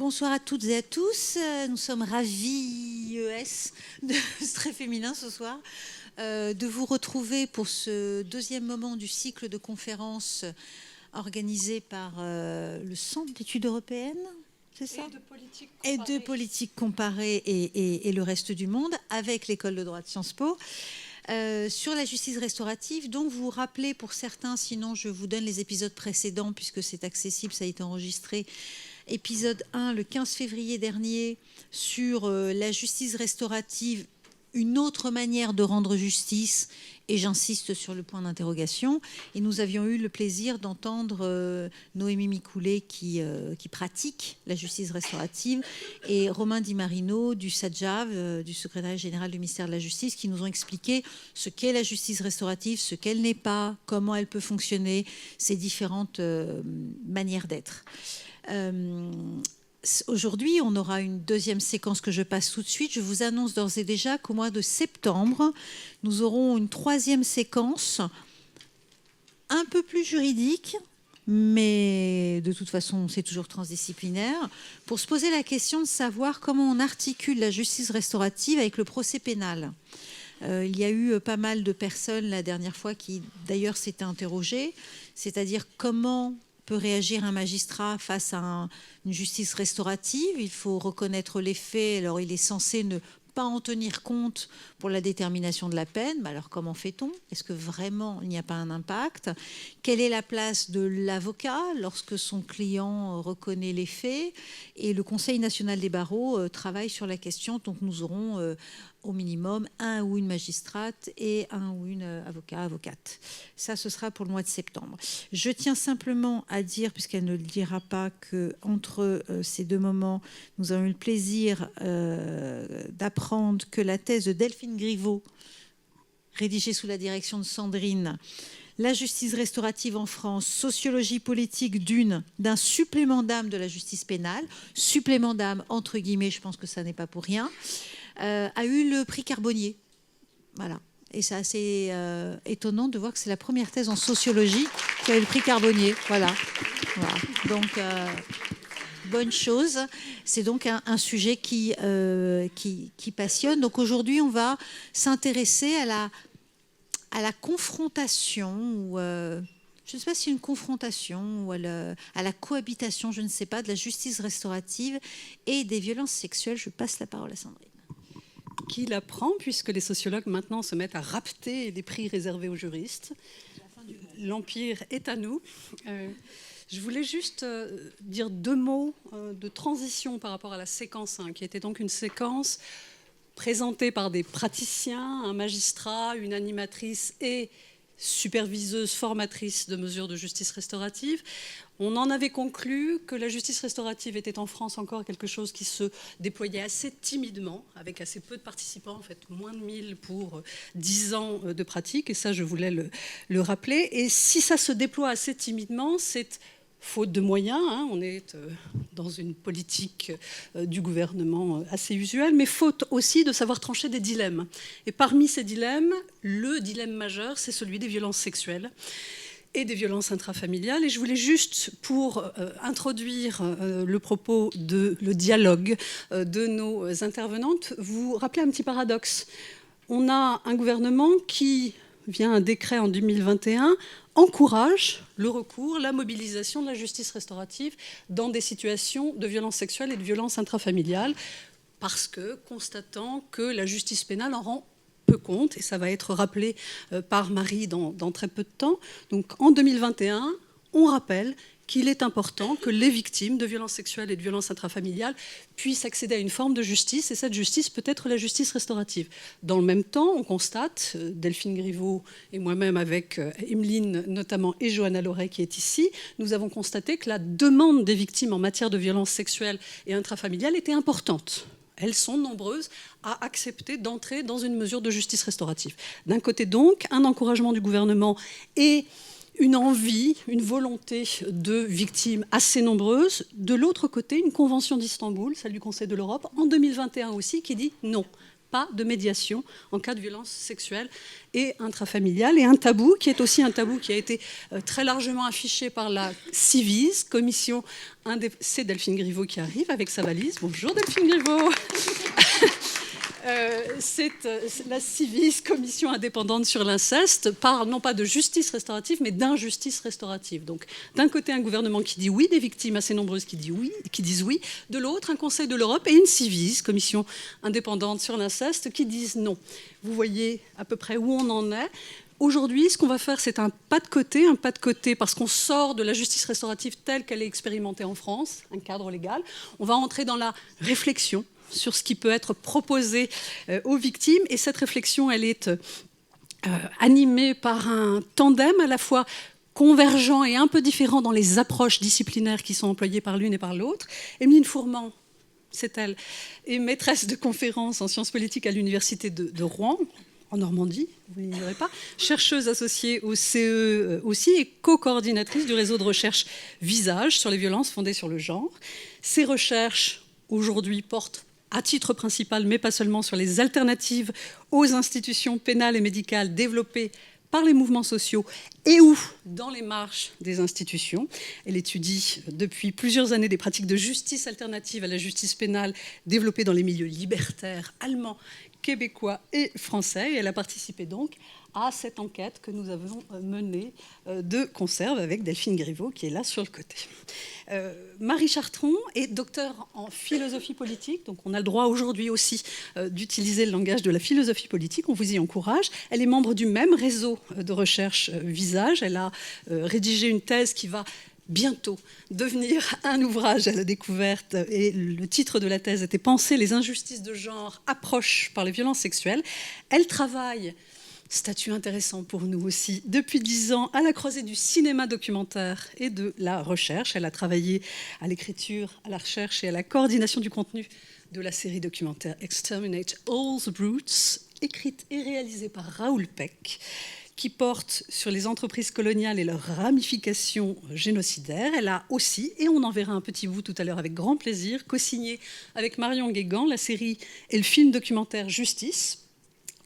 Bonsoir à toutes et à tous. Nous sommes ravis, c'est très féminin ce soir, de vous retrouver pour ce deuxième moment du cycle de conférences organisé par le Centre d'études européennes, c'est ça ? Et de politique comparée et le reste du monde, avec l'école de droit de Sciences Po. Sur la justice restaurative, donc vous vous rappelez pour certains, sinon je vous donne les épisodes précédents puisque c'est accessible, ça a été enregistré. Épisode 1, le 15 février dernier, sur la justice restaurative, une autre manière de rendre justice, et j'insiste sur le point d'interrogation. Et nous avions eu le plaisir d'entendre Noémie Micoulet qui pratique la justice restaurative et Romain Di Marino du SADJAV, du secrétariat général du ministère de la Justice, qui nous ont expliqué ce qu'est la justice restaurative, ce qu'elle n'est pas, comment elle peut fonctionner, ses différentes manières d'être. Aujourd'hui, on aura une deuxième séquence que je passe tout de suite. Je vous annonce d'ores et déjà qu'au mois de septembre, nous aurons une troisième séquence un peu plus juridique, mais de toute façon, c'est toujours transdisciplinaire, pour se poser la question de savoir comment on articule la justice restaurative avec le procès pénal. Il y a eu pas mal de personnes la dernière fois qui, d'ailleurs, s'étaient interrogées, c'est-à-dire comment peut réagir un magistrat face à une justice restaurative. Il faut reconnaître les faits. Alors, il est censé ne pas en tenir compte pour la détermination de la peine. Mais alors, comment fait-on ? Est-ce que vraiment il n'y a pas un impact ? Quelle est la place de l'avocat lorsque son client reconnaît les faits ? Et le Conseil national des barreaux travaille sur la question. Donc, nous aurons au minimum un ou une magistrate et un ou une avocate. Ça, ce sera pour le mois de septembre. Je tiens simplement à dire, puisqu'elle ne le dira pas, qu'entre ces deux moments, nous avons eu le plaisir d'apprendre que la thèse de Delphine Griveaux, rédigée sous la direction de Sandrine, la justice restaurative en France, sociologie politique d'un supplément d'âme de la justice pénale, supplément d'âme entre guillemets, je pense que ça n'est pas pour rien, a eu le prix Carbonnier. Voilà. Et c'est assez étonnant de voir que c'est la première thèse en sociologie qui a eu le prix Carbonnier. Voilà. Donc, bonne chose. C'est donc un sujet qui passionne. Donc aujourd'hui, on va s'intéresser à la confrontation, ou je ne sais pas si une confrontation, ou à la cohabitation, je ne sais pas, de la justice restaurative et des violences sexuelles. Je passe la parole à Sandrine. Qui l'apprend, puisque les sociologues maintenant se mettent à rapter les prix réservés aux juristes. L'empire est à nous. Je voulais juste dire deux mots de transition par rapport à la séquence 1, qui était donc une séquence présentée par des praticiens, un magistrat, une animatrice et superviseuse, formatrice de mesures de justice restaurative. On en avait conclu que la justice restaurative était en France encore quelque chose qui se déployait assez timidement, avec assez peu de participants, en fait moins de 1000 pour 10 ans de pratique, et ça je voulais le rappeler. Et si ça se déploie assez timidement, c'est faute de moyens, on est dans une politique du gouvernement assez usuelle, mais faute aussi de savoir trancher des dilemmes. Et parmi ces dilemmes, le dilemme majeur, c'est celui des violences sexuelles et des violences intrafamiliales. Et je voulais juste, pour introduire le propos le dialogue de nos intervenantes, vous rappeler un petit paradoxe. On a un gouvernement qui, via un décret en 2021, encourage le recours, la mobilisation de la justice restaurative dans des situations de violences sexuelles et de violences intrafamiliales, parce que, constatant que la justice pénale en rend peu compte, et ça va être rappelé par Marie dans très peu de temps. Donc en 2021, on rappelle qu'il est important que les victimes de violences sexuelles et de violences intrafamiliales puissent accéder à une forme de justice, et cette justice peut être la justice restaurative. Dans le même temps, on constate, Delphine Griveaux et moi-même avec Emeline notamment et Johanna Loret qui est ici, nous avons constaté que la demande des victimes en matière de violences sexuelles et intrafamiliales était importante. Elles sont nombreuses à accepter d'entrer dans une mesure de justice restaurative. D'un côté donc, un encouragement du gouvernement et une envie, une volonté de victimes assez nombreuses. De l'autre côté, une convention d'Istanbul, celle du Conseil de l'Europe, en 2021 aussi, qui dit non, pas de médiation en cas de violence sexuelle et intrafamiliale. Et un tabou qui est aussi un tabou qui a été très largement affiché par la Ciivise, commission c'est Delphine Griveaux qui arrive avec sa valise. Bonjour Delphine Griveaux. C'est la Ciivise, commission indépendante sur l'inceste, parle non pas de justice restaurative, mais d'injustice restaurative. Donc, d'un côté, un gouvernement qui dit oui, des victimes assez nombreuses qui disent oui, de l'autre, un Conseil de l'Europe et une Ciivise, commission indépendante sur l'inceste, qui disent non. Vous voyez à peu près où on en est. Aujourd'hui, ce qu'on va faire, c'est un pas de côté parce qu'on sort de la justice restaurative telle qu'elle est expérimentée en France, un cadre légal. On va entrer dans la réflexion sur ce qui peut être proposé aux victimes. Et cette réflexion, elle est animée par un tandem à la fois convergent et un peu différent dans les approches disciplinaires qui sont employées par l'une et par l'autre. Émeline Fourment, c'est elle, est maîtresse de conférences en sciences politiques à l'université de Rouen, en Normandie, vous n'ignorez pas, chercheuse associée au CE aussi et co-coordinatrice du réseau de recherche Visage sur les violences fondées sur le genre. Ces recherches, aujourd'hui, portent à titre principal, mais pas seulement, sur les alternatives aux institutions pénales et médicales développées par les mouvements sociaux et ou dans les marges des institutions. Elle étudie depuis plusieurs années des pratiques de justice alternative à la justice pénale développées dans les milieux libertaires allemands, québécois et français. Et elle a participé donc à cette enquête que nous avons menée de concert avec Delphine Griveaux, qui est là sur le côté. Marie Chartron est docteure en philosophie politique, donc on a le droit aujourd'hui aussi d'utiliser le langage de la philosophie politique, on vous y encourage. Elle est membre du même réseau de recherche Visage. Elle a rédigé une thèse qui va bientôt devenir un ouvrage à la découverte, et le titre de la thèse était « Penser les injustices de genre, approche par les violences sexuelles ». Elle travaille, statut intéressant pour nous aussi, depuis 10 ans à la croisée du cinéma documentaire et de la recherche. Elle a travaillé à l'écriture, à la recherche et à la coordination du contenu de la série documentaire Exterminate All the Brutes, écrite et réalisée par Raoul Peck, qui porte sur les entreprises coloniales et leurs ramifications génocidaires. Elle a aussi, et on en verra un petit bout tout à l'heure avec grand plaisir, co-signé avec Marion Guégan la série et le film documentaire Justice,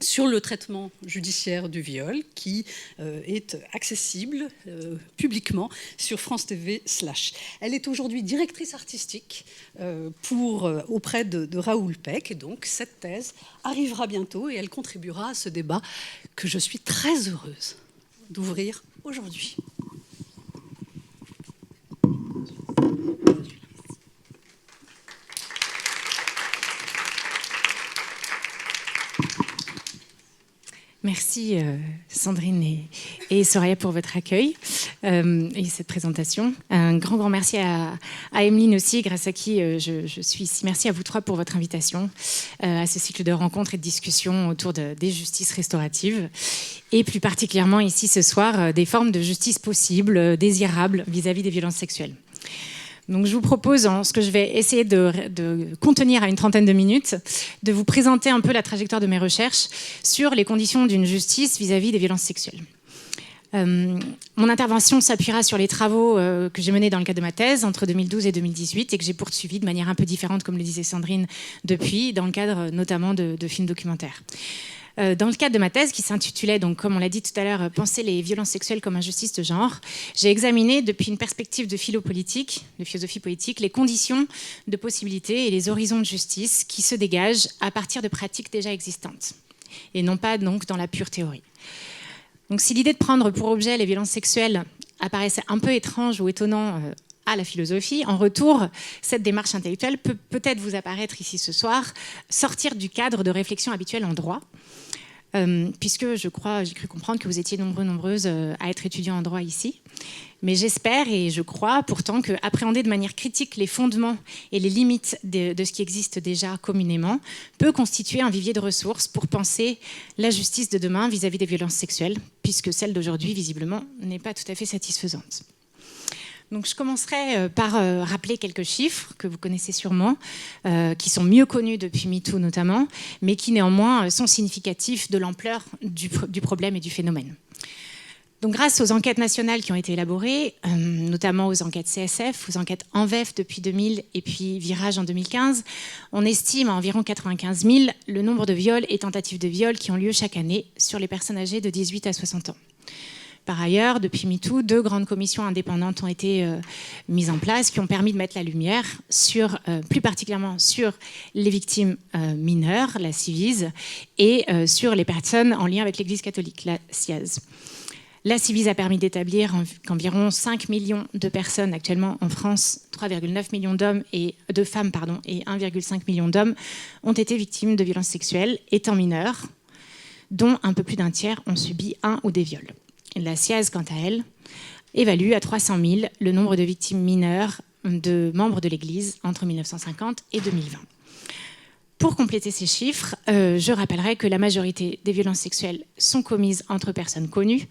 sur le traitement judiciaire du viol, qui est accessible publiquement sur France TV /. Elle est aujourd'hui directrice artistique auprès de Raoul Peck, et donc cette thèse arrivera bientôt et elle contribuera à ce débat que je suis très heureuse d'ouvrir aujourd'hui. Merci Sandrine et Soraya pour votre accueil et cette présentation. Un grand merci à Emeline aussi, grâce à qui je suis ici. Merci à vous trois pour votre invitation à ce cycle de rencontres et de discussions autour des justices restauratives et plus particulièrement ici ce soir des formes de justice possibles, désirables vis-à-vis des violences sexuelles. Donc, je vous propose, ce que je vais essayer de contenir à une trentaine de minutes, de vous présenter un peu la trajectoire de mes recherches sur les conditions d'une justice vis-à-vis des violences sexuelles. Mon intervention s'appuiera sur les travaux que j'ai menés dans le cadre de ma thèse entre 2012 et 2018 et que j'ai poursuivis de manière un peu différente, comme le disait Sandrine, depuis, dans le cadre notamment de films documentaires. Dans le cadre de ma thèse, qui s'intitulait, donc, comme on l'a dit tout à l'heure, « Penser les violences sexuelles comme injustice de genre », j'ai examiné, depuis une perspective de philosophie politique, les conditions de possibilité et les horizons de justice qui se dégagent à partir de pratiques déjà existantes, et non pas donc dans la pure théorie. Donc, si l'idée de prendre pour objet les violences sexuelles apparaissait un peu étrange ou étonnant à la philosophie, en retour, cette démarche intellectuelle peut peut-être vous apparaître ici ce soir, sortir du cadre de réflexion habituel en droit, puisque j'ai cru comprendre que vous étiez nombreuses à être étudiants en droit ici. Mais j'espère et je crois pourtant qu'appréhender de manière critique les fondements et les limites de ce qui existe déjà communément peut constituer un vivier de ressources pour penser la justice de demain vis-à-vis des violences sexuelles, puisque celle d'aujourd'hui, visiblement, n'est pas tout à fait satisfaisante. Donc, je commencerai par rappeler quelques chiffres que vous connaissez sûrement, qui sont mieux connus depuis MeToo notamment, mais qui néanmoins sont significatifs de l'ampleur du problème et du phénomène. Donc, grâce aux enquêtes nationales qui ont été élaborées, notamment aux enquêtes CSF, aux enquêtes ENVEF depuis 2000 et puis Virage en 2015, on estime à environ 95 000 le nombre de viols et tentatives de viol qui ont lieu chaque année sur les personnes âgées de 18 à 60 ans. Par ailleurs, depuis MeToo, 2 grandes commissions indépendantes ont été mises en place qui ont permis de mettre la lumière sur, plus particulièrement sur les victimes mineures, la Ciivise, et sur les personnes en lien avec l'Église catholique, la CIAZ. La Ciivise a permis d'établir qu'environ 5 millions de personnes actuellement en France, 3,9 millions de femmes et 1,5 million d'hommes ont été victimes de violences sexuelles étant mineurs, dont un peu plus d'un tiers ont subi un ou des viols. La CIAZ, quant à elle, évalue à 300 000 le nombre de victimes mineures de membres de l'Église entre 1950 et 2020. Pour compléter ces chiffres, je rappellerai que la majorité des violences sexuelles sont commises entre personnes connues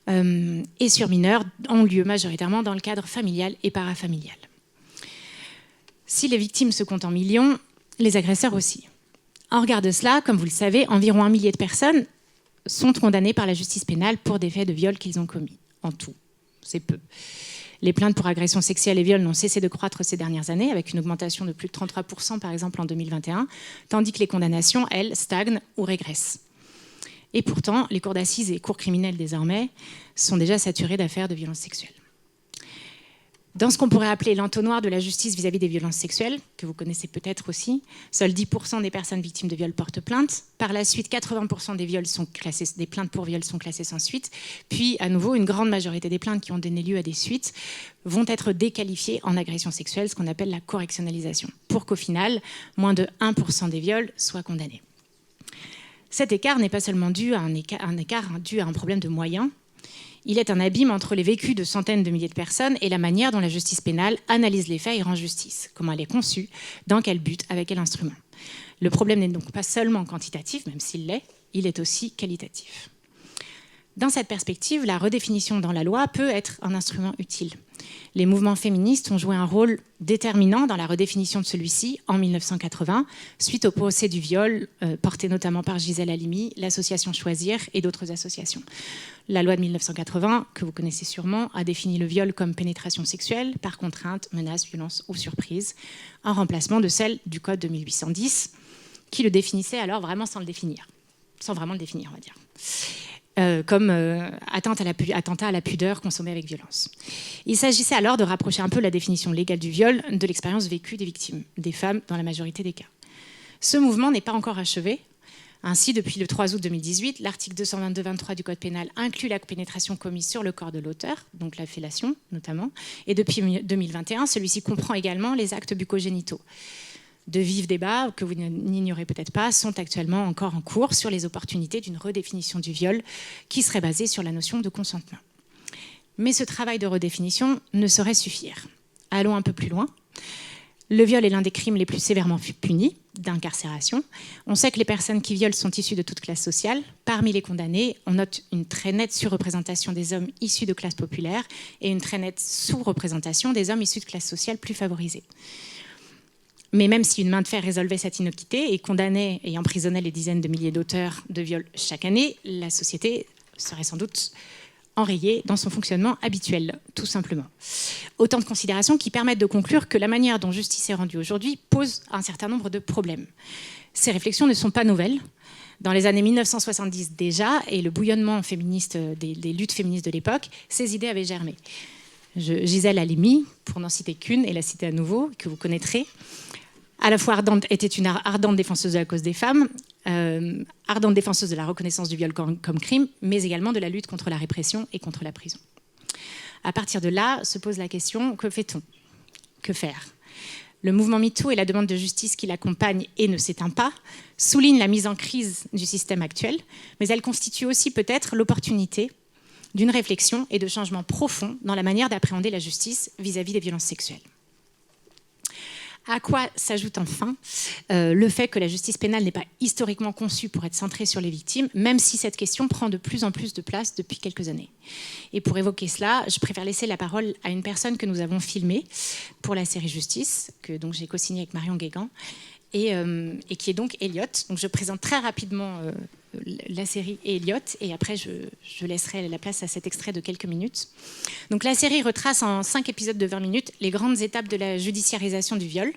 et sur mineurs ont lieu majoritairement dans le cadre familial et parafamilial. Si les victimes se comptent en millions, les agresseurs aussi. En regard de cela, comme vous le savez, environ 1 millier de personnes sont condamnées par la justice pénale pour des faits de viol qu'ils ont commis. En tout, c'est peu. Les plaintes pour agressions sexuelles et viols n'ont cessé de croître ces dernières années, avec une augmentation de plus de 33% par exemple en 2021, tandis que les condamnations, elles, stagnent ou régressent. Et pourtant, les cours d'assises et cours criminels désormais sont déjà saturés d'affaires de violences sexuelles. Dans ce qu'on pourrait appeler l'entonnoir de la justice vis-à-vis des violences sexuelles, que vous connaissez peut-être aussi, seuls 10% des personnes victimes de viol portent plainte. Par la suite, 80% des plaintes pour viol sont classées sans suite. Puis, à nouveau, une grande majorité des plaintes qui ont donné lieu à des suites vont être déqualifiées en agression sexuelle, ce qu'on appelle la correctionnalisation, pour qu'au final, moins de 1% des viols soient condamnés. Cet écart n'est pas seulement dû à un problème de moyens. Il est un abîme entre les vécus de centaines de milliers de personnes et la manière dont la justice pénale analyse les faits et rend justice, comment elle est conçue, dans quel but, avec quel instrument. Le problème n'est donc pas seulement quantitatif, même s'il l'est, il est aussi qualitatif. Dans cette perspective, la redéfinition dans la loi peut être un instrument utile. Les mouvements féministes ont joué un rôle déterminant dans la redéfinition de celui-ci en 1980, suite au procès du viol porté notamment par Gisèle Halimi, l'association Choisir et d'autres associations. La loi de 1980, que vous connaissez sûrement, a défini le viol comme pénétration sexuelle par contrainte, menace, violence ou surprise, en remplacement de celle du Code de 1810, qui le définissait alors vraiment sans vraiment le définir, on va dire. Comme attentat à la pudeur consommé avec violence. Il s'agissait alors de rapprocher un peu la définition légale du viol de l'expérience vécue des victimes, des femmes dans la majorité des cas. Ce mouvement n'est pas encore achevé. Ainsi, depuis le 3 août 2018, l'article 222-23 du Code pénal inclut la pénétration commise sur le corps de l'auteur, donc la fellation notamment, et depuis 2021, celui-ci comprend également les actes bucco-génitaux. De vifs débats, que vous n'ignorez peut-être pas, sont actuellement encore en cours sur les opportunités d'une redéfinition du viol qui serait basée sur la notion de consentement. Mais ce travail de redéfinition ne saurait suffire. Allons un peu plus loin. Le viol est l'un des crimes les plus sévèrement punis, d'incarcération. On sait que les personnes qui violent sont issues de toute classe sociale. Parmi les condamnés, on note une très nette surreprésentation des hommes issus de classes populaires et une très nette sous-représentation des hommes issus de classes sociales plus favorisées. Mais même si une main de fer résolvait cette iniquité et condamnait et emprisonnait les dizaines de milliers d'auteurs de viols chaque année, la société serait sans doute enrayée dans son fonctionnement habituel, tout simplement. Autant de considérations qui permettent de conclure que la manière dont justice est rendue aujourd'hui pose un certain nombre de problèmes. Ces réflexions ne sont pas nouvelles. Dans les années 1970 déjà, et le bouillonnement féministe des luttes féministes de l'époque, ces idées avaient germé. Gisèle Halimi, pour n'en citer qu'une, et la citer à nouveau, que vous connaîtrez, à la fois était une ardente défenseuse de la cause des femmes, ardente défenseuse de la reconnaissance du viol comme crime, mais également de la lutte contre la répression et contre la prison. À partir de là, se pose la question, que fait-on ? Que faire ? Le mouvement MeToo et la demande de justice qui l'accompagne et ne s'éteint pas soulignent la mise en crise du système actuel, mais elle constitue aussi peut-être l'opportunité d'une réflexion et de changements profonds dans la manière d'appréhender la justice vis-à-vis des violences sexuelles. À quoi s'ajoute enfin le fait que la justice pénale n'est pas historiquement conçue pour être centrée sur les victimes, même si cette question prend de plus en plus de place depuis quelques années. Et pour évoquer cela, je préfère laisser la parole à une personne que nous avons filmée pour la série Justice, que donc j'ai co-signée avec Marion Guégan, et qui est donc Elliot. Donc je présente très rapidement la série et Elliot, et après je laisserai la place à cet extrait de quelques minutes. Donc la série retrace en 5 épisodes de 20 minutes les grandes étapes de la judiciarisation du viol,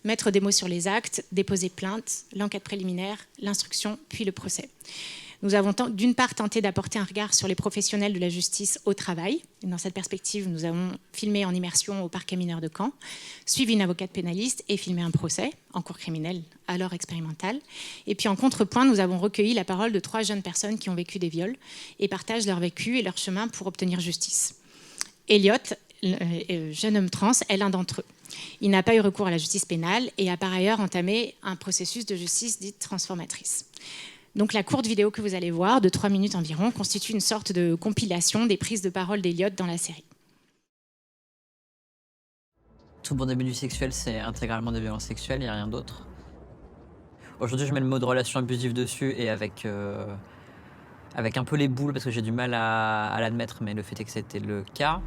mettre des mots sur les actes, déposer plainte, l'enquête préliminaire, l'instruction, puis le procès. Nous avons d'une part tenté d'apporter un regard sur les professionnels de la justice au travail. Dans cette perspective, nous avons filmé en immersion au parquet mineur de Caen, suivi une avocate pénaliste et filmé un procès en cours criminel, alors expérimental. Et puis en contrepoint, nous avons recueilli la parole de 3 jeunes personnes qui ont vécu des viols et partagent leur vécu et leur chemin pour obtenir justice. Elliot, jeune homme trans, est l'un d'entre eux. Il n'a pas eu recours à la justice pénale et a par ailleurs entamé un processus de justice dite transformatrice. Donc la courte vidéo que vous allez voir, de 3 minutes environ, constitue une sorte de compilation des prises de parole d'Elliot dans la série. Tout bon début du sexuel, c'est intégralement des violences sexuelles, il n'y a rien d'autre. Aujourd'hui, je mets le mot de relation abusive dessus et avec un peu les boules, parce que j'ai du mal à l'admettre, mais le fait est que c'était le cas.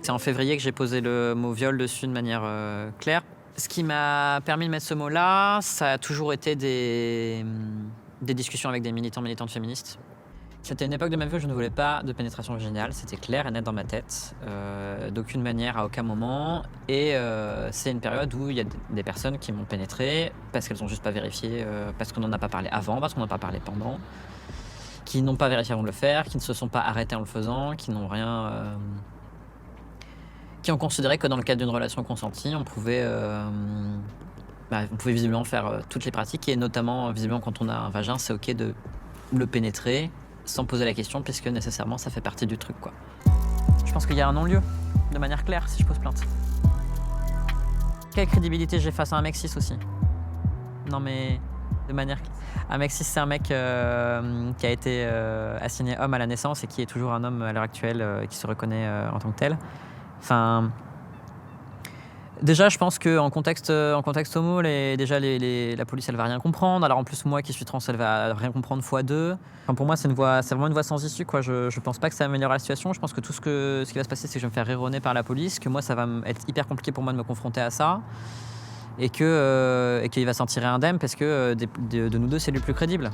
C'est en février que j'ai posé le mot viol dessus de manière claire. Ce qui m'a permis de mettre ce mot-là, ça a toujours été des discussions avec des militantes féministes. C'était une époque de ma vie où je ne voulais pas de pénétration vaginale, c'était clair et net dans ma tête, d'aucune manière, à aucun moment. Et c'est une période où il y a des personnes qui m'ont pénétré parce qu'elles n'ont juste pas vérifié, parce qu'on n'en a pas parlé avant, parce qu'on n'en a pas parlé pendant, qui n'ont pas vérifié avant de le faire, qui ne se sont pas arrêtés en le faisant, qui n'ont rien... qui ont considéré que dans le cadre d'une relation consentie, on pouvait visiblement faire toutes les pratiques, et notamment, visiblement, quand on a un vagin, c'est ok de le pénétrer sans poser la question, puisque nécessairement, ça fait partie du truc, quoi. Je pense qu'il y a un non-lieu, de manière claire, si je pose plainte. Quelle crédibilité j'ai face à un mec cis aussi? Non mais, de manière... Un mec cis, c'est un mec qui a été assigné homme à la naissance et qui est toujours un homme à l'heure actuelle, qui se reconnaît en tant que tel. Enfin, déjà, je pense qu'en contexte homo, la police, elle va rien comprendre. Alors en plus, moi qui suis trans, elle va rien comprendre x2. Enfin, pour moi, c'est vraiment une voie sans issue, quoi. Je pense pas que ça améliore la situation. Je pense que ce qui va se passer, c'est que je vais me faire rironner par la police, que moi, ça va être hyper compliqué pour moi de me confronter à ça, et qu'il va s'en tirer indemne parce que de nous deux, c'est le plus crédible.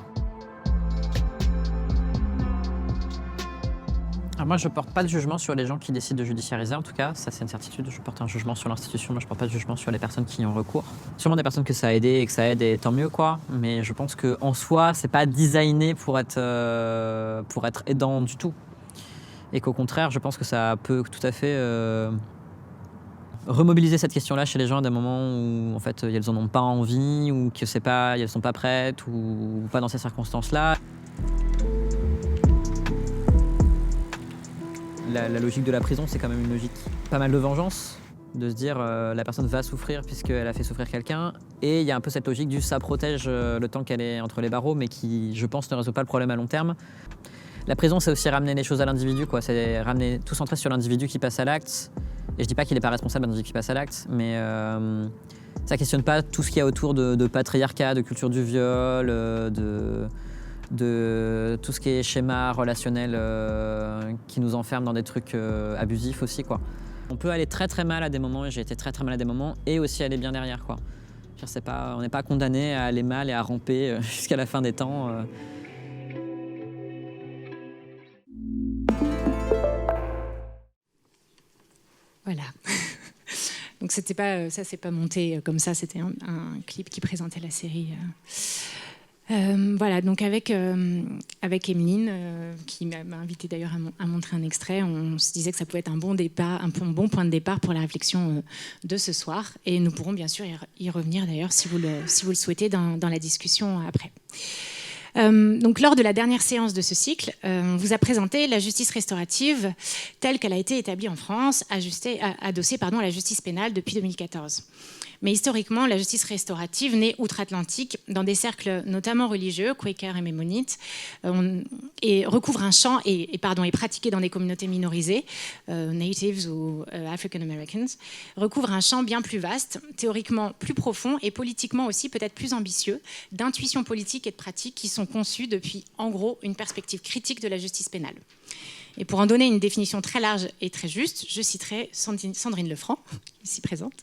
Alors moi, je porte pas de jugement sur les gens qui décident de judiciariser, en tout cas, ça c'est une certitude. Je porte un jugement sur l'institution, moi je porte pas de jugement sur les personnes qui y ont recours. Sûrement des personnes que ça a aidé et que ça aide, et tant mieux, quoi. Mais je pense qu'en soi, c'est pas designé pour être aidant du tout. Et qu'au contraire, je pense que ça peut tout à fait remobiliser cette question-là chez les gens à des moments où en fait elles en ont pas envie, ou que elles sont pas prêtes, ou pas dans ces circonstances-là. La logique de la prison, c'est quand même une logique pas mal de vengeance, de se dire la personne va souffrir puisqu'elle a fait souffrir quelqu'un, et il y a un peu cette logique du ça protège le temps qu'elle est entre les barreaux, mais qui, je pense, ne résout pas le problème à long terme. La prison, c'est aussi ramener les choses à l'individu, quoi. C'est ramener tout centré sur l'individu qui passe à l'acte. Et je dis pas qu'il n'est pas responsable d'un individu qui passe à l'acte, mais ça questionne pas tout ce qu'il y a autour de patriarcat, de culture du viol, de tout ce qui est schéma relationnel qui nous enferme dans des trucs abusifs aussi, quoi. On peut aller très très mal à des moments, et j'ai été très très mal à des moments, et aussi aller bien derrière, quoi. On n'est pas condamné à aller mal et à ramper jusqu'à la fin des temps. Voilà. Donc ça s'est pas monté comme ça, c'était un clip qui présentait la série. Voilà, donc avec Emeline, qui m'a invité d'ailleurs à montrer un extrait, on se disait que ça pouvait être un bon point de départ pour la réflexion de ce soir, et nous pourrons bien sûr y revenir d'ailleurs si vous le souhaitez dans la discussion après. Donc, lors de la dernière séance de ce cycle, on vous a présenté la justice restaurative telle qu'elle a été établie en France, adossée à la justice pénale depuis 2014. Mais historiquement, la justice restaurative naît outre-Atlantique, dans des cercles notamment religieux, Quakers et Mémonites, et recouvre un champ et est pratiquée dans des communautés minorisées, Natives ou African Americans, recouvre un champ bien plus vaste, théoriquement plus profond et politiquement aussi peut-être plus ambitieux, d'intuitions politiques et de pratiques qui sont conçues depuis, en gros, une perspective critique de la justice pénale. Et pour en donner une définition très large et très juste, je citerai Sandrine Lefranc, ici présente.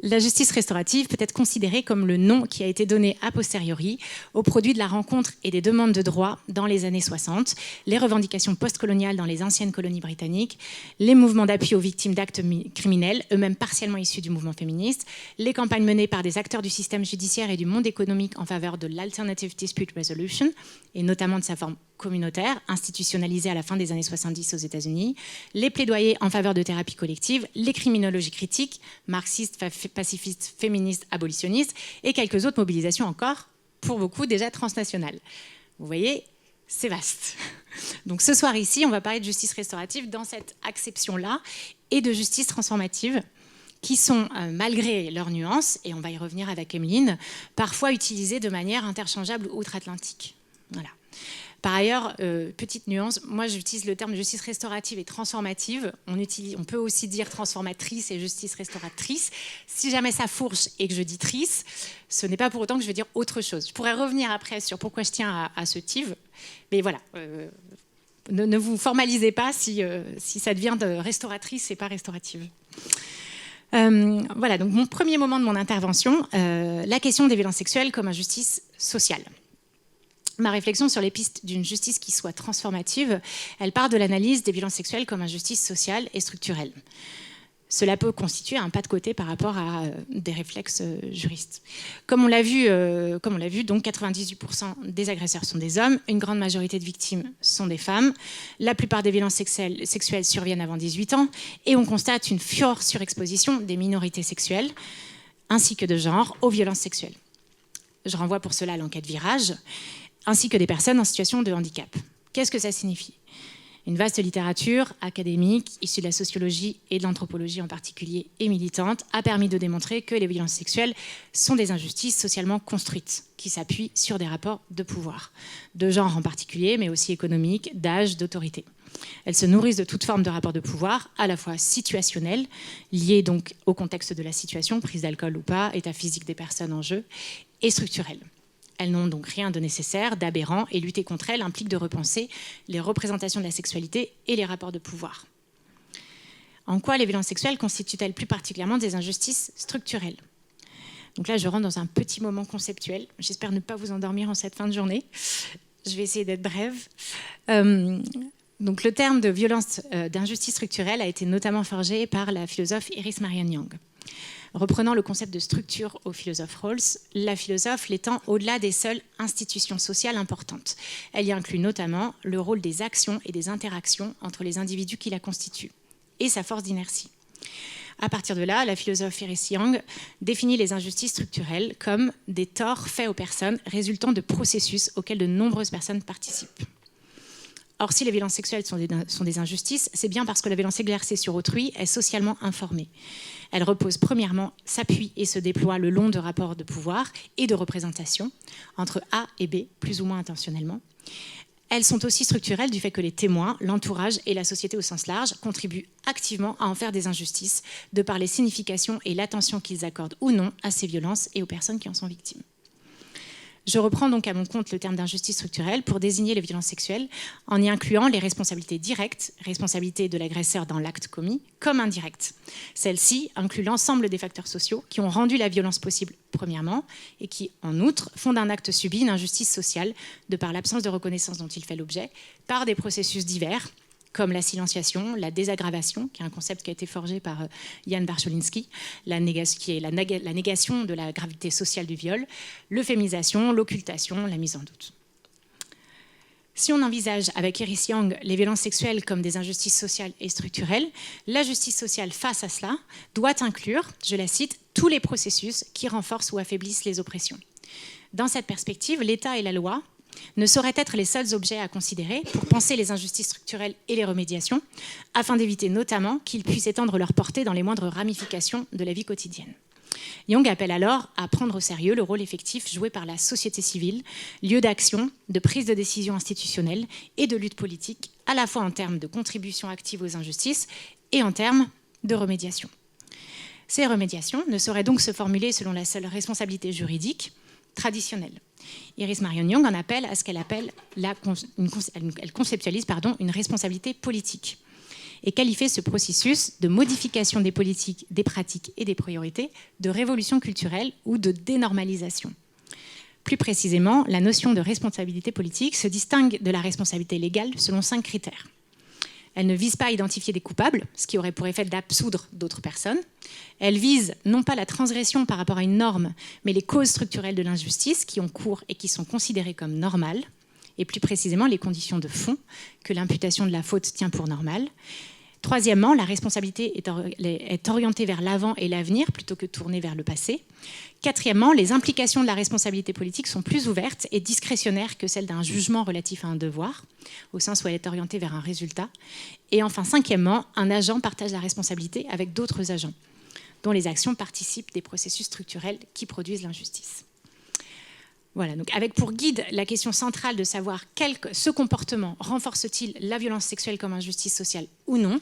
La justice restaurative peut être considérée comme le nom qui a été donné a posteriori au produit de la rencontre et des demandes de droits dans les années 60, les revendications postcoloniales dans les anciennes colonies britanniques, les mouvements d'appui aux victimes d'actes criminels, eux-mêmes partiellement issus du mouvement féministe, les campagnes menées par des acteurs du système judiciaire et du monde économique en faveur de l'Alternative Dispute Resolution, et notamment de sa forme communautaire, institutionnalisée à la fin des années 70 aux États-Unis, les plaidoyers en faveur de thérapie collective, les criminologies critiques, marxistes, pacifistes, féministes, abolitionnistes, et quelques autres mobilisations encore, pour beaucoup déjà transnationales. Vous voyez, c'est vaste. Donc ce soir ici, on va parler de justice restaurative dans cette acception-là, et de justice transformative, qui sont, malgré leurs nuances, et on va y revenir avec Emeline, parfois utilisées de manière interchangeable outre-Atlantique. Voilà. Par ailleurs, petite nuance, moi j'utilise le terme de justice restaurative et transformative. On peut aussi dire transformatrice et justice restauratrice. Si jamais ça fourche et que je dis trice, ce n'est pas pour autant que je vais dire autre chose. Je pourrais revenir après sur pourquoi je tiens à ce tive. Mais voilà, ne vous formalisez pas si ça devient de restauratrice et pas restaurative. Voilà, donc mon premier moment de mon intervention, la question des violences sexuelles comme injustice sociale. Ma réflexion sur les pistes d'une justice qui soit transformative, elle part de l'analyse des violences sexuelles comme injustice sociale et structurelle. Cela peut constituer un pas de côté par rapport à des réflexes juristes. Comme on l'a vu, donc 98% des agresseurs sont des hommes, une grande majorité de victimes sont des femmes, la plupart des violences sexuelles surviennent avant 18 ans, et on constate une forte surexposition des minorités sexuelles, ainsi que de genre, aux violences sexuelles. Je renvoie pour cela à l'enquête Virage, ainsi que des personnes en situation de handicap. Qu'est-ce que ça signifie ? Une vaste littérature académique, issue de la sociologie et de l'anthropologie en particulier, et militante, a permis de démontrer que les violences sexuelles sont des injustices socialement construites, qui s'appuient sur des rapports de pouvoir, de genre en particulier, mais aussi économiques, d'âge, d'autorité. Elles se nourrissent de toute forme de rapports de pouvoir, à la fois situationnels, liés donc au contexte de la situation, prise d'alcool ou pas, état physique des personnes en jeu, et structurels. Elles n'ont donc rien de nécessaire, d'aberrant, et lutter contre elles implique de repenser les représentations de la sexualité et les rapports de pouvoir. En quoi les violences sexuelles constituent-elles plus particulièrement des injustices structurelles ? Donc là, je rentre dans un petit moment conceptuel. J'espère ne pas vous endormir en cette fin de journée. Je vais essayer d'être brève. Donc le terme de violence d'injustice structurelle a été notamment forgé par la philosophe Iris Marion Young. Reprenant le concept de structure au philosophe Rawls, la philosophe l'étend au-delà des seules institutions sociales importantes. Elle y inclut notamment le rôle des actions et des interactions entre les individus qui la constituent, et sa force d'inertie. À partir de là, la philosophe Iris Young définit les injustices structurelles comme des torts faits aux personnes résultant de processus auxquels de nombreuses personnes participent. Or, si les violences sexuelles sont des injustices, c'est bien parce que la violence exercée sur autrui est socialement informée. Elle repose premièrement, s'appuie et se déploie le long de rapports de pouvoir et de représentation entre A et B, plus ou moins intentionnellement. Elles sont aussi structurelles du fait que les témoins, l'entourage et la société au sens large contribuent activement à en faire des injustices de par les significations et l'attention qu'ils accordent ou non à ces violences et aux personnes qui en sont victimes. Je reprends donc à mon compte le terme d'injustice structurelle pour désigner les violences sexuelles en y incluant les responsabilités directes, responsabilité de l'agresseur dans l'acte commis, comme indirectes. Celles-ci incluent l'ensemble des facteurs sociaux qui ont rendu la violence possible, premièrement, et qui, en outre, font d'un acte subi une injustice sociale de par l'absence de reconnaissance dont il fait l'objet, par des processus divers, comme la silenciation, la désaggravation, qui est un concept qui a été forgé par Jan Barcholinski, qui est la négation de la gravité sociale du viol, l'euphémisation, l'occultation, la mise en doute. Si on envisage avec Iris Young les violences sexuelles comme des injustices sociales et structurelles, la justice sociale face à cela doit inclure, je la cite, tous les processus qui renforcent ou affaiblissent les oppressions. Dans cette perspective, l'État et la loi ne sauraient être les seuls objets à considérer pour penser les injustices structurelles et les remédiations, afin d'éviter notamment qu'ils puissent étendre leur portée dans les moindres ramifications de la vie quotidienne. Young appelle alors à prendre au sérieux le rôle effectif joué par la société civile, lieu d'action, de prise de décision institutionnelle et de lutte politique, à la fois en termes de contribution active aux injustices et en termes de remédiation. Ces remédiations ne sauraient donc se formuler selon la seule responsabilité juridique traditionnelle. Iris Marion Young en appelle à ce qu'elle appelle elle conceptualise une responsabilité politique. et qualifier ce processus de modification des politiques, des pratiques et des priorités, de révolution culturelle ou de dénormalisation. Plus précisément, la notion de responsabilité politique se distingue de la responsabilité légale selon 5 critères. Elle ne vise pas à identifier des coupables, ce qui aurait pour effet d'absoudre d'autres personnes. Elle vise non pas la transgression par rapport à une norme, mais les causes structurelles de l'injustice qui ont cours et qui sont considérées comme normales, et plus précisément les conditions de fond que l'imputation de la faute tient pour normales. Troisièmement, la responsabilité est orientée vers l'avant et l'avenir plutôt que tournée vers le passé. Quatrièmement, les implications de la responsabilité politique sont plus ouvertes et discrétionnaires que celles d'un jugement relatif à un devoir, au sens où elle est orientée vers un résultat. Et enfin, cinquièmement, un agent partage la responsabilité avec d'autres agents, dont les actions participent des processus structurels qui produisent l'injustice. Voilà, donc avec pour guide la question centrale de savoir ce comportement renforce-t-il la violence sexuelle comme injustice sociale ou non,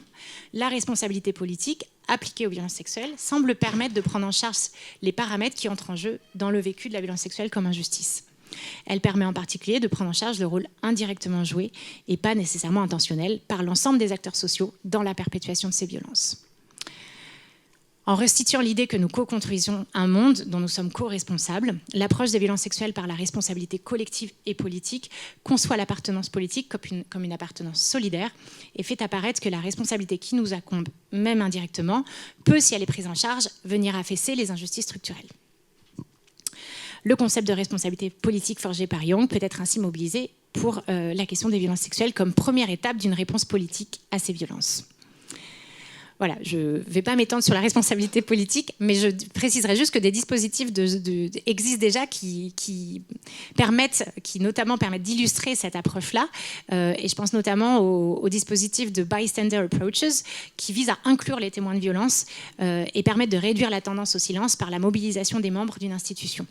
la responsabilité politique appliquée aux violences sexuelles semble permettre de prendre en charge les paramètres qui entrent en jeu dans le vécu de la violence sexuelle comme injustice. Elle permet en particulier de prendre en charge le rôle indirectement joué et pas nécessairement intentionnel par l'ensemble des acteurs sociaux dans la perpétuation de ces violences. En restituant l'idée que nous co-construisons un monde dont nous sommes co-responsables, l'approche des violences sexuelles par la responsabilité collective et politique conçoit l'appartenance politique comme une appartenance solidaire et fait apparaître que la responsabilité qui nous incombe, même indirectement, peut, si elle est prise en charge, venir affaisser les injustices structurelles. Le concept de responsabilité politique forgé par Young peut être ainsi mobilisé pour la question des violences sexuelles comme première étape d'une réponse politique à ces violences. Voilà, je ne vais pas m'étendre sur la responsabilité politique, mais je préciserai juste que des dispositifs existent déjà qui notamment permettent d'illustrer cette approche-là. Et je pense notamment au dispositif de Bystander Approaches, qui vise à inclure les témoins de violence et permettre de réduire la tendance au silence par la mobilisation des membres d'une institution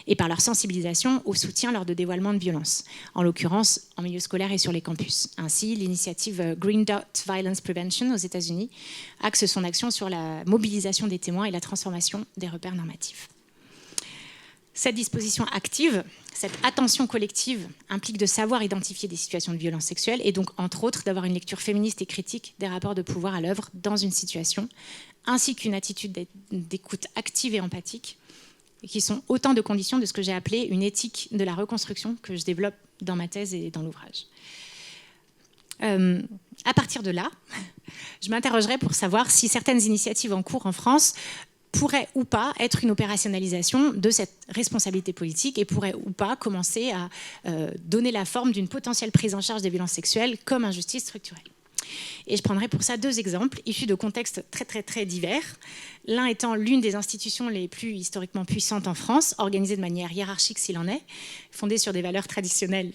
et par leur sensibilisation au soutien lors de dévoilements de violence, en l'occurrence en milieu scolaire et sur les campus. Ainsi, l'initiative Green Dot Violence Prevention aux États-Unis axe son action sur la mobilisation des témoins et la transformation des repères normatifs. Cette disposition active, cette attention collective, implique de savoir identifier des situations de violence sexuelle et donc, entre autres, d'avoir une lecture féministe et critique des rapports de pouvoir à l'œuvre dans une situation, ainsi qu'une attitude d'écoute active et empathique, qui sont autant de conditions de ce que j'ai appelé une éthique de la reconstruction que je développe dans ma thèse et dans l'ouvrage. À partir de là, je m'interrogerai pour savoir si certaines initiatives en cours en France pourraient ou pas être une opérationnalisation de cette responsabilité politique et pourraient ou pas commencer à donner la forme d'une potentielle prise en charge des violences sexuelles comme injustice structurelle. Et je prendrai pour ça 2 exemples issus de contextes très, très, très divers. L'un étant l'une des institutions les plus historiquement puissantes en France, organisée de manière hiérarchique s'il en est, fondée sur des valeurs traditionnelles,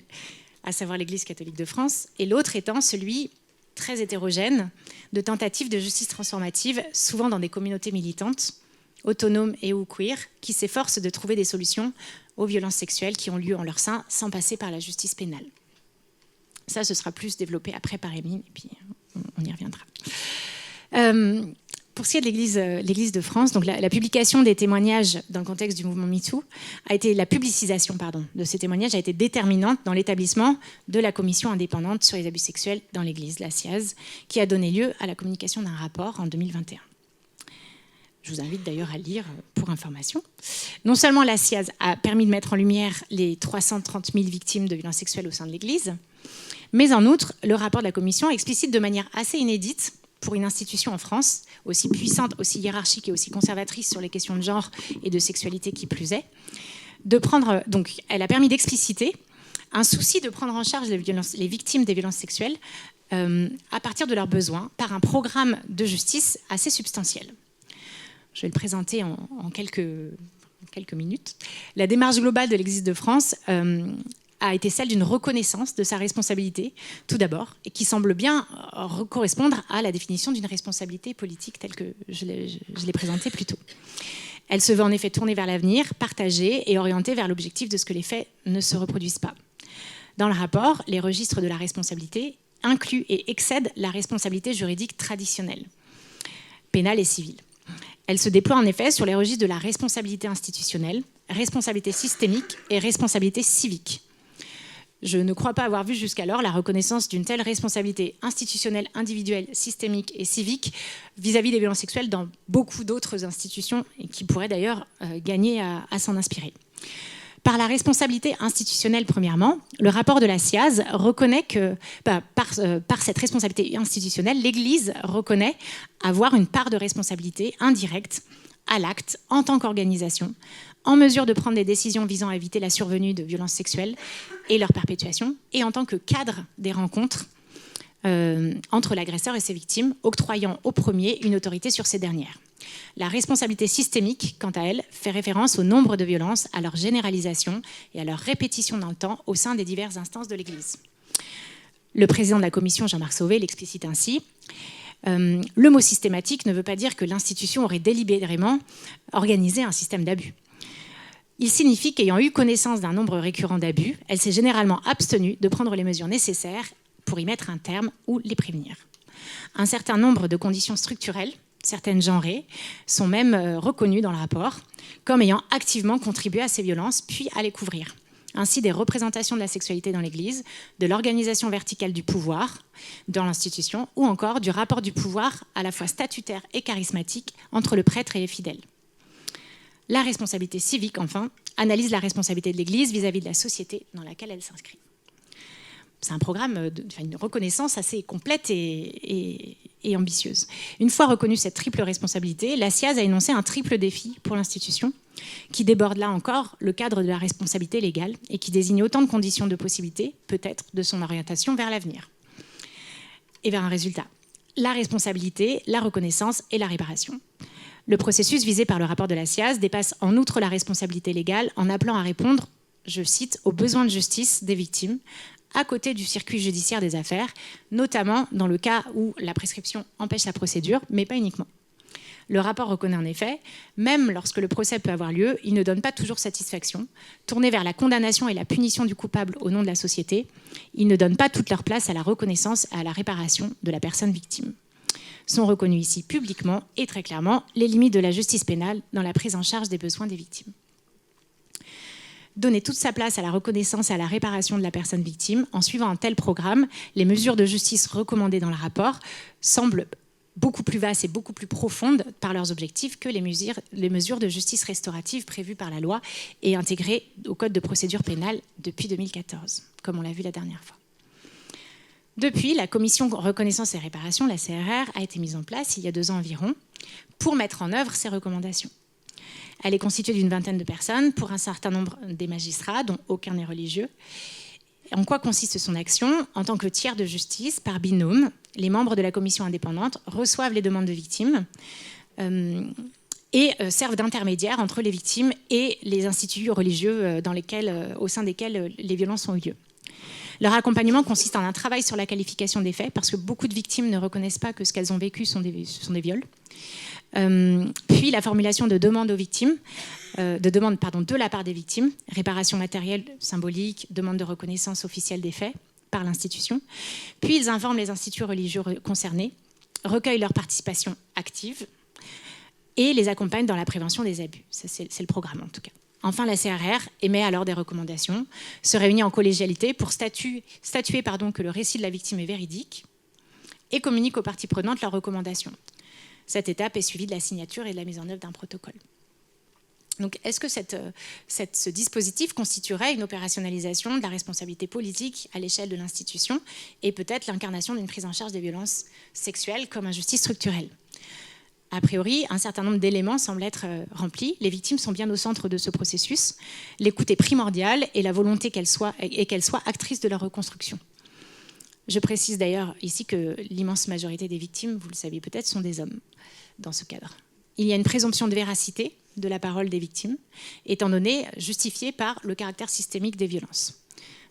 à savoir l'Église catholique de France, et l'autre étant celui très hétérogène de tentatives de justice transformative, souvent dans des communautés militantes, autonomes et ou queer, qui s'efforcent de trouver des solutions aux violences sexuelles qui ont lieu en leur sein sans passer par la justice pénale. Ça, ce sera plus développé après par Emeline, et puis on y reviendra. Pour ce qui est de l'Église de France, donc la publication des témoignages dans le contexte du mouvement MeToo la publicisation de ces témoignages a été déterminante dans l'établissement de la commission indépendante sur les abus sexuels dans l'Église, la CIAZ, qui a donné lieu à la communication d'un rapport en 2021. Je vous invite d'ailleurs à lire pour information. Non seulement la CIAZ a permis de mettre en lumière les 330 000 victimes de violences sexuelles au sein de l'Église, mais en outre, le rapport de la commission explicite de manière assez inédite pour une institution en France, aussi puissante, aussi hiérarchique et aussi conservatrice sur les questions de genre et de sexualité qui plus est, donc elle a permis d'expliciter un souci de prendre en charge les victimes des violences sexuelles à partir de leurs besoins par un programme de justice assez substantiel. Je vais le présenter en quelques minutes. La démarche globale de l'Église de France a été celle d'une reconnaissance de sa responsabilité, tout d'abord, et qui semble bien correspondre à la définition d'une responsabilité politique telle que je l'ai présentée plus tôt. Elle se veut en effet tournée vers l'avenir, partagée et orientée vers l'objectif de ce que les faits ne se reproduisent pas. Dans le rapport, les registres de la responsabilité incluent et excèdent la responsabilité juridique traditionnelle, pénale et civile. Elle se déploie en effet sur les registres de la responsabilité institutionnelle, responsabilité systémique et responsabilité civique. Je ne crois pas avoir vu jusqu'alors la reconnaissance d'une telle responsabilité institutionnelle, individuelle, systémique et civique vis-à-vis des violences sexuelles dans beaucoup d'autres institutions et qui pourraient d'ailleurs gagner à s'en inspirer. Par la responsabilité institutionnelle, premièrement, le rapport de la SIAZ reconnaît que, par cette responsabilité institutionnelle, l'Église reconnaît avoir une part de responsabilité indirecte à l'acte en tant qu'organisation, en mesure de prendre des décisions visant à éviter la survenue de violences sexuelles et leur perpétuation, et en tant que cadre des rencontres entre l'agresseur et ses victimes, octroyant au premier une autorité sur ces dernières. La responsabilité systémique, quant à elle, fait référence au nombre de violences, à leur généralisation et à leur répétition dans le temps au sein des diverses instances de l'Église. Le président de la commission, Jean-Marc Sauvé, l'explicite ainsi. Le mot systématique ne veut pas dire que l'institution aurait délibérément organisé un système d'abus. Il signifie qu'ayant eu connaissance d'un nombre récurrent d'abus, elle s'est généralement abstenue de prendre les mesures nécessaires pour y mettre un terme ou les prévenir. Un certain nombre de conditions structurelles, certaines genrées, sont même reconnues dans le rapport comme ayant activement contribué à ces violences, puis à les couvrir. Ainsi des représentations de la sexualité dans l'Église, de l'organisation verticale du pouvoir dans l'institution, ou encore du rapport du pouvoir à la fois statutaire et charismatique entre le prêtre et les fidèles. La responsabilité civique, enfin, analyse la responsabilité de l'Église vis-à-vis de la société dans laquelle elle s'inscrit. C'est un programme, une reconnaissance assez complète et ambitieuse. Une fois reconnue cette triple responsabilité, la SIAZ a énoncé un triple défi pour l'institution, qui déborde là encore le cadre de la responsabilité légale et qui désigne autant de conditions de possibilité, peut-être, de son orientation vers l'avenir et vers un résultat. La responsabilité, la reconnaissance et la réparation. Le processus visé par le rapport de la SIAZ dépasse en outre la responsabilité légale en appelant à répondre, je cite, aux besoins de justice des victimes, à côté du circuit judiciaire des affaires, notamment dans le cas où la prescription empêche la procédure, mais pas uniquement. Le rapport reconnaît en effet, même lorsque le procès peut avoir lieu, il ne donne pas toujours satisfaction. Tourné vers la condamnation et la punition du coupable au nom de la société, il ne donne pas toute leur place à la reconnaissance et à la réparation de la personne victime. Sont reconnues ici publiquement et très clairement les limites de la justice pénale dans la prise en charge des besoins des victimes. Donner toute sa place à la reconnaissance et à la réparation de la personne victime, en suivant un tel programme, les mesures de justice recommandées dans le rapport semblent beaucoup plus vastes et beaucoup plus profondes par leurs objectifs que les mesures de justice restaurative prévues par la loi et intégrées au Code de procédure pénale depuis 2014, comme on l'a vu la dernière fois. Depuis, la commission reconnaissance et réparation, la CRR, a été mise en place il y a 2 ans environ pour mettre en œuvre ces recommandations. Elle est constituée d'une 20aine de personnes, pour un certain nombre des magistrats, dont aucun n'est religieux. En quoi consiste son action ? En tant que tiers de justice, par binôme, les membres de la commission indépendante reçoivent les demandes de victimes et servent d'intermédiaires entre les victimes et les instituts religieux au sein desquels les violences ont eu lieu. Leur accompagnement consiste en un travail sur la qualification des faits, parce que beaucoup de victimes ne reconnaissent pas que ce qu'elles ont vécu sont des viols. Puis la formulation de demandes aux victimes, de la part des victimes, réparation matérielle, symbolique, demande de reconnaissance officielle des faits par l'institution. Puis ils informent les instituts religieux concernés, recueillent leur participation active et les accompagnent dans la prévention des abus. Ça, c'est le programme en tout cas. Enfin, la CRR émet alors des recommandations, se réunit en collégialité pour statuer que le récit de la victime est véridique et communique aux parties prenantes leurs recommandations. Cette étape est suivie de la signature et de la mise en œuvre d'un protocole. Donc, est-ce que ce dispositif constituerait une opérationnalisation de la responsabilité politique à l'échelle de l'institution et peut-être l'incarnation d'une prise en charge des violences sexuelles comme injustice structurelle ? A priori, un certain nombre d'éléments semblent être remplis. Les victimes sont bien au centre de ce processus. L'écoute est primordiale et la volonté qu'elles soient actrices de leur reconstruction. Je précise d'ailleurs ici que l'immense majorité des victimes, vous le saviez peut-être, sont des hommes dans ce cadre. Il y a une présomption de véracité de la parole des victimes, étant donné justifiée par le caractère systémique des violences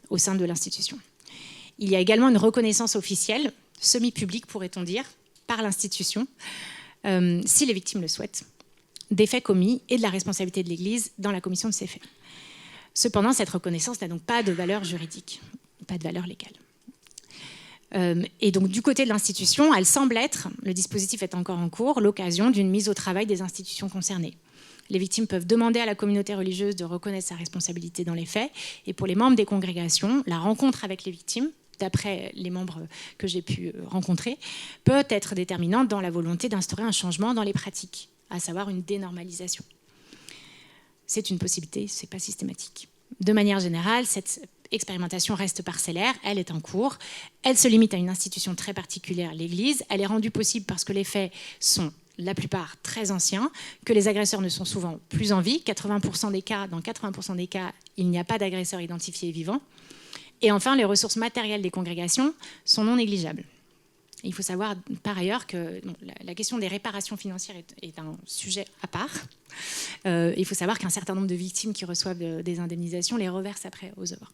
au sein de l'institution. Il y a également une reconnaissance officielle, semi-publique pourrait-on dire, par l'institution, si les victimes le souhaitent, des faits commis et de la responsabilité de l'Église dans la commission de ces faits. Cependant, cette reconnaissance n'a donc pas de valeur juridique, pas de valeur légale. Et donc du côté de l'institution, elle semble être, le dispositif est encore en cours, l'occasion d'une mise au travail des institutions concernées. les victimes peuvent demander à la communauté religieuse de reconnaître sa responsabilité dans les faits. Et pour les membres des congrégations, la rencontre avec les victimes, d'après les membres que j'ai pu rencontrer, peut être déterminante dans la volonté d'instaurer un changement dans les pratiques, à savoir une dénormalisation. C'est une possibilité, ce n'est pas systématique. De manière générale, cette expérimentation reste parcellaire, elle est en cours, elle se limite à une institution très particulière, l'Église, elle est rendue possible parce que les faits sont la plupart très anciens, que les agresseurs ne sont souvent plus en vie, 80% des cas, dans 80% des cas, il n'y a pas d'agresseur identifié vivant. Et enfin, les ressources matérielles des congrégations sont non négligeables. Il faut savoir par ailleurs que la question des réparations financières est un sujet à part. Il faut savoir qu'un certain nombre de victimes qui reçoivent des indemnisations les reversent après aux œuvres.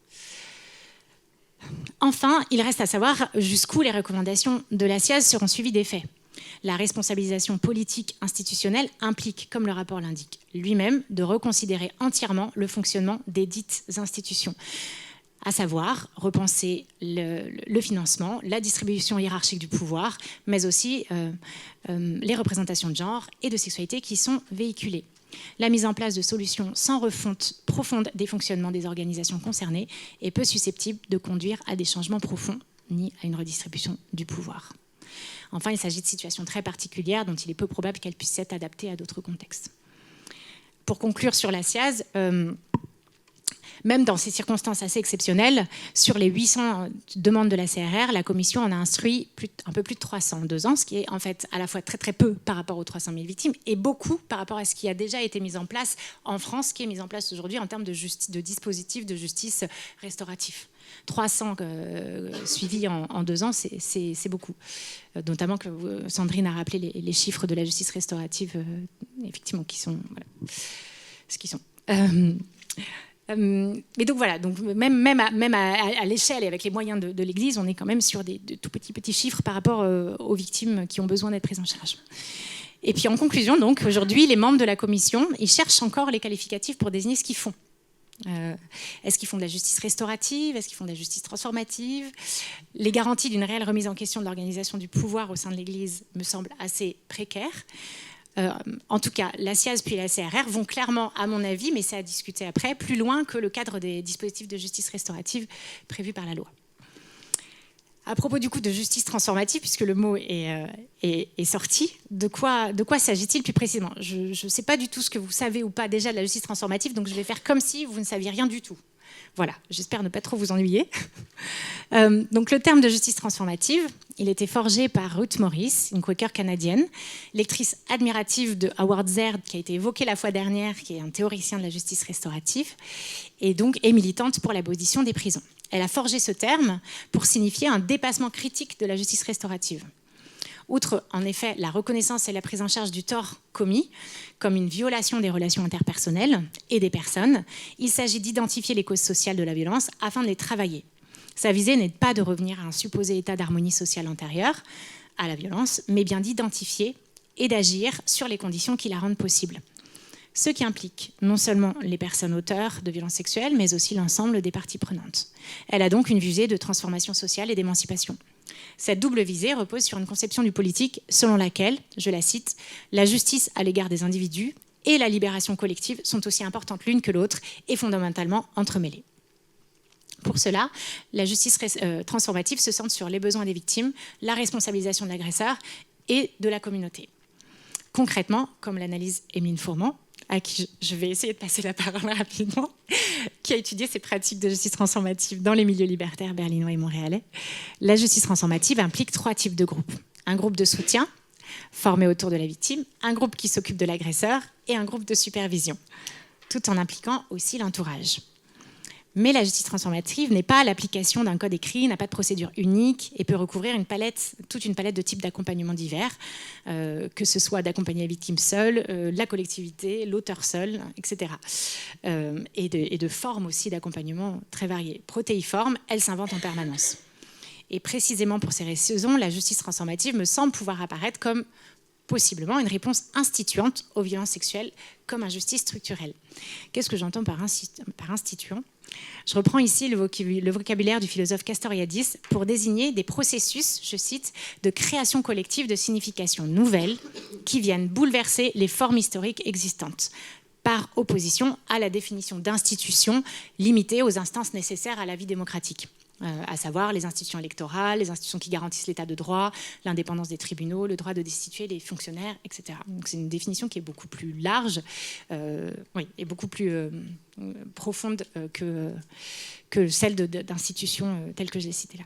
Enfin, il reste à savoir jusqu'où les recommandations de la SIAZ seront suivies des faits. La responsabilisation politique institutionnelle implique, comme le rapport l'indique lui-même, de reconsidérer entièrement le fonctionnement des dites institutions, à savoir repenser le financement, la distribution hiérarchique du pouvoir, mais aussi les représentations de genre et de sexualité qui sont véhiculées. La mise en place de solutions sans refonte profonde des fonctionnements des organisations concernées est peu susceptible de conduire à des changements profonds ni à une redistribution du pouvoir. Enfin, il s'agit de situations très particulières dont il est peu probable qu'elles puissent être adaptées à d'autres contextes. Pour conclure sur la SIAZ, même dans ces circonstances assez exceptionnelles, sur les 800 demandes de la CRR, la Commission en a instruit un peu plus de 300 en 2 ans, ce qui est en fait à la fois très très peu par rapport aux 300 000 victimes et beaucoup par rapport à ce qui a déjà été mis en place en France, qui est mis en place aujourd'hui en termes de dispositifs de justice restauratif. 300 suivis en 2 ans, c'est beaucoup. Notamment que Sandrine a rappelé les chiffres de la justice restaurative, effectivement, qui sont ce qu'ils sont. Mais donc voilà, donc même à l'échelle et avec les moyens de l'Église, on est quand même sur de tout petits chiffres par rapport aux victimes qui ont besoin d'être prises en charge. Et puis en conclusion, donc aujourd'hui, les membres de la commission, ils cherchent encore les qualificatifs pour désigner ce qu'ils font. Est-ce qu'ils font de la justice restaurative? Est-ce qu'ils font de la justice transformative? Les garanties d'une réelle remise en question de l'organisation du pouvoir au sein de l'Église me semblent assez précaires. En tout cas, la SIAZ puis la CRR vont clairement, à mon avis, mais c'est à discuter après, plus loin que le cadre des dispositifs de justice restaurative prévus par la loi. À propos du coup de justice transformative, puisque le mot est sorti, de quoi s'agit-il plus précisément? Je ne sais pas du tout ce que vous savez ou pas déjà de la justice transformative, donc je vais faire comme si vous ne saviez rien du tout. Voilà, j'espère ne pas trop vous ennuyer. Donc le terme de justice transformative, il était forgé par Ruth Morris, une Quaker canadienne, lectrice admirative de Howard Zerd, qui a été évoqué la fois dernière, qui est un théoricien de la justice restaurative, et militante pour l'abolition des prisons. Elle a forgé ce terme pour signifier un dépassement critique de la justice restaurative. Outre, en effet, la reconnaissance et la prise en charge du tort commis, comme une violation des relations interpersonnelles et des personnes, il s'agit d'identifier les causes sociales de la violence afin de les travailler. Sa visée n'est pas de revenir à un supposé état d'harmonie sociale antérieur à la violence, mais bien d'identifier et d'agir sur les conditions qui la rendent possible. Ce qui implique non seulement les personnes auteurs de violences sexuelles, mais aussi l'ensemble des parties prenantes. Elle a donc une visée de transformation sociale et d'émancipation. Cette double visée repose sur une conception du politique selon laquelle, je la cite, « la justice à l'égard des individus et la libération collective sont aussi importantes l'une que l'autre et fondamentalement entremêlées ». Pour cela, la justice transformative se centre sur les besoins des victimes, la responsabilisation de l'agresseur et de la communauté. Concrètement, comme l'analyse Émeline Fourment, à qui je vais essayer de passer la parole rapidement, qui a étudié ces pratiques de justice transformative dans les milieux libertaires berlinois et montréalais. La justice transformative implique 3 types de groupes. Un groupe de soutien, formé autour de la victime, un groupe qui s'occupe de l'agresseur et un groupe de supervision, tout en impliquant aussi l'entourage. Mais la justice transformative n'est pas l'application d'un code écrit, n'a pas de procédure unique et peut recouvrir toute une palette de types d'accompagnement divers, que ce soit d'accompagner la victime seule, la collectivité, l'auteur seul, etc. Et de formes aussi d'accompagnement très variées. Protéiforme, elle s'invente en permanence. Et précisément pour ces raisons, la justice transformative me semble pouvoir apparaître comme possiblement une réponse instituante aux violences sexuelles comme injustice structurelle. Qu'est-ce que j'entends par instituant ? Je reprends ici le vocabulaire du philosophe Castoriadis pour désigner des processus, je cite, de création collective de significations nouvelles qui viennent bouleverser les formes historiques existantes. par opposition à la définition d'institutions limitées aux instances nécessaires à la vie démocratique. À savoir les institutions électorales, les institutions qui garantissent l'état de droit, l'indépendance des tribunaux, le droit de destituer les fonctionnaires, etc. Donc c'est une définition qui est beaucoup plus large et beaucoup plus profonde que celle d'institutions telles que j'ai citées là.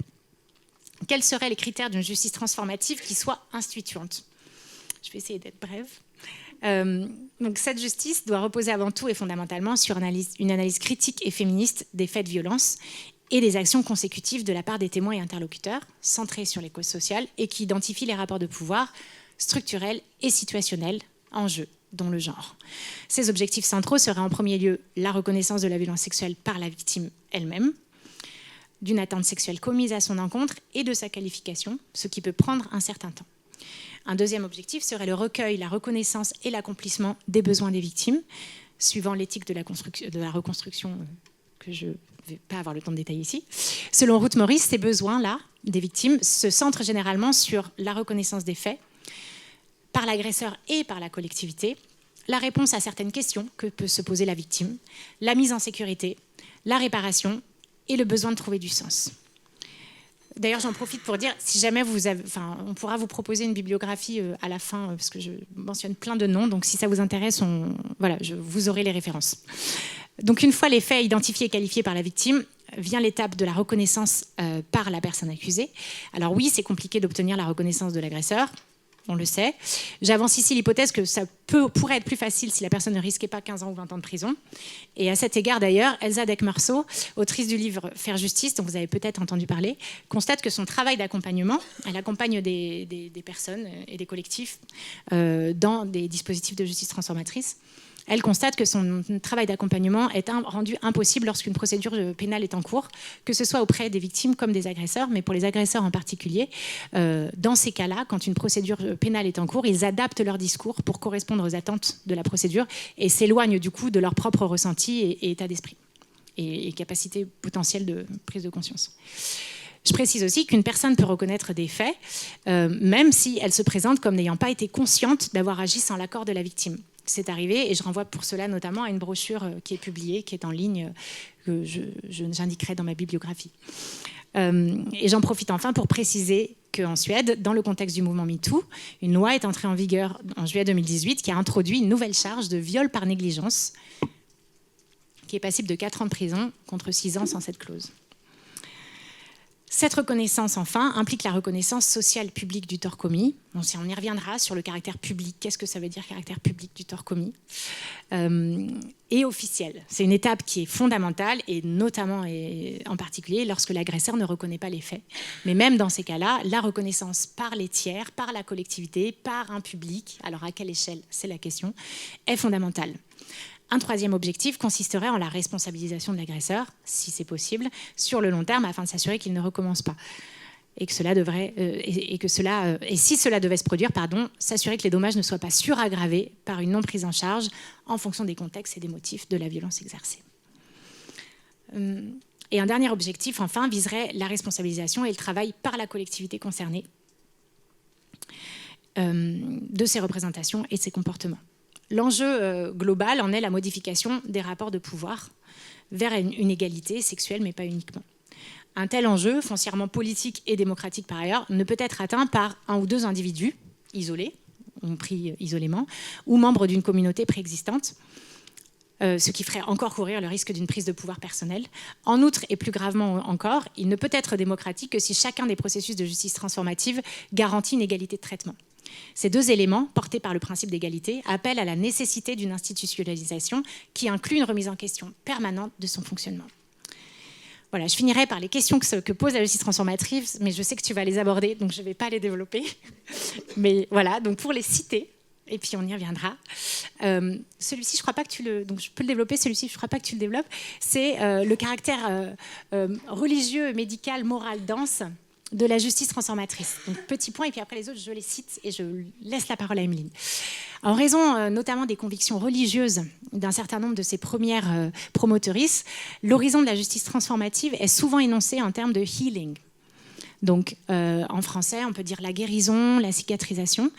Quels seraient les critères d'une justice transformative qui soit instituante? Je vais essayer d'être brève. Donc cette justice doit reposer avant tout et fondamentalement sur une analyse critique et féministe des faits de violence et des actions consécutives de la part des témoins et interlocuteurs, centrés sur les causes sociales et qui identifient les rapports de pouvoir structurels et situationnels en jeu, dont le genre. Ces objectifs centraux seraient en premier lieu la reconnaissance de la violence sexuelle par la victime elle-même, d'une atteinte sexuelle commise à son encontre et de sa qualification, ce qui peut prendre un certain temps. Un deuxième objectif serait le recueil, la reconnaissance et l'accomplissement des besoins des victimes, suivant l'éthique de la reconstruction que je ne vais pas avoir le temps de détailler ici. Selon Ruth Morris, ces besoins-là des victimes se centrent généralement sur la reconnaissance des faits par l'agresseur et par la collectivité, la réponse à certaines questions que peut se poser la victime, la mise en sécurité, la réparation et le besoin de trouver du sens. D'ailleurs, j'en profite pour dire, si jamais on pourra vous proposer une bibliographie à la fin, parce que je mentionne plein de noms, donc si ça vous intéresse, vous aurez les références. Donc une fois les faits identifiés et qualifiés par la victime, vient l'étape de la reconnaissance par la personne accusée. Alors oui, c'est compliqué d'obtenir la reconnaissance de l'agresseur, on le sait. J'avance ici l'hypothèse que ça pourrait être plus facile si la personne ne risquait pas 15 ans ou 20 ans de prison. Et à cet égard d'ailleurs, Elsa Deck-Meursault, autrice du livre Faire justice, dont vous avez peut-être entendu parler, constate que son travail d'accompagnement, elle accompagne des personnes et des collectifs dans des dispositifs de justice transformatrice. Elle constate que son travail d'accompagnement est rendu impossible lorsqu'une procédure pénale est en cours, que ce soit auprès des victimes comme des agresseurs, mais pour les agresseurs en particulier. Dans ces cas-là, quand une procédure pénale est en cours, ils adaptent leur discours pour correspondre aux attentes de la procédure et s'éloignent du coup de leur propre ressenti et état d'esprit et capacité potentielle de prise de conscience. Je précise aussi qu'une personne peut reconnaître des faits, même si elle se présente comme n'ayant pas été consciente d'avoir agi sans l'accord de la victime. C'est arrivé et je renvoie pour cela notamment à une brochure qui est publiée, qui est en ligne, que j'indiquerai dans ma bibliographie. Et j'en profite enfin pour préciser qu'en Suède, dans le contexte du mouvement MeToo, une loi est entrée en vigueur en juillet 2018 qui a introduit une nouvelle charge de viol par négligence qui est passible de 4 ans de prison contre 6 ans sans cette clause. Cette reconnaissance, enfin, implique la reconnaissance sociale publique du tort commis. Bon, si on y reviendra sur le caractère public, qu'est-ce que ça veut dire caractère public du tort commis et officiel. C'est une étape qui est fondamentale et notamment et en particulier lorsque l'agresseur ne reconnaît pas les faits. Mais même dans ces cas-là, la reconnaissance par les tiers, par la collectivité, par un public, alors à quelle échelle, c'est la question, est fondamentale. Un troisième objectif consisterait en la responsabilisation de l'agresseur, si c'est possible, sur le long terme, afin de s'assurer qu'il ne recommence pas. Et si cela devait se produire, s'assurer que les dommages ne soient pas suraggravés par une non prise en charge en fonction des contextes et des motifs de la violence exercée. Et un dernier objectif, enfin, viserait la responsabilisation et le travail par la collectivité concernée de ses représentations et de ses comportements. L'enjeu global en est la modification des rapports de pouvoir vers une égalité sexuelle, mais pas uniquement. Un tel enjeu, foncièrement politique et démocratique par ailleurs, ne peut être atteint par un ou deux individus isolés, ou pris isolément, ou membres d'une communauté préexistante, ce qui ferait encore courir le risque d'une prise de pouvoir personnelle. En outre, et plus gravement encore, il ne peut être démocratique que si chacun des processus de justice transformative garantit une égalité de traitement. Ces deux éléments, portés par le principe d'égalité, appellent à la nécessité d'une institutionnalisation qui inclut une remise en question permanente de son fonctionnement. Voilà, je finirai par les questions que pose la justice transformatrice, mais je sais que tu vas les aborder, donc je ne vais pas les développer. Mais voilà, donc pour les citer, et puis on y reviendra. Celui-ci, je ne crois pas que tu le... Donc je peux le développer, celui-ci, je ne crois pas que tu le développes. C'est le caractère religieux, médical, moral, dense de la justice transformatrice. Donc, petit point, et puis après les autres, je les cite et je laisse la parole à Emeline. En raison notamment des convictions religieuses d'un certain nombre de ses premières promotrices, l'horizon de la justice transformative est souvent énoncé en termes de healing. Donc, en français, on peut dire la guérison, la cicatrisation.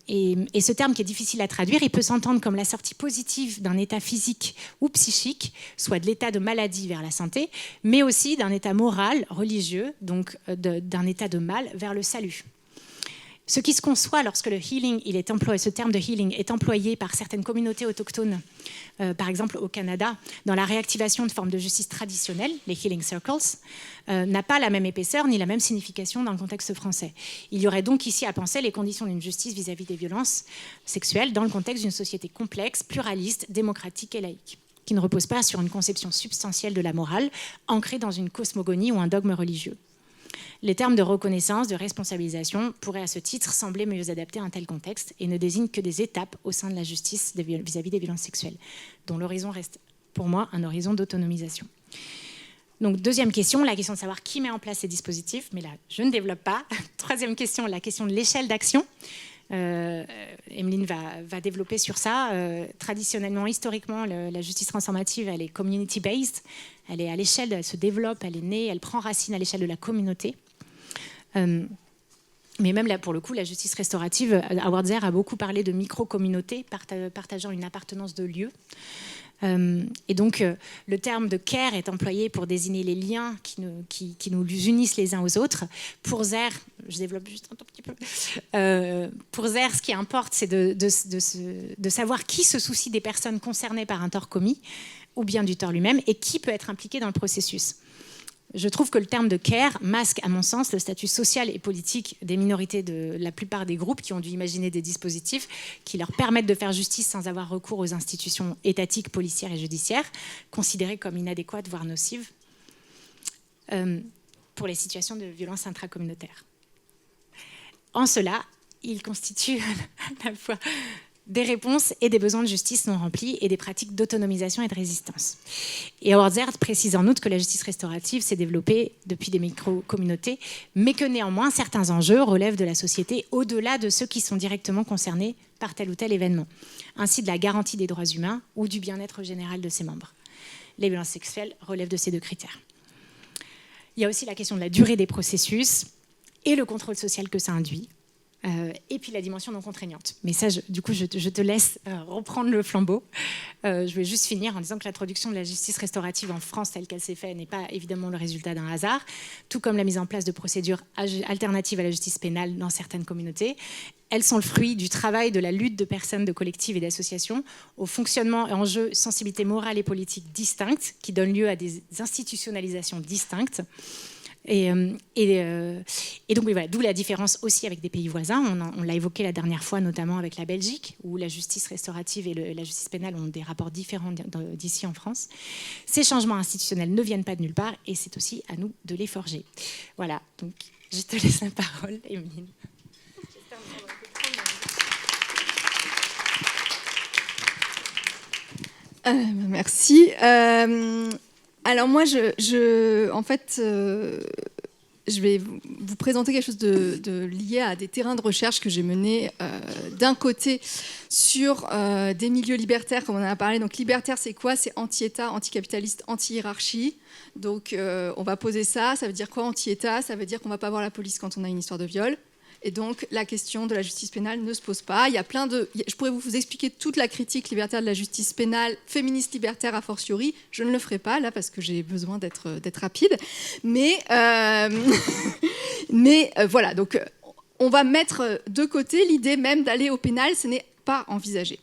Et ce terme qui est difficile à traduire, il peut s'entendre comme la sortie positive d'un état physique ou psychique, soit de l'état de maladie vers la santé, mais aussi d'un état moral, religieux, donc d'un état de mal vers le salut. Ce qui se conçoit lorsque le healing, ce terme de healing est employé par certaines communautés autochtones, par exemple au Canada, dans la réactivation de formes de justice traditionnelles, les healing circles, n'a pas la même épaisseur ni la même signification dans le contexte français. Il y aurait donc ici à penser les conditions d'une justice vis-à-vis des violences sexuelles dans le contexte d'une société complexe, pluraliste, démocratique et laïque, qui ne repose pas sur une conception substantielle de la morale, ancrée dans une cosmogonie ou un dogme religieux. Les termes de reconnaissance, de responsabilisation pourraient à ce titre sembler mieux adaptés à un tel contexte et ne désignent que des étapes au sein de la justice vis-à-vis des violences sexuelles, dont l'horizon reste pour moi un horizon d'autonomisation. Donc deuxième question, la question de savoir qui met en place ces dispositifs, mais là je ne développe pas. Troisième question, la question de l'échelle d'action. Emeline va développer sur ça. Traditionnellement, historiquement, la justice transformative, elle est community-based. Elle est à l'échelle, elle se développe, elle est née, elle prend racine à l'échelle de la communauté. Mais même là, pour le coup, la justice restaurative, Howard Zehr a beaucoup parlé de micro-communautés partageant une appartenance de lieu. Et donc, le terme de care est employé pour désigner les liens qui nous unissent les uns aux autres. Pour Zehr, je développe juste un tout petit peu. Pour Zehr, ce qui importe, c'est de savoir qui se soucie des personnes concernées par un tort commis, ou bien du tort lui-même, et qui peut être impliqué dans le processus. Je trouve que le terme de care masque, à mon sens, le statut social et politique des minorités de la plupart des groupes qui ont dû imaginer des dispositifs qui leur permettent de faire justice sans avoir recours aux institutions étatiques, policières et judiciaires, considérées comme inadéquates, voire nocives, pour les situations de violence intracommunautaire. En cela, il constitue à la fois des réponses et des besoins de justice non remplis et des pratiques d'autonomisation et de résistance. Et Howard Zehr précise en outre que la justice restaurative s'est développée depuis des micro-communautés, mais que néanmoins certains enjeux relèvent de la société au-delà de ceux qui sont directement concernés par tel ou tel événement, ainsi de la garantie des droits humains ou du bien-être général de ses membres. Les violences sexuelles relèvent de ces deux critères. Il y a aussi la question de la durée des processus et le contrôle social que ça induit. Et puis la dimension non contraignante. Mais ça, du coup, je te laisse reprendre le flambeau. Je vais juste finir en disant que l'introduction de la justice restaurative en France telle qu'elle s'est faite n'est pas évidemment le résultat d'un hasard, tout comme la mise en place de procédures alternatives à la justice pénale dans certaines communautés. Elles sont le fruit du travail, de la lutte de personnes, de collectifs et d'associations au fonctionnement et enjeux, sensibilités morales et politiques distinctes qui donnent lieu à des institutionnalisations distinctes. Et donc, oui, voilà, d'où la différence aussi avec des pays voisins. On l'a évoqué la dernière fois, notamment avec la Belgique, où la justice restaurative et la justice pénale ont des rapports différents d'ici en France. Ces changements institutionnels ne viennent pas de nulle part et c'est aussi à nous de les forger. Voilà, donc je te laisse la parole, Emeline. Merci. Alors moi, en fait, je vais vous présenter quelque chose de lié à des terrains de recherche que j'ai menés d'un côté sur des milieux libertaires, comme on en a parlé. Donc libertaire, c'est quoi? C'est anti-État, anticapitaliste, anti-hiérarchie. Donc on va poser ça. Ça veut dire quoi anti-État? Ça veut dire qu'on ne va pas voir la police quand on a une histoire de viol. Et donc, la question de la justice pénale ne se pose pas. Il y a je pourrais vous expliquer toute la critique libertaire de la justice pénale, féministe libertaire a fortiori. Je ne le ferai pas, là, parce que j'ai besoin d'être rapide. Mais voilà, donc on va mettre de côté l'idée même d'aller au pénal. Ce n'est pas envisagé.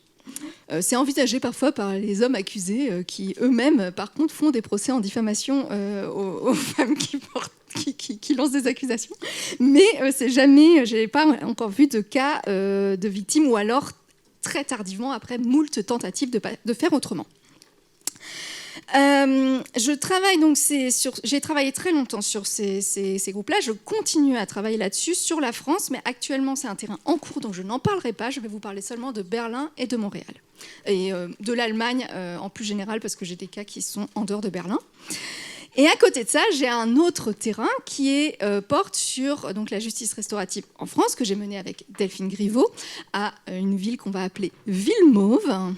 C'est envisagé parfois par les hommes accusés qui eux-mêmes, par contre, font des procès en diffamation aux femmes qui lancent des accusations. Mais c'est jamais, je n'ai pas encore vu de cas de victimes ou alors très tardivement, après moult tentatives de faire autrement. J'ai travaillé très longtemps sur ces groupes-là. Je continue à travailler là-dessus, sur la France, mais actuellement, c'est un terrain en cours, donc je n'en parlerai pas. Je vais vous parler seulement de Berlin et de Montréal. Et de l'Allemagne en plus général, parce que j'ai des cas qui sont en dehors de Berlin. Et à côté de ça, j'ai un autre terrain qui porte sur donc, la justice restaurative en France, que j'ai mené avec Delphine Griveaux, à une ville qu'on va appeler Villemauve,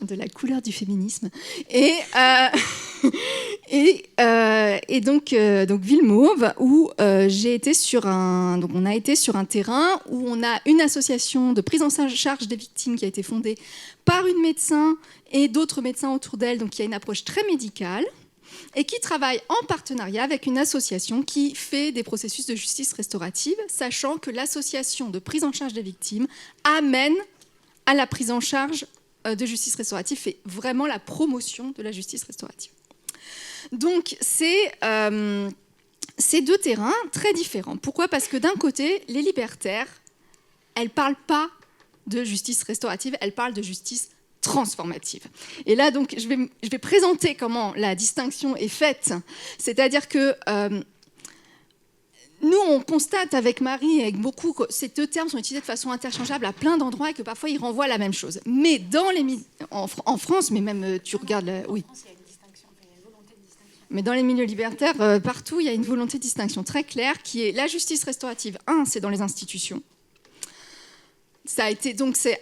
de la couleur du féminisme. Et donc Villemauve, où j'ai été sur on a été sur un terrain où on a une association de prise en charge des victimes qui a été fondée par une médecin et d'autres médecins autour d'elle, donc qui a une approche très médicale, et qui travaille en partenariat avec une association qui fait des processus de justice restaurative, sachant que l'association de prise en charge des victimes amène à la prise en charge de justice restaurative, fait vraiment la promotion de la justice restaurative. Donc c'est deux terrains très différents. Pourquoi ? Parce que d'un côté, les libertaires, elles ne parlent pas de justice restaurative, elles parlent de justice transformative. Et là, donc, je vais présenter comment la distinction est faite. C'est-à-dire que nous, on constate avec Marie et avec beaucoup que ces deux termes sont utilisés de façon interchangeable à plein d'endroits et que parfois ils renvoient à la même chose. Mais en France, mais même tu regardes... oui. Mais dans les milieux libertaires, partout, il y a une volonté de distinction très claire qui est la justice restaurative. C'est dans les institutions. Ça a été, donc c'est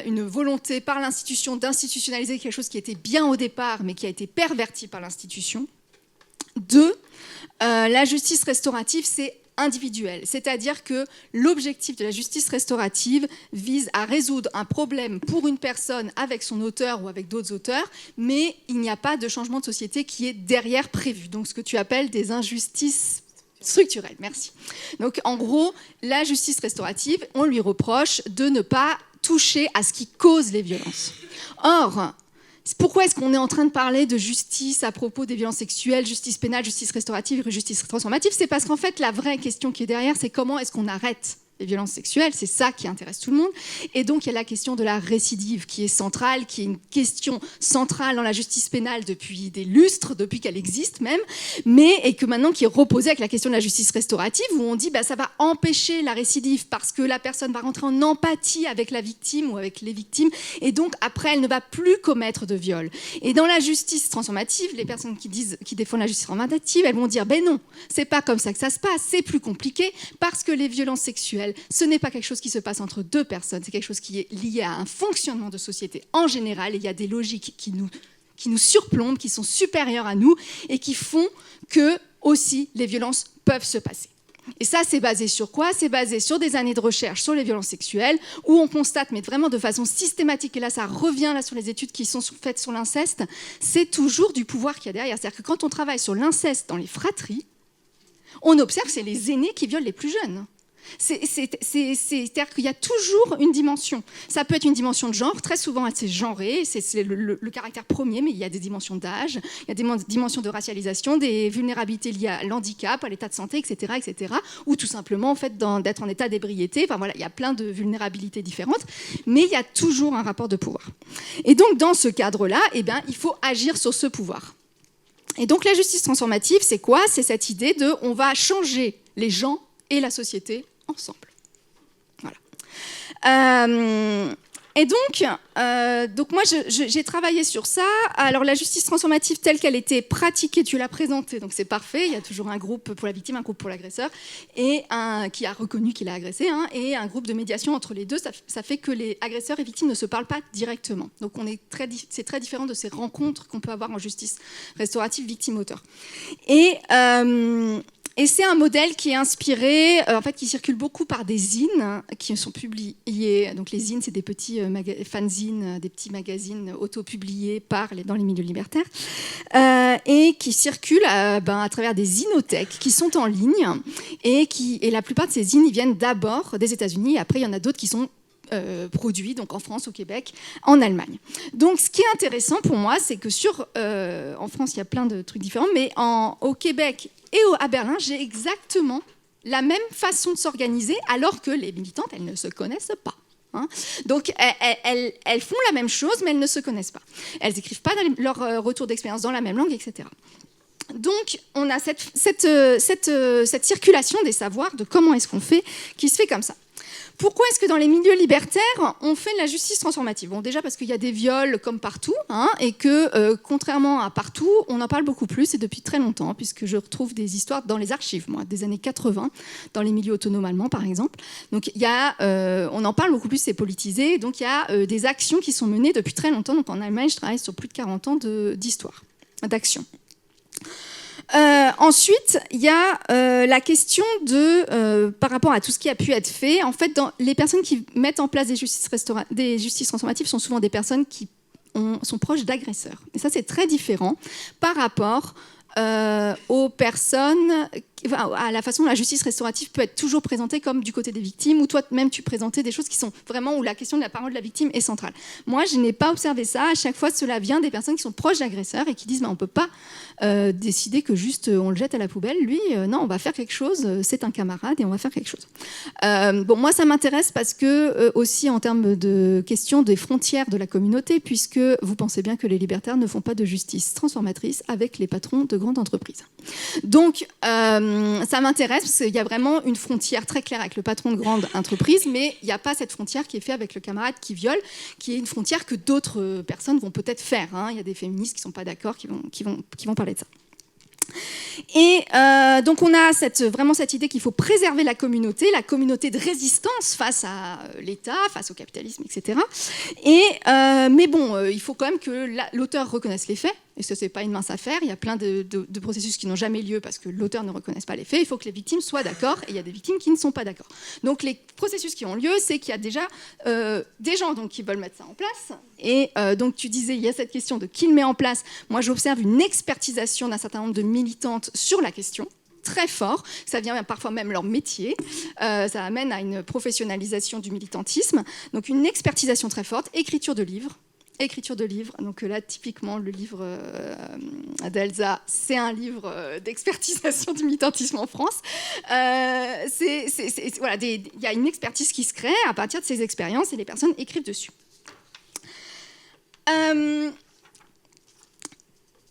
une volonté par l'institution d'institutionnaliser quelque chose qui était bien au départ, mais qui a été perverti par l'institution. 2, la justice restaurative, c'est individuel. C'est-à-dire que l'objectif de la justice restaurative vise à résoudre un problème pour une personne avec son auteur ou avec d'autres auteurs, mais il n'y a pas de changement de société qui est derrière prévu. Donc ce que tu appelles des injustices structurelles. Merci. Donc en gros, la justice restaurative, on lui reproche de ne pas toucher à ce qui cause les violences. Or, pourquoi est-ce qu'on est en train de parler de justice à propos des violences sexuelles, justice pénale, justice restaurative et justice transformative ? C'est parce qu'en fait, la vraie question qui est derrière, c'est comment est-ce qu'on arrête les violences sexuelles, c'est ça qui intéresse tout le monde. Et donc, il y a la question de la récidive qui est centrale, qui est une question centrale dans la justice pénale depuis des lustres, depuis qu'elle existe même, et que maintenant qui est reposée avec la question de la justice restaurative, où on dit ça va empêcher la récidive parce que la personne va rentrer en empathie avec la victime ou avec les victimes, et donc après, elle ne va plus commettre de viol. Et dans la justice transformative, les personnes qui défendent la justice transformative, elles vont dire non, c'est pas comme ça que ça se passe, c'est plus compliqué, parce que les violences sexuelles, ce n'est pas quelque chose qui se passe entre deux personnes, c'est quelque chose qui est lié à un fonctionnement de société en général, et il y a des logiques qui nous surplombent, qui sont supérieures à nous, et qui font que, aussi, les violences peuvent se passer. Et ça, c'est basé sur quoi ? C'est basé sur des années de recherche sur les violences sexuelles, où on constate, mais vraiment de façon systématique, et là, ça revient là sur les études qui sont faites sur l'inceste, c'est toujours du pouvoir qu'il y a derrière. C'est-à-dire que quand on travaille sur l'inceste dans les fratries, on observe que c'est les aînés qui violent les plus jeunes. C'est-à-dire qu'il y a toujours une dimension. Ça peut être une dimension de genre, très souvent assez genrée, c'est le caractère premier, mais il y a des dimensions d'âge, il y a des dimensions de racialisation, des vulnérabilités liées à l'handicap, à l'état de santé, etc., ou tout simplement en fait, d'être en état d'ébriété. Enfin, voilà, il y a plein de vulnérabilités différentes, mais il y a toujours un rapport de pouvoir. Et donc, dans ce cadre-là, il faut agir sur ce pouvoir. Et donc, la justice transformative, c'est quoi ? C'est cette idée de on va changer les gens et la société ensemble. Voilà. Et donc moi, j'ai travaillé sur ça. Alors, la justice transformative telle qu'elle était pratiquée, tu l'as présentée, donc c'est parfait. Il y a toujours un groupe pour la victime, un groupe pour l'agresseur, et qui a reconnu qu'il a agressé, et un groupe de médiation entre les deux. Ça fait que les agresseurs et victimes ne se parlent pas directement. Donc, c'est très différent de ces rencontres qu'on peut avoir en justice restaurative victime-auteur. Et c'est un modèle qui est inspiré, qui circule beaucoup par des zines qui sont publiés. Donc les zines, c'est des petits fanzines, des petits magazines auto-publiés dans les milieux libertaires, et qui circulent à travers des zinothèques qui sont en ligne, et la plupart de ces zines, ils viennent d'abord des États-Unis, et après il y en a d'autres qui sont produits, donc en France, au Québec, en Allemagne. Donc, ce qui est intéressant pour moi, c'est que en France, il y a plein de trucs différents, mais au Québec et à Berlin, j'ai exactement la même façon de s'organiser, alors que les militantes, elles ne se connaissent pas. Donc, elles font la même chose, mais elles ne se connaissent pas. Elles n'écrivent pas leur retour d'expérience dans la même langue, etc. Donc, on a cette circulation des savoirs, de comment est-ce qu'on fait, qui se fait comme ça. Pourquoi est-ce que dans les milieux libertaires, on fait de la justice transformative? Bon, déjà parce qu'il y a des viols comme partout, hein, et que, contrairement à partout, on en parle beaucoup plus, et depuis très longtemps, puisque je retrouve des histoires dans les archives, moi, des années 80, dans les milieux autonomes allemands, par exemple. Donc, on en parle beaucoup plus, c'est politisé. Donc, il y a des actions qui sont menées depuis très longtemps. Donc, en Allemagne, je travaille sur plus de 40 ans d'histoire, d'action. Ensuite, il y a la question par rapport à tout ce qui a pu être fait. En fait, les personnes qui mettent en place des justices transformatives sont souvent des personnes qui sont proches d'agresseurs. Et ça, c'est très différent par rapport aux personnes, à la façon dont la justice restaurative peut être toujours présentée comme du côté des victimes, ou toi-même tu présentais des choses qui sont vraiment où la question de la parole de la victime est centrale. Moi, je n'ai pas observé ça. À chaque fois, cela vient des personnes qui sont proches d'agresseurs et qui disent on ne peut pas décider que juste on le jette à la poubelle. Lui, non, on va faire quelque chose. C'est un camarade et on va faire quelque chose. Bon, moi, ça m'intéresse parce que aussi en termes de question des frontières de la communauté, puisque vous pensez bien que les libertaires ne font pas de justice transformatrice avec les patrons de grandes entreprises. Donc, ça m'intéresse parce qu'il y a vraiment une frontière très claire avec le patron de grande entreprise, mais il n'y a pas cette frontière qui est faite avec le camarade qui viole, qui est une frontière que d'autres personnes vont peut-être faire. Hein. Il y a des féministes qui ne sont pas d'accord, qui vont parler de ça. Et donc on a vraiment cette idée qu'il faut préserver la communauté de résistance face à l'État, face au capitalisme, etc. Mais bon, il faut quand même que l'auteur reconnaisse les faits. Et ça, c'est pas une mince affaire. Il y a plein de processus qui n'ont jamais lieu parce que l'auteur ne reconnaisse pas les faits. Il faut que les victimes soient d'accord, et il y a des victimes qui ne sont pas d'accord. Donc les processus qui ont lieu, c'est qu'il y a déjà des gens donc, qui veulent mettre ça en place. Et donc tu disais, il y a cette question de qui le met en place. Moi, j'observe une expertisation d'un certain nombre de militantes sur la question. Très fort, ça vient parfois même leur métier, ça amène à une professionnalisation du militantisme, donc une expertisation très forte, écriture de livres, donc là typiquement le livre d'Elsa, c'est un livre d'expertisation du militantisme en France. Voilà, il y a une expertise qui se crée à partir de ces expériences et les personnes écrivent dessus.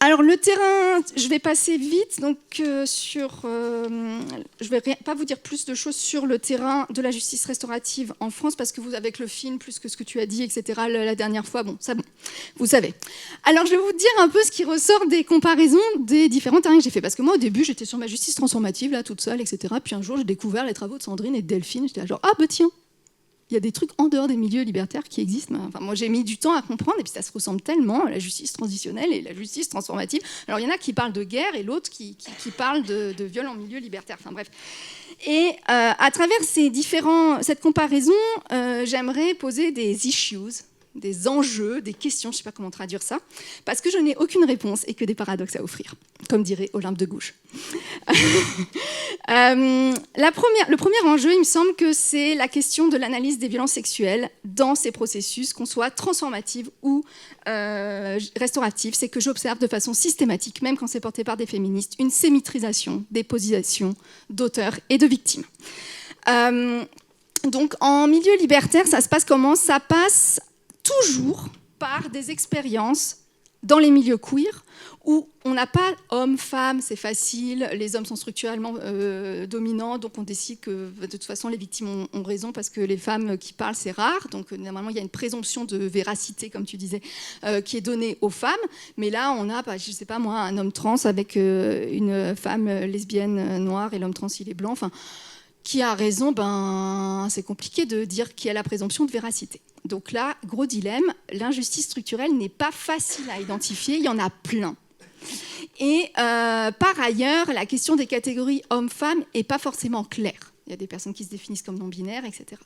Alors le terrain, je vais passer vite, donc je ne vais pas vous dire plus de choses sur le terrain de la justice restaurative en France, parce que vous, avec le film, plus que ce que tu as dit, etc., la dernière fois, bon, vous savez. Alors je vais vous dire un peu ce qui ressort des comparaisons des différents terrains que j'ai fait, parce que moi au début j'étais sur ma justice transformative, là, toute seule, etc., puis un jour j'ai découvert les travaux de Sandrine et de Delphine, j'étais là genre, ah bah tiens, il y a des trucs en dehors des milieux libertaires qui existent. Enfin, moi, j'ai mis du temps à comprendre, et puis ça se ressemble tellement à la justice transitionnelle et la justice transformative. Alors, il y en a qui parlent de guerre et l'autre qui parle de viol en milieu libertaire. Enfin, bref. Et à travers cette comparaison, j'aimerais poser des issues, des enjeux, des questions, je ne sais pas comment traduire ça, parce que je n'ai aucune réponse et que des paradoxes à offrir, comme dirait Olympe de Gouges. Le premier enjeu, il me semble que c'est la question de l'analyse des violences sexuelles dans ces processus, qu'on soit transformative ou restaurative. C'est que j'observe de façon systématique, même quand c'est porté par des féministes, une symétrisation des positions d'auteurs et de victimes. Donc en milieu libertaire, ça se passe comment? Ça passe toujours par des expériences dans les milieux queer où on n'a pas homme-femme, c'est facile, les hommes sont structurellement dominants, donc on décide que de toute façon les victimes ont raison parce que les femmes qui parlent c'est rare, donc normalement il y a une présomption de véracité comme tu disais qui est donnée aux femmes, mais là on a, je sais pas moi, un homme trans avec une femme lesbienne noire et l'homme trans il est blanc, enfin qui a raison, c'est compliqué de dire qui a la présomption de véracité. Donc là, gros dilemme, l'injustice structurelle n'est pas facile à identifier, il y en a plein. Et par ailleurs, la question des catégories hommes-femmes n'est pas forcément claire. Il y a des personnes qui se définissent comme non-binaires, etc.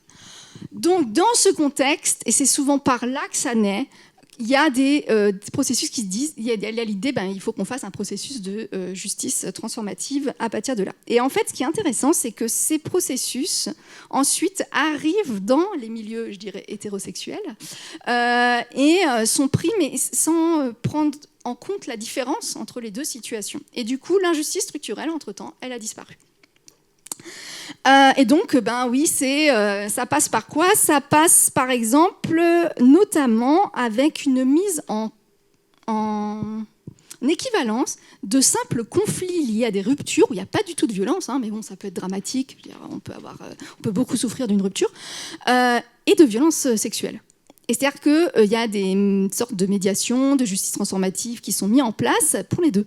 Donc dans ce contexte, et c'est souvent par là que ça naît, il y a des processus qui se disent, il y a l'idée, il faut qu'on fasse un processus de justice transformative à partir de là. Et en fait, ce qui est intéressant, c'est que ces processus, ensuite, arrivent dans les milieux, je dirais, hétérosexuels, et sont pris, mais sans prendre en compte la différence entre les deux situations. Et du coup, l'injustice structurelle, entre-temps, elle a disparu. Et donc, oui, ça passe par quoi? Ça passe, par exemple, notamment avec une mise en équivalence de simples conflits liés à des ruptures où il n'y a pas du tout de violence, mais bon, ça peut être dramatique, je veux dire, on peut beaucoup souffrir d'une rupture, et de violences sexuelles. Et c'est-à-dire qu'il y a des sortes de médiations, de justice transformative qui sont mis en place pour les deux.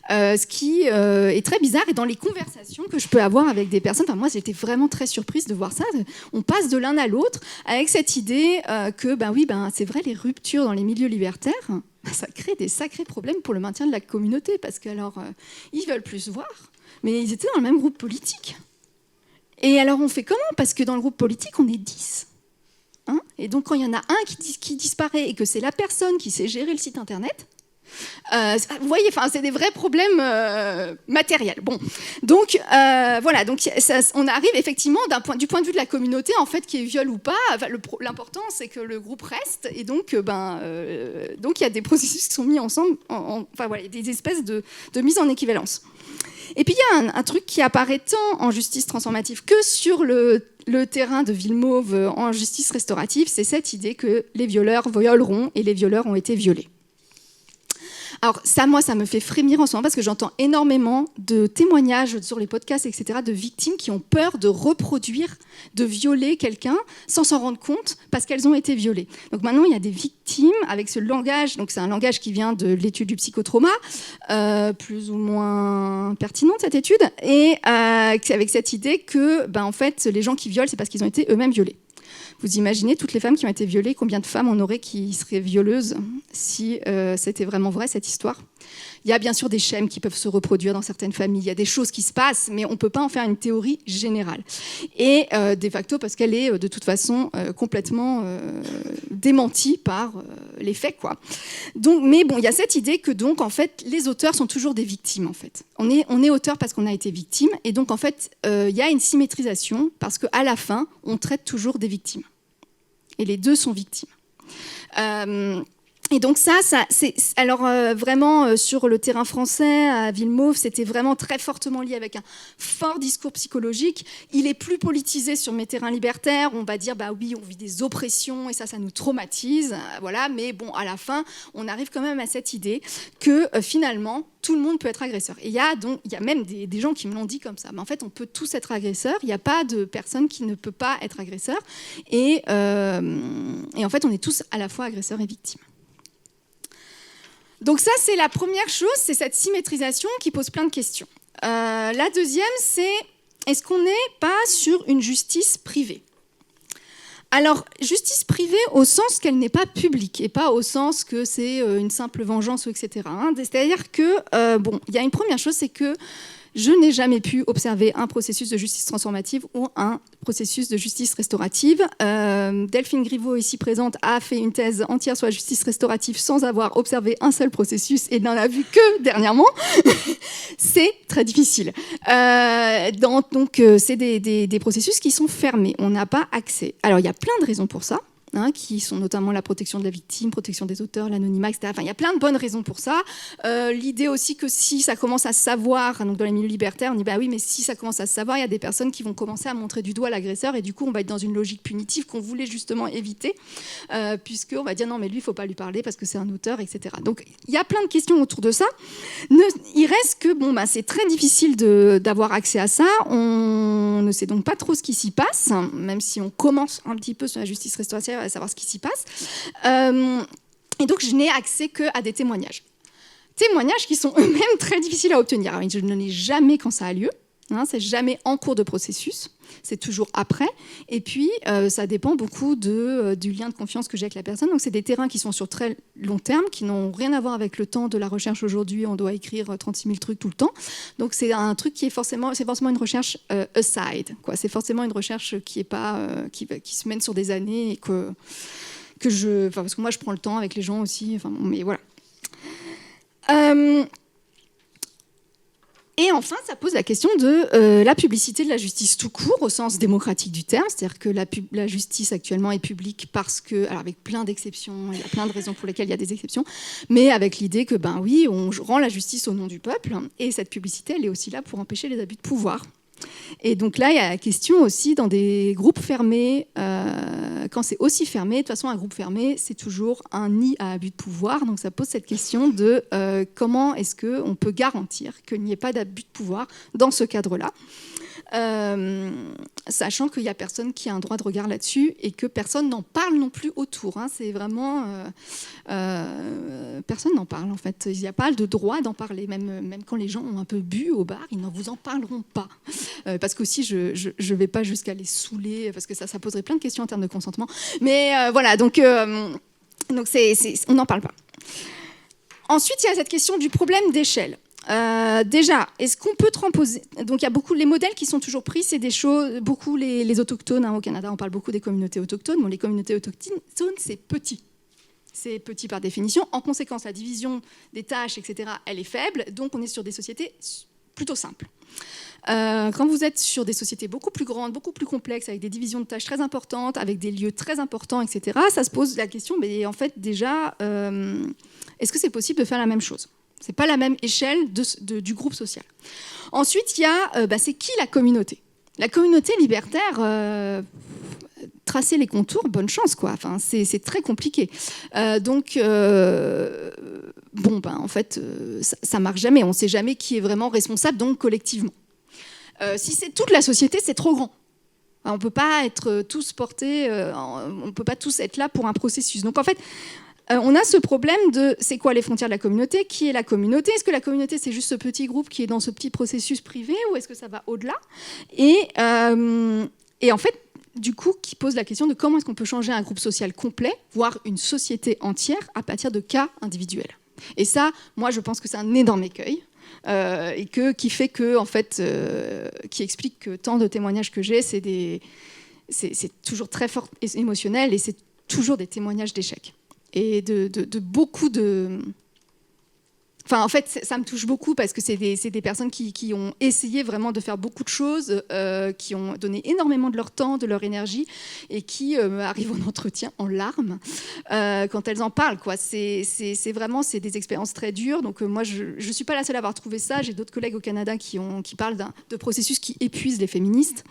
Ce qui est très bizarre, et dans les conversations que je peux avoir avec des personnes, moi j'ai été vraiment très surprise de voir ça, on passe de l'un à l'autre avec cette idée que c'est vrai, les ruptures dans les milieux libertaires, ça crée des sacrés problèmes pour le maintien de la communauté, parce que alors ils veulent plus se voir, mais ils étaient dans le même groupe politique. Et alors on fait comment? Parce que dans le groupe politique on est 10. Et donc quand il y en a un qui disparaît et que c'est la personne qui sait gérer le site internet, vous voyez, c'est des vrais problèmes matériels. Bon, donc voilà, donc on arrive effectivement du point de vue de la communauté, en fait, qui est viol ou pas. L'important, c'est que le groupe reste, et donc il y a des processus qui sont mis ensemble, voilà, des espèces de mise en équivalence. Et puis il y a un truc qui apparaît tant en justice transformative que sur le terrain de Villemauve en justice restaurative, c'est cette idée que les violeurs violeront et les violeurs ont été violés. Alors ça, moi, ça me fait frémir en ce moment parce que j'entends énormément de témoignages sur les podcasts, etc., de victimes qui ont peur de reproduire, de violer quelqu'un sans s'en rendre compte parce qu'elles ont été violées. Donc maintenant, il y a des victimes avec ce langage, donc c'est un langage qui vient de l'étude du psychotrauma, plus ou moins pertinente cette étude, et avec cette idée que, en fait, les gens qui violent, c'est parce qu'ils ont été eux-mêmes violés. Vous imaginez toutes les femmes qui ont été violées, combien de femmes on aurait qui seraient violeuses si c'était vraiment vrai cette histoire? Il y a bien sûr des schèmes qui peuvent se reproduire dans certaines familles, il y a des choses qui se passent, mais on ne peut pas en faire une théorie générale. Et de facto, parce qu'elle est de toute façon complètement démentie par les faits, quoi. Donc, mais bon, il y a cette idée que donc, en fait, les auteurs sont toujours des victimes, en fait. On est auteur parce qu'on a été victime, et donc, en fait, il y a une symétrisation, parce qu'à la fin, on traite toujours des victimes. Et les deux sont victimes. Et donc ça c'est alors vraiment sur le terrain français à Villemauve, c'était vraiment très fortement lié avec un fort discours psychologique. Il est plus politisé sur mes terrains libertaires. On va dire oui, on vit des oppressions et ça nous traumatise, voilà. Mais bon, à la fin, on arrive quand même à cette idée que finalement tout le monde peut être agresseur. Et il y a même des gens qui me l'ont dit comme ça. Mais en fait, on peut tous être agresseurs. Il n'y a pas de personne qui ne peut pas être agresseur. Et en fait, on est tous à la fois agresseurs et victimes. Donc ça, c'est la première chose, c'est cette symétrisation qui pose plein de questions. La deuxième, c'est est-ce qu'on n'est pas sur une justice privée? Alors, justice privée au sens qu'elle n'est pas publique et pas au sens que c'est une simple vengeance, etc. C'est-à-dire que, il y a une première chose, c'est que je n'ai jamais pu observer un processus de justice transformative ou un processus de justice restaurative. Delphine Griveaux, ici présente, a fait une thèse entière sur la justice restaurative sans avoir observé un seul processus et n'en a vu que dernièrement. C'est très difficile. Donc, c'est des processus qui sont fermés. On n'a pas accès. Alors, il y a plein de raisons pour ça. Qui sont notamment la protection de la victime, protection des auteurs, l'anonymat, etc. Enfin, il y a plein de bonnes raisons pour ça. L'idée aussi que si ça commence à se savoir, donc dans les milieux libertaires, on dit oui, mais si ça commence à se savoir, il y a des personnes qui vont commencer à montrer du doigt l'agresseur et du coup, on va être dans une logique punitive qu'on voulait justement éviter, puisqu'on va dire non, mais lui, il ne faut pas lui parler parce que c'est un auteur, etc. Donc, il y a plein de questions autour de ça. Il reste que c'est très difficile d'avoir accès à ça. On ne sait donc pas trop ce qui s'y passe, même si on commence un petit peu sur la justice restaurative à savoir ce qui s'y passe. Et donc, je n'ai accès qu'à des témoignages. Témoignages qui sont eux-mêmes très difficiles à obtenir. Alors, je ne l'ai jamais quand ça a lieu. C'est jamais en cours de processus. C'est toujours après. Et puis, ça dépend beaucoup du lien de confiance que j'ai avec la personne. Donc, c'est des terrains qui sont sur très long terme, qui n'ont rien à voir avec le temps de la recherche aujourd'hui. On doit écrire 36 000 trucs tout le temps. Donc, c'est un truc qui est forcément une recherche aside, quoi. C'est forcément une recherche qui est pas, qui se mène sur des années et parce que moi, je prends le temps avec les gens aussi. Mais voilà. Et enfin, ça pose la question de la publicité de la justice tout court, au sens démocratique du terme. C'est-à-dire que la justice actuellement est publique parce que, alors avec plein d'exceptions, il y a plein de raisons pour lesquelles il y a des exceptions, mais avec l'idée que, oui, on rend la justice au nom du peuple, et cette publicité, elle est aussi là pour empêcher les abus de pouvoir. Et donc là, il y a la question aussi dans des groupes fermés, quand c'est aussi fermé, de toute façon, un groupe fermé, c'est toujours un nid à abus de pouvoir. Donc ça pose cette question de comment est-ce qu'on peut garantir qu'il n'y ait pas d'abus de pouvoir dans ce cadre-là, sachant qu'il n'y a personne qui a un droit de regard là-dessus et que personne n'en parle non plus autour. Hein. C'est vraiment... personne n'en parle, en fait. Il n'y a pas de droit d'en parler. Même quand les gens ont un peu bu au bar, ils ne vous en parleront pas. Parce qu'aussi, je ne vais pas jusqu'à les saouler, parce que ça poserait plein de questions en termes de consentement. Mais voilà, donc on n'en parle pas. Ensuite, il y a cette question du problème d'échelle. Déjà, est-ce qu'on peut transposer... Donc, il y a beaucoup les modèles qui sont toujours pris, c'est des choses, beaucoup les autochtones. Hein, au Canada, on parle beaucoup des communautés autochtones. Bon, les communautés autochtones, c'est petit. C'est petit par définition. En conséquence, la division des tâches, etc., elle est faible. Donc, on est sur des sociétés plutôt simples. Quand vous êtes sur des sociétés beaucoup plus grandes, beaucoup plus complexes, avec des divisions de tâches très importantes, avec des lieux très importants, etc., ça se pose la question, mais en fait, déjà, est-ce que c'est possible de faire la même chose ? Ce n'est pas la même échelle du groupe social. Ensuite, il y a, c'est qui la communauté ? La communauté libertaire, tracer les contours, bonne chance, quoi. Enfin, c'est très compliqué. En fait, ça ne marche jamais. On ne sait jamais qui est vraiment responsable, donc collectivement. Si c'est toute la société, c'est trop grand. On ne peut pas être tous portés, on ne peut pas tous être là pour un processus. Donc, en fait, on a ce problème de c'est quoi les frontières de la communauté ? Qui est la communauté ? Est-ce que la communauté, c'est juste ce petit groupe qui est dans ce petit processus privé ou est-ce que ça va au-delà ? Et en fait, du coup, qui pose la question de comment est-ce qu'on peut changer un groupe social complet, voire une société entière, à partir de cas individuels. Et ça, moi, je pense que c'est un énorme écueil. Et qui fait que, en fait, qui explique que tant de témoignages que j'ai, c'est toujours très fort et émotionnel et c'est toujours des témoignages d'échecs. Et de beaucoup de... Enfin, en fait, ça me touche beaucoup parce que c'est des personnes qui ont essayé vraiment de faire beaucoup de choses, qui ont donné énormément de leur temps, de leur énergie et qui arrivent en entretien en larmes quand elles en parlent, quoi. C'est des expériences très dures. Donc moi, je ne suis pas la seule à avoir trouvé ça. J'ai d'autres collègues au Canada qui parlent de processus qui épuisent les féministes.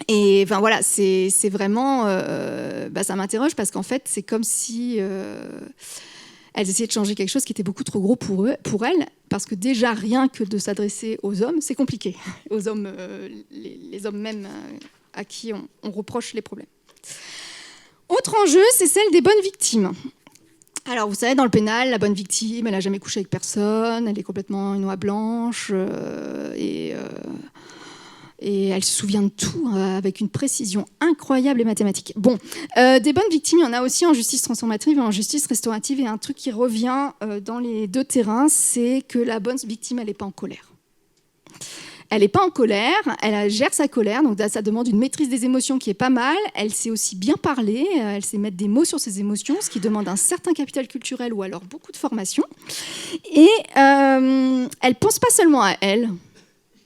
Et enfin voilà, c'est vraiment... ça m'interroge parce qu'en fait, c'est comme si... elles essayaient de changer quelque chose qui était beaucoup trop gros pour elles, parce que déjà, rien que de s'adresser aux hommes, c'est compliqué. Aux hommes, les hommes même à qui on reproche les problèmes. Autre enjeu, c'est celle des bonnes victimes. Alors, vous savez, dans le pénal, la bonne victime, elle n'a jamais couché avec personne, elle est complètement une oie blanche, et elle se souvient de tout avec une précision incroyable et mathématique. Bon, des bonnes victimes, il y en a aussi en justice transformative et en justice restaurative. Et un truc qui revient dans les deux terrains, c'est que la bonne victime, elle n'est pas en colère. Elle n'est pas en colère, elle gère sa colère, donc ça demande une maîtrise des émotions qui est pas mal. Elle sait aussi bien parler, elle sait mettre des mots sur ses émotions, ce qui demande un certain capital culturel ou alors beaucoup de formation. Et elle pense pas seulement à elle,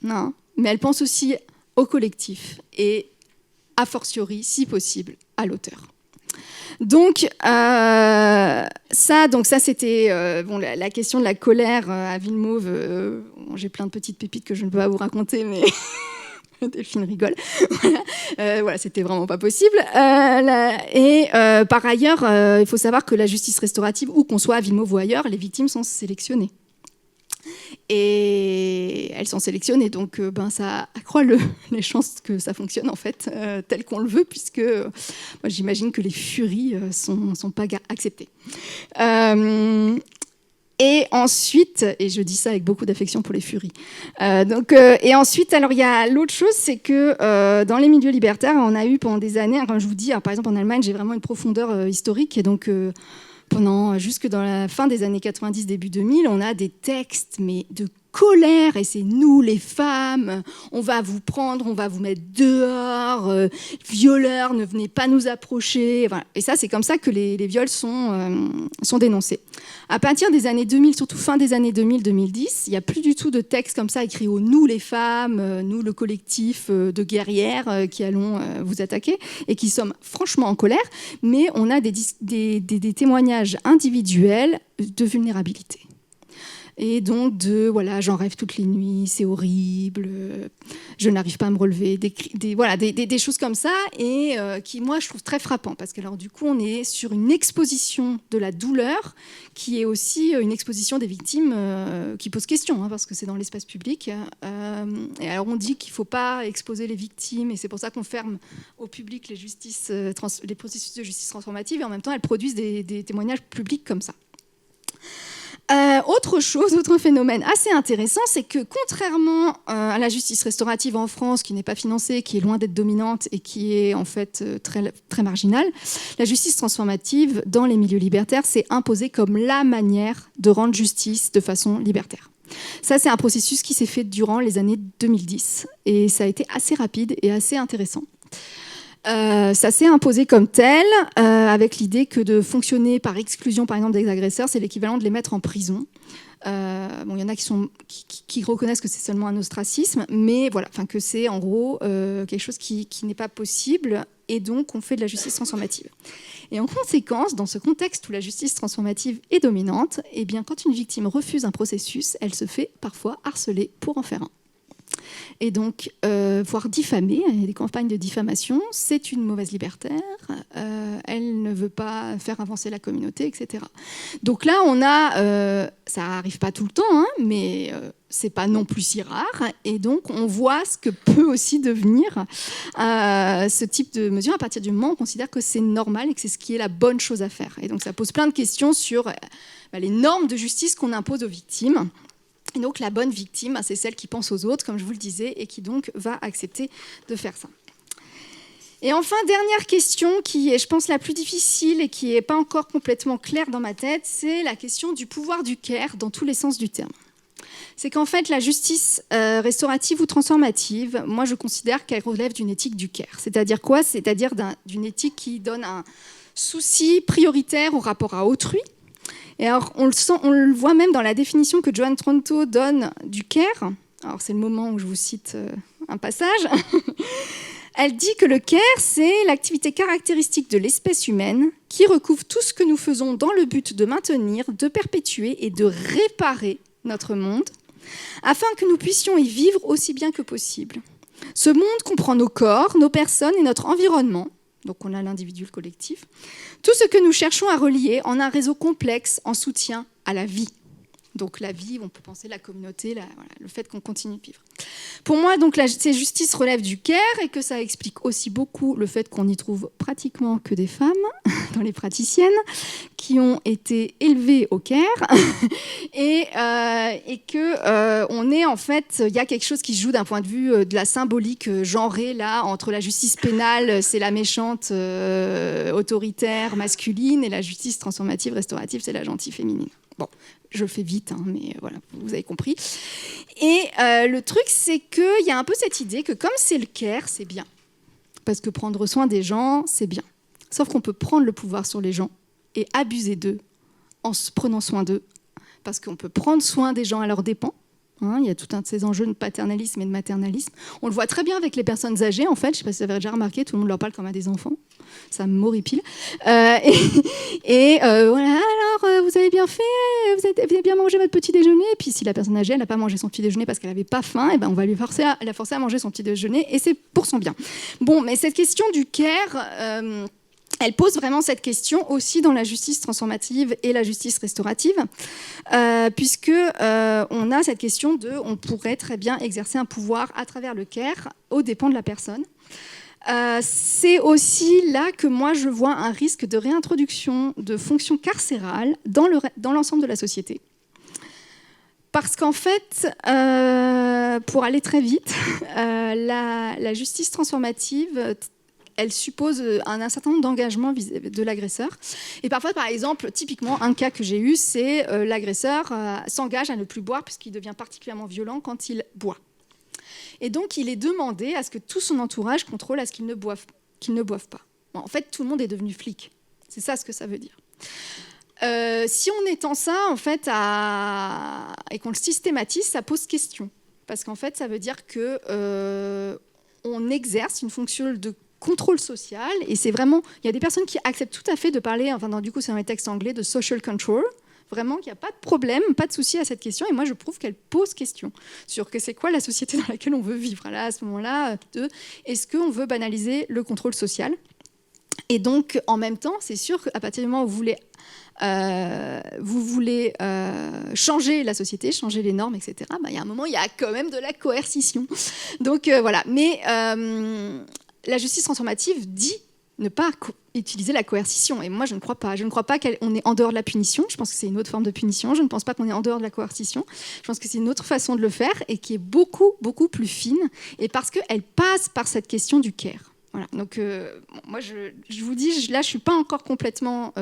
non, mais elle pense aussi au collectif et, a fortiori, si possible, à l'auteur. Donc ça c'était la question de la colère à Villemauve. J'ai plein de petites pépites que je ne peux pas vous raconter, mais Delphine rigole. Voilà, c'était vraiment pas possible. Par ailleurs, il faut savoir que la justice restaurative, où qu'on soit à Villemauve ou ailleurs, les victimes sont sélectionnées. Et elles sont sélectionnées, donc ça accroît les chances que ça fonctionne en fait, tel qu'on le veut, puisque moi, j'imagine que les furies sont pas acceptées. Et ensuite, et je dis ça avec beaucoup d'affection pour les furies. Et ensuite, alors il y a l'autre chose, c'est que dans les milieux libertaires, on a eu pendant des années, quand je vous dis, par exemple en Allemagne, j'ai vraiment une profondeur historique, et donc jusque dans la fin des années 90, début 2000, on a des textes, mais de colère, et c'est nous les femmes, on va vous prendre, on va vous mettre dehors, violeurs, ne venez pas nous approcher. Voilà. Et ça, c'est comme ça que les viols sont dénoncés. À partir des années 2000, surtout fin des années 2000-2010, il n'y a plus du tout de textes comme ça écrits au nous les femmes, nous le collectif de guerrières qui allons vous attaquer et qui sommes franchement en colère, mais on a des témoignages individuels de vulnérabilité. Et donc voilà, j'en rêve toutes les nuits, c'est horrible, je n'arrive pas à me relever, des choses comme ça, et qui, moi, je trouve très frappant, parce que alors, du coup, on est sur une exposition de la douleur, qui est aussi une exposition des victimes qui pose question, hein, parce que c'est dans l'espace public. Et alors, on dit qu'il ne faut pas exposer les victimes, et c'est pour ça qu'on ferme au public les processus de justice transformative, et en même temps, elles produisent des témoignages publics comme ça. Autre phénomène assez intéressant, c'est que contrairement à la justice restaurative en France, qui n'est pas financée, qui est loin d'être dominante et qui est en fait très, très marginale, la justice transformative dans les milieux libertaires s'est imposée comme la manière de rendre justice de façon libertaire. Ça, c'est un processus qui s'est fait durant les années 2010 et ça a été assez rapide et assez intéressant. Ça s'est imposé comme tel, avec l'idée que de fonctionner par exclusion, par exemple, des agresseurs, c'est l'équivalent de les mettre en prison. Il y en a qui reconnaissent que c'est seulement un ostracisme, mais voilà, que c'est en gros quelque chose qui n'est pas possible, et donc on fait de la justice transformative. Et en conséquence, dans ce contexte où la justice transformative est dominante, eh bien, quand une victime refuse un processus, elle se fait parfois harceler pour en faire un. Et donc, voire diffamer, il y a des campagnes de diffamation, c'est une mauvaise libertaire, elle ne veut pas faire avancer la communauté, etc. Donc là, on a, ça n'arrive pas tout le temps, hein, mais c'est pas non plus si rare, et donc on voit ce que peut aussi devenir ce type de mesure à partir du moment où on considère que c'est normal et que c'est ce qui est la bonne chose à faire. Et donc ça pose plein de questions sur les normes de justice qu'on impose aux victimes. Et donc la bonne victime, c'est celle qui pense aux autres, comme je vous le disais, et qui donc va accepter de faire ça. Et enfin, dernière question, qui est, je pense, la plus difficile et qui n'est pas encore complètement claire dans ma tête, c'est la question du pouvoir du care dans tous les sens du terme. C'est qu'en fait, la justice restaurative ou transformative, moi je considère qu'elle relève d'une éthique du care. C'est-à-dire quoi ? C'est-à-dire d'une éthique qui donne un souci prioritaire au rapport à autrui. Et alors, on le voit même dans la définition que Joan Tronto donne du care. Alors, c'est le moment où je vous cite un passage. Elle dit que le care, c'est l'activité caractéristique de l'espèce humaine qui recouvre tout ce que nous faisons dans le but de maintenir, de perpétuer et de réparer notre monde, afin que nous puissions y vivre aussi bien que possible. Ce monde comprend nos corps, nos personnes et notre environnement. Donc on a l'individu, le collectif. Tout ce que nous cherchons à relier en un réseau complexe en soutien à la vie. Donc la vie, on peut penser la communauté, le fait qu'on continue de vivre. Pour moi, donc, ces justices relèvent du care et que ça explique aussi beaucoup le fait qu'on n'y trouve pratiquement que des femmes dans les praticiennes qui ont été élevées au care et que on est en fait, il y a quelque chose qui se joue d'un point de vue de la symbolique genrée là entre la justice pénale, c'est la méchante autoritaire masculine, et la justice transformative restaurative, c'est la gentille féminine. Bon, je le fais vite, hein, mais voilà, vous avez compris. Et le truc, c'est qu'il y a un peu cette idée que comme c'est le care, c'est bien. Parce que prendre soin des gens, c'est bien. Sauf qu'on peut prendre le pouvoir sur les gens et abuser d'eux en se prenant soin d'eux. Parce qu'on peut prendre soin des gens à leurs dépens. Hein, il y a tout un de ces enjeux de paternalisme et de maternalisme. On le voit très bien avec les personnes âgées, en fait. Je ne sais pas si vous avez déjà remarqué, tout le monde leur parle comme à des enfants. Ça m'horripile. Voilà, alors, vous avez bien fait, vous avez bien mangé votre petit déjeuner. Et puis, si la personne âgée, elle n'a pas mangé son petit déjeuner parce qu'elle n'avait pas faim, et ben, on va la forcer à manger son petit déjeuner, et c'est pour son bien. Bon, mais cette question du care... elle pose vraiment cette question aussi dans la justice transformative et la justice restaurative, puisque on a cette question de, on pourrait très bien exercer un pouvoir à travers le care aux dépens de la personne. C'est aussi là que moi je vois un risque de réintroduction de fonctions carcérales dans l'ensemble de la société. Parce qu'en fait, pour aller très vite, la justice transformative... elle suppose un certain nombre d'engagements de l'agresseur. Et parfois, par exemple, typiquement, un cas que j'ai eu, c'est l'agresseur s'engage à ne plus boire puisqu'il devient particulièrement violent quand il boit. Et donc, il est demandé à ce que tout son entourage contrôle à ce qu'il ne boive pas. Bon, en fait, tout le monde est devenu flic. C'est ça ce que ça veut dire. Si on étend ça, en fait, et qu'on le systématise, ça pose question. Parce qu'en fait, ça veut dire qu'on exerce une fonction de contrôle social, et c'est vraiment, il y a des personnes qui acceptent tout à fait de parler, du coup c'est dans les textes anglais, de social control, vraiment qu'il n'y a pas de problème, pas de souci à cette question. Et moi, je trouve qu'elle pose question sur que c'est quoi la société dans laquelle on veut vivre. Là, à ce moment-là, est-ce qu'on veut banaliser le contrôle social ? Et donc, en même temps, c'est sûr qu'à partir du moment où vous voulez changer la société, changer les normes, etc., il y a un moment, il y a quand même de la coercition. Donc, voilà. Mais la justice transformative dit ne pas utiliser la coercition. Et moi, je ne crois pas. Je ne crois pas qu'on est en dehors de la punition. Je pense que c'est une autre forme de punition. Je ne pense pas qu'on est en dehors de la coercition. Je pense que c'est une autre façon de le faire et qui est beaucoup, beaucoup plus fine. Et parce qu'elle passe par cette question du care. Voilà. Donc, moi, je vous dis, là, je suis pas encore complètement...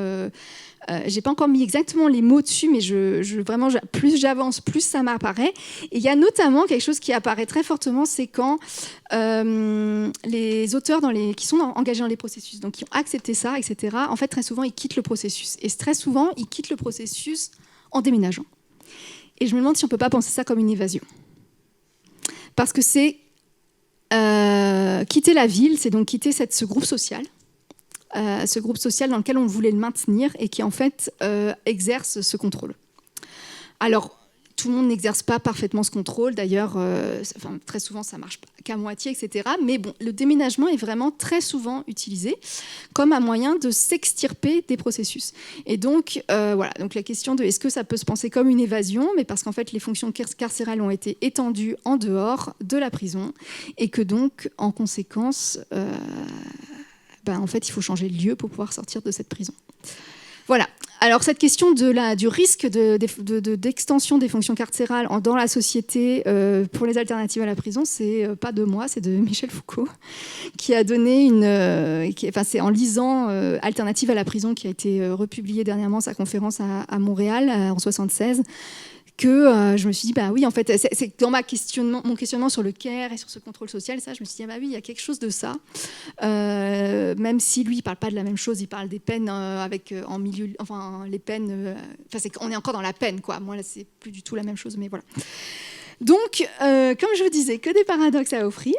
j'ai pas encore mis exactement les mots dessus, mais vraiment, plus j'avance, plus ça m'apparaît. Et il y a notamment quelque chose qui apparaît très fortement, c'est quand les auteurs qui sont engagés dans les processus, donc qui ont accepté ça, etc., en fait, très souvent, ils quittent le processus. Et très souvent, ils quittent le processus en déménageant. Et je me demande si on peut pas penser ça comme une évasion. Parce que c'est... quitter la ville, c'est donc quitter ce groupe social dans lequel on voulait le maintenir et qui en fait exerce ce contrôle. Alors, tout le monde n'exerce pas parfaitement ce contrôle, d'ailleurs, très souvent ça marche qu'à moitié, etc. Mais bon, le déménagement est vraiment très souvent utilisé comme un moyen de s'extirper des processus. Et donc, voilà, donc la question de est-ce que ça peut se penser comme une évasion, mais parce qu'en fait les fonctions carcérales ont été étendues en dehors de la prison et que donc, en conséquence, en fait, il faut changer de lieu pour pouvoir sortir de cette prison. Voilà. Alors, cette question du risque d'extension des fonctions carcérales dans la société pour les alternatives à la prison, c'est pas de moi, c'est de Michel Foucault, qui a donné c'est en lisant Alternative à la prison, qui a été republiée dernièrement, sa conférence à Montréal en 1976, que je me suis dit, oui, en fait, c'est dans mon questionnement sur le care et sur ce contrôle social, ça, je me suis dit, oui, il y a quelque chose de ça. Même si lui, il ne parle pas de la même chose, il parle des peines en milieu... Enfin, les peines... on est encore dans la peine, quoi. Moi, là, c'est plus du tout la même chose, mais voilà. Donc, comme je vous disais, que des paradoxes à offrir,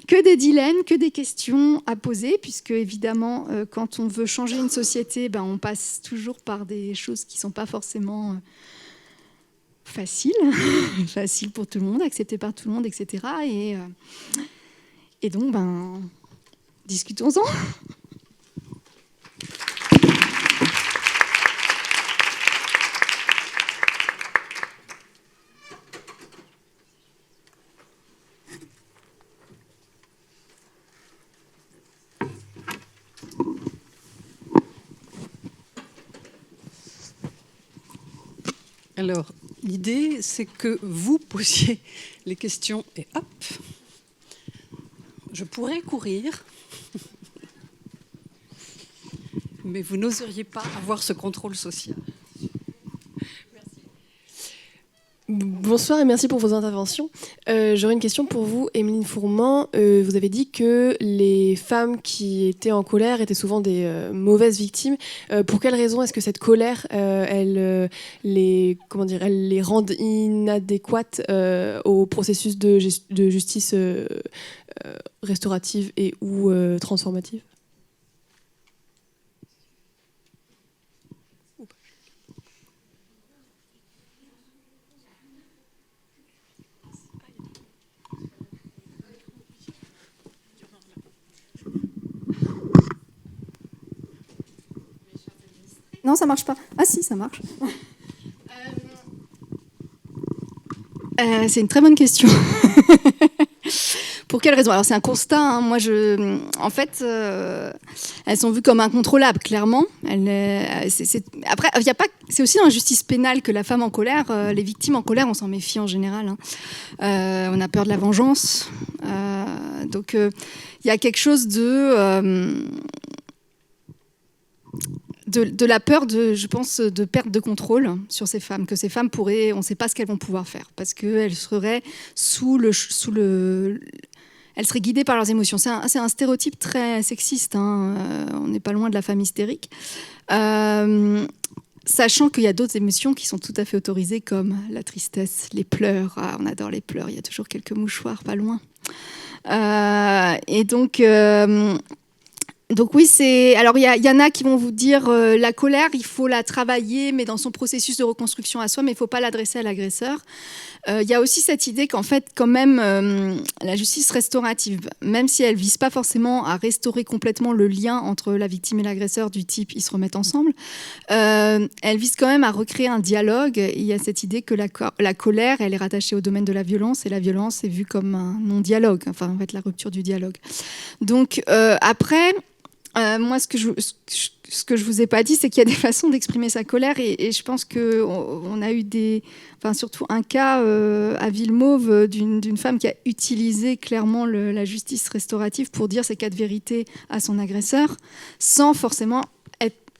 que des dilemmes, que des questions à poser, puisque, évidemment, quand on veut changer une société, on passe toujours par des choses qui ne sont pas forcément... facile pour tout le monde, accepté par tout le monde, etc. Et donc, discutons-en. Alors, l'idée, c'est que vous posiez les questions et hop, je pourrais courir, mais vous n'oseriez pas avoir ce contrôle social. Bonsoir et merci pour vos interventions. J'aurais une question pour vous, Emeline Fourment. Vous avez dit que les femmes qui étaient en colère étaient souvent des mauvaises victimes. Pour quelles raisons est-ce que cette colère, elle les rend inadéquates au processus de justice restaurative et ou transformative ? Non, ça marche pas. Ah si, ça marche. C'est une très bonne question. Pour quelle raison ? Alors c'est un constat. Moi, en fait, elles sont vues comme incontrôlables, clairement. Après, il y a pas. C'est aussi dans la justice pénale que la femme en colère, les victimes en colère, on s'en méfie en général. On a peur de la vengeance. Donc, il y a quelque chose de la peur, je pense, de perte de contrôle sur ces femmes, que ces femmes pourraient, on ne sait pas ce qu'elles vont pouvoir faire, parce qu'elles seraient elles seraient guidées par leurs émotions. C'est un stéréotype très sexiste, on n'est pas loin de la femme hystérique, sachant qu'il y a d'autres émotions qui sont tout à fait autorisées, comme la tristesse, les pleurs. On adore les pleurs, il y a toujours quelques mouchoirs pas loin. Et donc... Donc oui, alors il y en a qui vont vous dire la colère, il faut la travailler, mais dans son processus de reconstruction à soi, mais il ne faut pas l'adresser à l'agresseur. Il y a aussi cette idée qu'en fait, quand même, la justice restaurative, même si elle ne vise pas forcément à restaurer complètement le lien entre la victime et l'agresseur du type ils se remettent ensemble, elle vise quand même à recréer un dialogue. Il y a cette idée que la colère, elle est rattachée au domaine de la violence, et la violence est vue comme un non-dialogue, enfin en fait la rupture du dialogue. Donc après... moi, ce que je vous ai pas dit, c'est qu'il y a des façons d'exprimer sa colère, et je pense qu'on a eu surtout un cas à Villemauve d'une femme qui a utilisé clairement la justice restaurative pour dire ses 4 vérités à son agresseur, sans forcément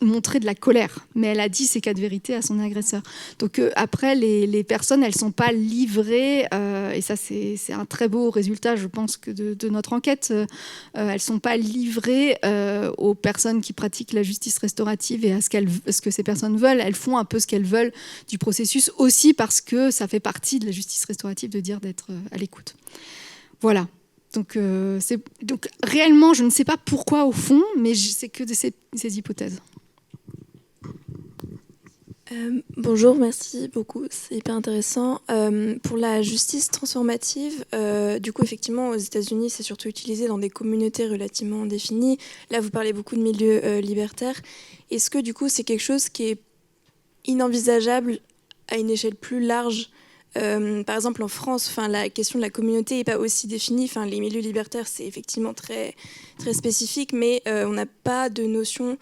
montrer de la colère, mais elle a dit ses 4 vérités à son agresseur. Donc après, les personnes, elles sont pas livrées, et ça c'est un très beau résultat, je pense, que de notre enquête. Elles sont pas livrées aux personnes qui pratiquent la justice restaurative et à ce que ces personnes veulent. Elles font un peu ce qu'elles veulent du processus, aussi parce que ça fait partie de la justice restaurative de dire d'être à l'écoute. Voilà. Donc réellement, je ne sais pas pourquoi au fond, mais c'est que ces hypothèses. Bonjour, merci beaucoup, c'est hyper intéressant. Pour la justice transformative, du coup, effectivement, aux États-Unis, c'est surtout utilisé dans des communautés relativement définies. Là, vous parlez beaucoup de milieux libertaires. Est-ce que, du coup, c'est quelque chose qui est inenvisageable à une échelle plus large ? Par exemple, en France, la question de la communauté n'est pas aussi définie. Les milieux libertaires, c'est effectivement très, très spécifique, mais on n'a pas de notion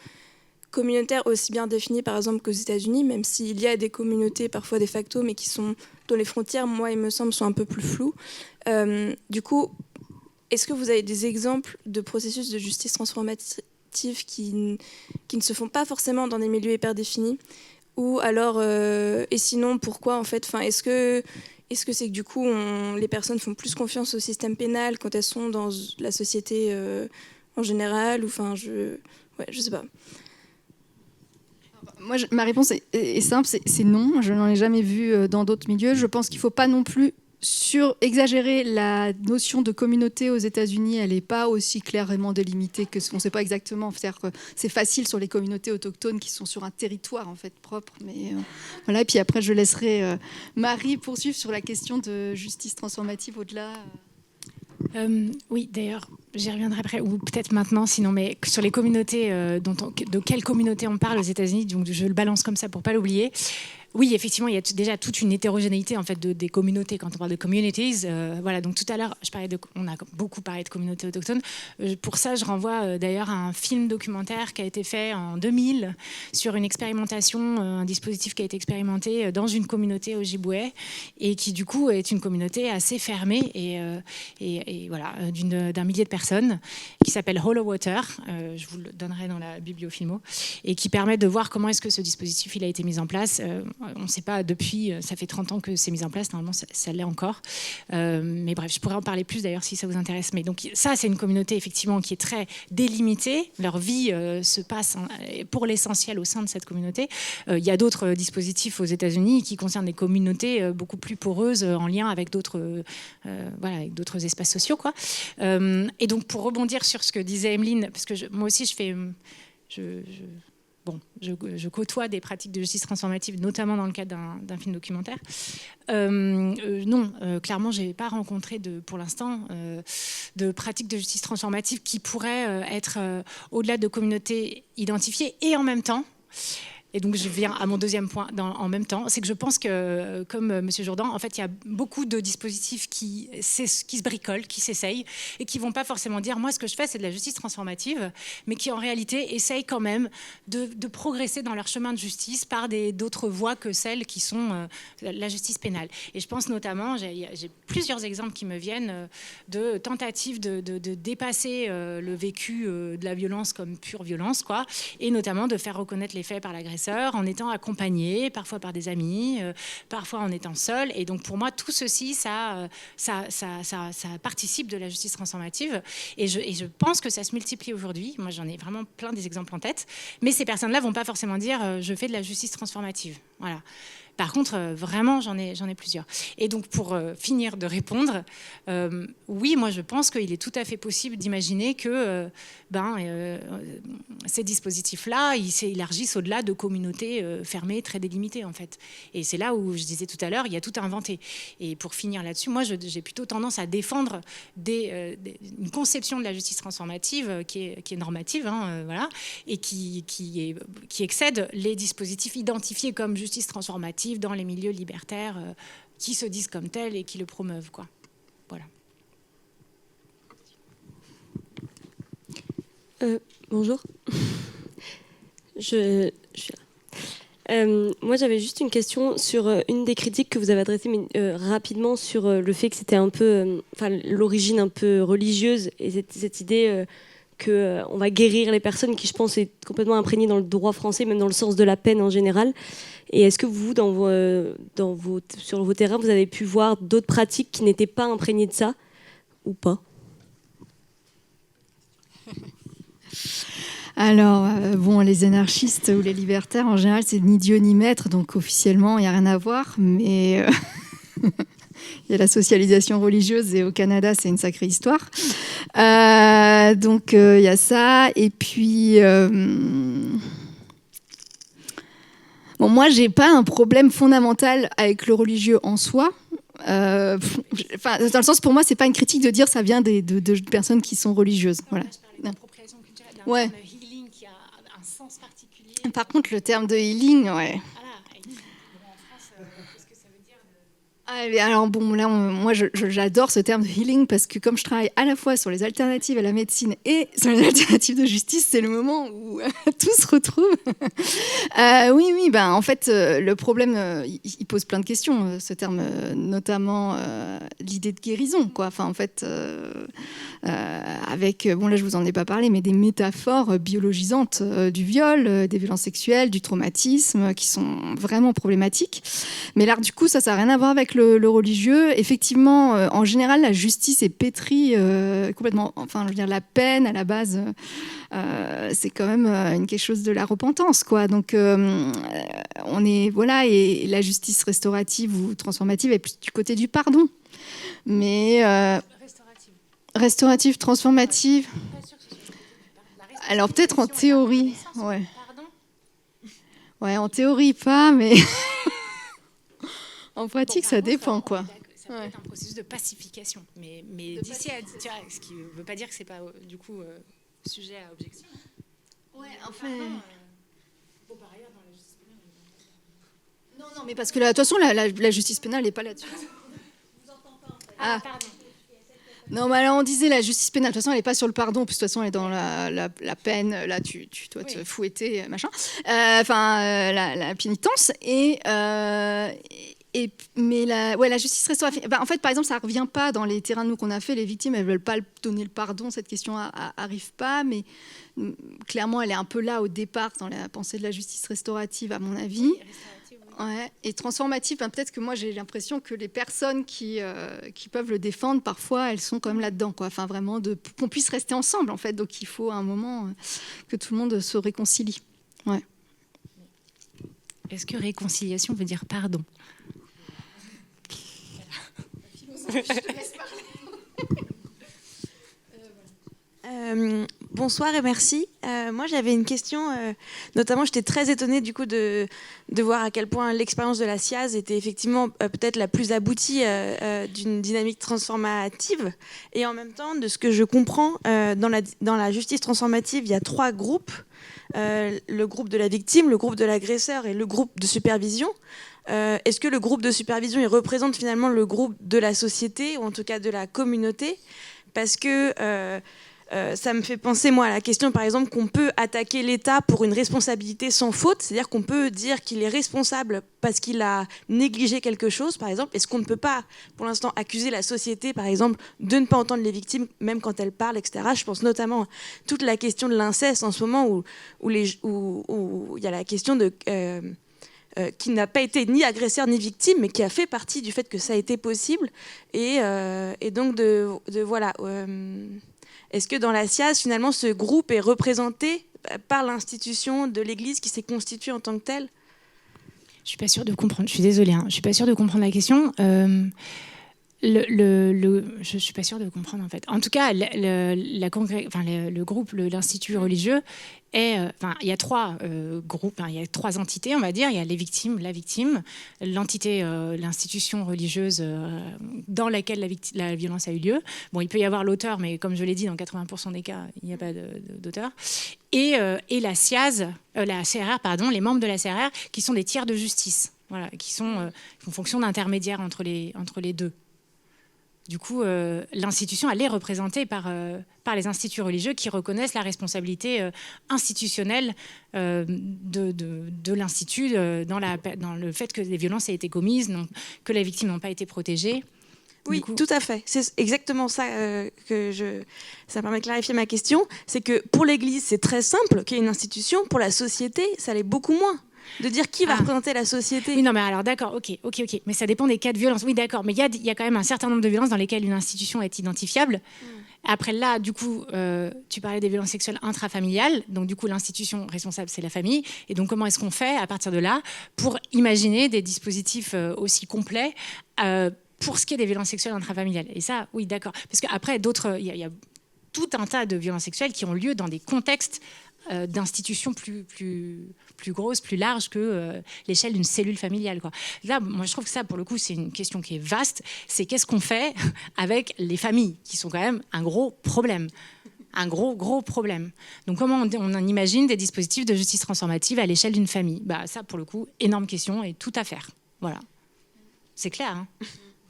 communautaire aussi bien définie, par exemple, qu'aux États-Unis, même s'il y a des communautés, parfois de facto, mais qui sont dont les frontières, moi, il me semble, sont un peu plus floues. Du coup, est-ce que vous avez des exemples de processus de justice transformative qui ne se font pas forcément dans des milieux hyper définis ? Ou alors, et sinon, pourquoi en fait, est-ce que c'est que du coup, les personnes font plus confiance au système pénal quand elles sont dans la société en général, ou je sais pas. Moi, ma réponse est simple, c'est non. Je n'en ai jamais vu dans d'autres milieux. Je pense qu'il ne faut pas non plus exagérer la notion de communauté aux États-Unis. Elle n'est pas aussi clairement délimitée que on ne sait pas exactement. C'est facile sur les communautés autochtones qui sont sur un territoire en fait propre. Mais voilà. Et puis après, je laisserai Marie poursuivre sur la question de justice transformative au-delà. Oui, d'ailleurs, j'y reviendrai après, ou peut-être maintenant, sinon, mais sur les communautés, de quelles communautés on parle aux États-Unis, donc je le balance comme ça pour ne pas l'oublier. Oui, effectivement, il y a déjà toute une hétérogénéité en fait, des communautés quand on parle de communities. Voilà, donc tout à l'heure, on a beaucoup parlé de communautés autochtones. Pour ça, je renvoie d'ailleurs à un film documentaire qui a été fait en 2000 sur une expérimentation, un dispositif qui a été expérimenté dans une communauté au Ojibwe et qui du coup est une communauté assez fermée et voilà, d'un millier de personnes qui s'appelle Hollow Water. Je vous le donnerai dans la bibliofilmo et qui permet de voir comment est-ce que ce dispositif il a été mis en place. On ne sait pas depuis, ça fait 30 ans que c'est mis en place, normalement ça l'est encore. Mais bref, je pourrais en parler plus d'ailleurs si ça vous intéresse. Mais donc ça, c'est une communauté effectivement qui est très délimitée. Leur vie se passe pour l'essentiel au sein de cette communauté. Il y a d'autres dispositifs aux États-Unis qui concernent des communautés beaucoup plus poreuses en lien avec d'autres avec d'autres espaces sociaux, quoi. Et donc pour rebondir sur ce que disait Emeline, parce que moi aussi je côtoie des pratiques de justice transformative, notamment dans le cadre d'un film documentaire. Non, clairement, je n'ai pas rencontré pour l'instant de pratiques de justice transformative qui pourraient être au-delà de communautés identifiées et en même temps. Et donc, je viens à mon deuxième point en même temps. C'est que je pense que, comme M. Jourdan, en fait, il y a beaucoup de dispositifs qui se bricolent, qui s'essayent et qui ne vont pas forcément dire « moi, ce que je fais, c'est de la justice transformative », mais qui, en réalité, essayent quand même de progresser dans leur chemin de justice par d'autres voies que celles qui sont la justice pénale. Et je pense notamment, j'ai plusieurs exemples qui me viennent de tentatives de dépasser le vécu de la violence comme pure violence, quoi, et notamment de faire reconnaître les faits par l'agresseur en étant accompagné, parfois par des amis, parfois en étant seul. Et donc pour moi, tout ceci, ça participe de la justice transformative. Et je pense que ça se multiplie aujourd'hui. Moi, j'en ai vraiment plein des exemples en tête. Mais ces personnes-là ne vont pas forcément dire « je fais de la justice transformative ». Voilà. Par contre, vraiment, j'en ai plusieurs. Et donc, pour finir de répondre, oui, moi, je pense qu'il est tout à fait possible d'imaginer que ces dispositifs-là, ils s'élargissent au-delà de communautés fermées, très délimitées, en fait. Et c'est là où je disais tout à l'heure, il y a tout à inventer. Et pour finir là-dessus, moi, j'ai plutôt tendance à défendre une conception de la justice transformative qui est normative, voilà, et qui excède les dispositifs identifiés comme justice transformative dans les milieux libertaires qui se disent comme tels et qui le promeuvent, quoi. Voilà. Bonjour. Je suis là. Moi, j'avais juste une question sur une des critiques que vous avez adressées, mais rapidement, sur le fait que c'était un peu, l'origine un peu religieuse et cette idée qu'on va guérir les personnes, qui, je pense, est complètement imprégnée dans le droit français, même dans le sens de la peine en général. Et est-ce que vous, sur vos terrains, vous avez pu voir d'autres pratiques qui n'étaient pas imprégnées de ça, ou pas ? Alors, les anarchistes ou les libertaires, en général, c'est ni Dieu ni maître, donc officiellement, il n'y a rien à voir, mais il y a la socialisation religieuse, et au Canada, c'est une sacrée histoire. Donc, il y a ça, et puis... Bon, moi, j'ai pas un problème fondamental avec le religieux en soi. Dans le sens, pour moi, c'est pas une critique de dire ça vient de personnes qui sont religieuses. Voilà. Je parlais d'appropriation culturelle, d'un ouais. terme healing qui a un sens particulier. Par contre, le terme de healing, ouais. Voilà. En France, qu'est-ce que ça veut dire Alors bon, là, moi, j'adore ce terme de healing parce que comme je travaille à la fois sur les alternatives à la médecine et sur les alternatives de justice, c'est le moment où tout se retrouve. Oui, en fait, le problème, il pose plein de questions, ce terme, notamment l'idée de guérison, quoi. Enfin, en fait, avec, là, je vous en ai pas parlé, mais des métaphores biologisantes du viol, des violences sexuelles, du traumatisme, qui sont vraiment problématiques. Mais là, du coup, ça n'a rien à voir avec le religieux. Effectivement, en général, la justice est pétrie complètement. Enfin, je veux dire, la peine, à la base, c'est quand même quelque chose de la repentance, quoi. Donc, on est... Voilà, et la justice restaurative ou transformative est plus du côté du pardon. Mais... Restaurative, transformative... Alors, peut-être en théorie, ouais. Ouais, en théorie, pas, mais... En pratique, ça dépend, quoi. Ça peut être un processus de pacification, mais d'ici à... Tu vois, ce qui ne veut pas dire que ce n'est pas, du coup, sujet à objection. Ouais, enfin... Bon, par ailleurs, dans la justice pénale... Non, mais parce que, de toute façon, la justice pénale n'est pas là-dessus. Je vous entends pas, en fait. Ah, pardon. Non, mais alors on disait la justice pénale, de toute façon elle n'est pas sur le pardon, puis de toute façon elle est dans la peine, là tu dois te fouetter, machin, la pénitence, mais la justice restaurative, en fait par exemple ça ne revient pas dans les terrains nous qu'on a fait, les victimes elles ne veulent pas donner le pardon, cette question n'arrive pas, mais clairement elle est un peu là au départ dans la pensée de la justice restaurative à mon avis. Ouais. Et transformative, peut-être que moi j'ai l'impression que les personnes qui peuvent le défendre, parfois elles sont quand même là-dedans, quoi. Enfin vraiment qu'on puisse rester ensemble en fait, donc il faut à un moment que tout le monde se réconcilie. Ouais. Est-ce que réconciliation veut dire pardon? Bonsoir et merci. Moi, j'avais une question. Notamment, j'étais très étonnée du coup de voir à quel point l'expérience de la SIAZ était effectivement peut-être la plus aboutie d'une dynamique transformative. Et en même temps, de ce que je comprends, dans la justice transformative, il y a 3 groupes. Le groupe de la victime, le groupe de l'agresseur et le groupe de supervision. Est-ce que le groupe de supervision il représente finalement le groupe de la société, ou en tout cas de la communauté? Parce que ça me fait penser, moi, à la question, par exemple, qu'on peut attaquer l'État pour une responsabilité sans faute, c'est-à-dire qu'on peut dire qu'il est responsable parce qu'il a négligé quelque chose, par exemple. Est-ce qu'on ne peut pas, pour l'instant, accuser la société, par exemple, de ne pas entendre les victimes, même quand elles parlent, etc. Je pense notamment à toute la question de l'inceste en ce moment, où il y a la question de... qui n'a pas été ni agresseur ni victime, mais qui a fait partie du fait que ça a été possible. Et donc, voilà... Est-ce que dans la SIAZ, finalement, ce groupe est représenté par l'institution de l'Église qui s'est constituée en tant que telle? Je suis pas sûre de comprendre. Je suis désolée, hein. Je suis pas sûre de comprendre la question. Je suis pas sûre de comprendre en fait. En tout cas, le groupe, l'Institut religieux est. Il y a 3 groupes, il y a 3 entités, on va dire. Il y a les victimes, la victime, l'entité, l'institution religieuse dans laquelle la violence a eu lieu. Bon, il peut y avoir l'auteur, mais comme je l'ai dit, dans 80% des cas, il n'y a pas d'auteur. Et la CIAZ, la CRR, pardon, les membres de la CRR, qui sont des tiers de justice, voilà, qui font fonction d'intermédiaire entre les deux. Du coup, l'institution, elle est représentée par les instituts religieux qui reconnaissent la responsabilité institutionnelle de l'institut dans le fait que des violences aient été commises, que les victimes n'ont pas été protégées. Oui, tout à fait. C'est exactement ça ça permet de clarifier ma question. C'est que pour l'Église, c'est très simple qu'il y ait une institution. Pour la société, ça l'est beaucoup moins. De dire qui va représenter la société. Oui, non, mais alors d'accord, ok. Mais ça dépend des cas de violence. Oui, d'accord, mais il y a quand même un certain nombre de violences dans lesquelles une institution est identifiable. Après, là, du coup, tu parlais des violences sexuelles intrafamiliales. Donc, du coup, l'institution responsable, c'est la famille. Et donc, comment est-ce qu'on fait, à partir de là, pour imaginer des dispositifs aussi complets pour ce qui est des violences sexuelles intrafamiliales? Et ça, oui, d'accord. Parce qu'après, il y a tout un tas de violences sexuelles qui ont lieu dans des contextes d'institutions plus grosses, plus larges que l'échelle d'une cellule familiale, quoi. Là, moi, je trouve que ça, pour le coup, c'est une question qui est vaste. C'est qu'est-ce qu'on fait avec les familles, qui sont quand même un gros problème. Un gros problème. Donc, comment on imagine des dispositifs de justice transformative à l'échelle d'une famille? Ça, pour le coup, énorme question et tout à faire. Voilà. C'est clair, hein.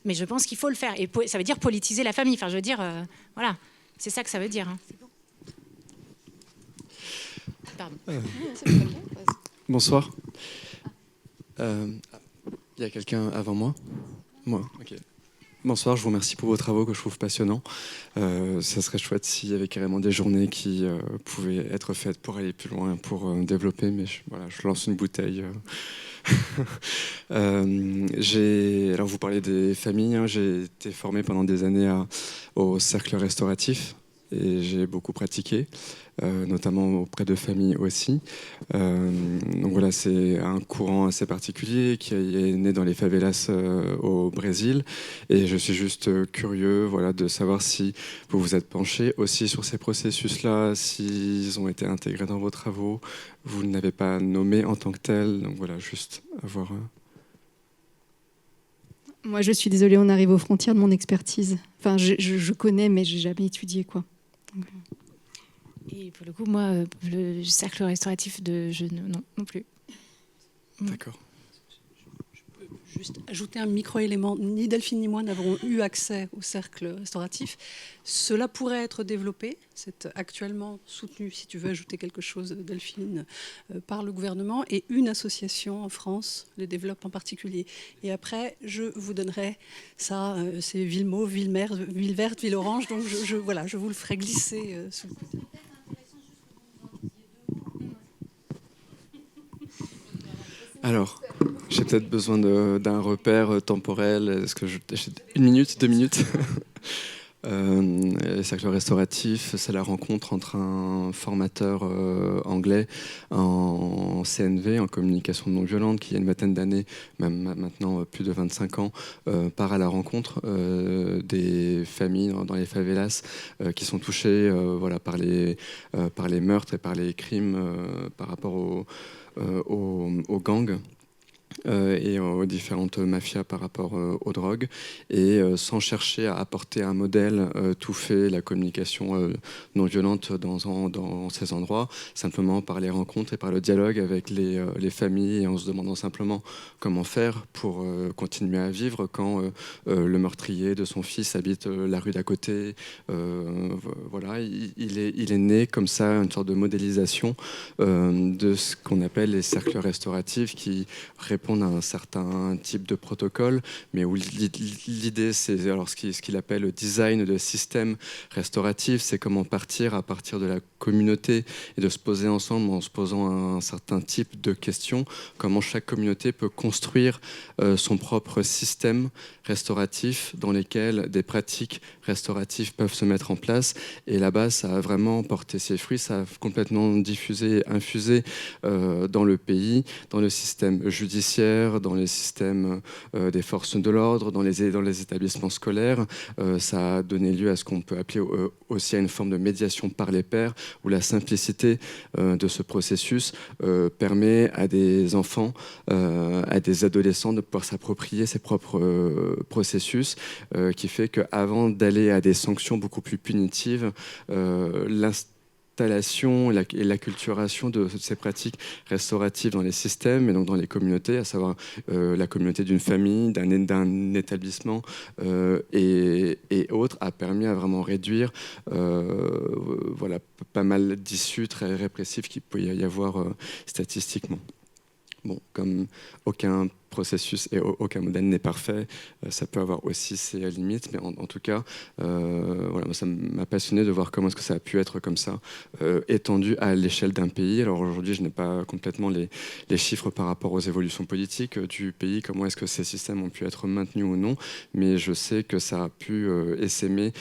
Mais je pense qu'il faut le faire. Et ça veut dire politiser la famille. Enfin, je veux dire, voilà. C'est ça que ça veut dire, hein. Pardon. Bonsoir. Il y a quelqu'un avant moi? Moi, ok. Bonsoir, je vous remercie pour vos travaux que je trouve passionnants. Ça serait chouette s'il y avait carrément des journées qui pouvaient être faites pour aller plus loin, pour développer, mais je lance une bouteille. Alors vous parlez des familles, hein. J'ai été formé pendant des années au cercle restauratif et j'ai beaucoup pratiqué. Notamment auprès de familles aussi. Donc voilà, c'est un courant assez particulier qui est né dans les favelas au Brésil. Et je suis juste curieux, voilà, de savoir si vous vous êtes penché aussi sur ces processus-là, s'ils ont été intégrés dans vos travaux. Vous ne l'avez pas nommé en tant que tel. Donc voilà, juste avoir... Moi, je suis désolée, on arrive aux frontières de mon expertise. Enfin, je connais, mais je n'ai jamais étudié, quoi. Donc... Et pour le coup, moi, le cercle restauratif non plus. D'accord. Je peux juste ajouter un micro-élément. Ni Delphine ni moi n'avons eu accès au cercle restauratif. Cela pourrait être développé. C'est actuellement soutenu, si tu veux ajouter quelque chose, Delphine, par le gouvernement. Et une association en France le développe en particulier. Et après, je vous donnerai ça. C'est ville mauve, ville verte, ville orange. Donc je vous le ferai glisser sous le coude. Alors, j'ai peut-être besoin d'un repère temporel. Est-ce que j'ai 1 minute, 2 minutes? Le cercle restauratif, c'est la rencontre entre un formateur anglais en CNV, en communication non violente, qui il y a une vingtaine d'années, même maintenant plus de 25 ans, part à la rencontre des familles dans les favelas qui sont touchées par les meurtres et par les crimes par rapport aux gangs. Et aux différentes mafias par rapport aux drogues, et sans chercher à apporter un modèle tout fait, la communication non violente dans ces endroits, simplement par les rencontres et par le dialogue avec les familles, et en se demandant simplement comment faire pour continuer à vivre quand le meurtrier de son fils habite la rue d'à côté. Voilà, il est né comme ça, une sorte de modélisation de ce qu'on appelle les cercles restauratifs qui répondent à un certain type de protocole, mais où l'idée, c'est alors ce qu'il appelle le design de système restauratif, c'est comment partir à partir de la communauté et de se poser ensemble en se posant un certain type de questions, comment chaque communauté peut construire son propre système restauratif dans lesquels des pratiques restauratives peuvent se mettre en place. Et là-bas, ça a vraiment porté ses fruits, ça a complètement diffusé, infusé dans le pays, dans le système judiciaire, judiciaires, dans les systèmes des forces de l'ordre, dans les établissements scolaires. Ça a donné lieu à ce qu'on peut appeler aussi à une forme de médiation par les pairs, où la simplicité de ce processus permet à des enfants, à des adolescents de pouvoir s'approprier ses propres processus, qui fait qu'avant d'aller à des sanctions beaucoup plus punitives, l'installation et l'acculturation de ces pratiques restauratives dans les systèmes et donc dans les communautés, à savoir la communauté d'une famille, d'un établissement et autres, a permis à vraiment réduire voilà, pas mal d'issues très répressives qu'il peut y avoir statistiquement. Bon, comme aucun processus et aucun modèle n'est parfait, ça peut avoir aussi ses limites, mais en tout cas, voilà, moi, ça m'a passionné de voir comment est-ce que ça a pu être comme ça, étendu à l'échelle d'un pays. Alors aujourd'hui, je n'ai pas complètement les chiffres par rapport aux évolutions politiques du pays, comment est-ce que ces systèmes ont pu être maintenus ou non, mais je sais que ça a pu essaimer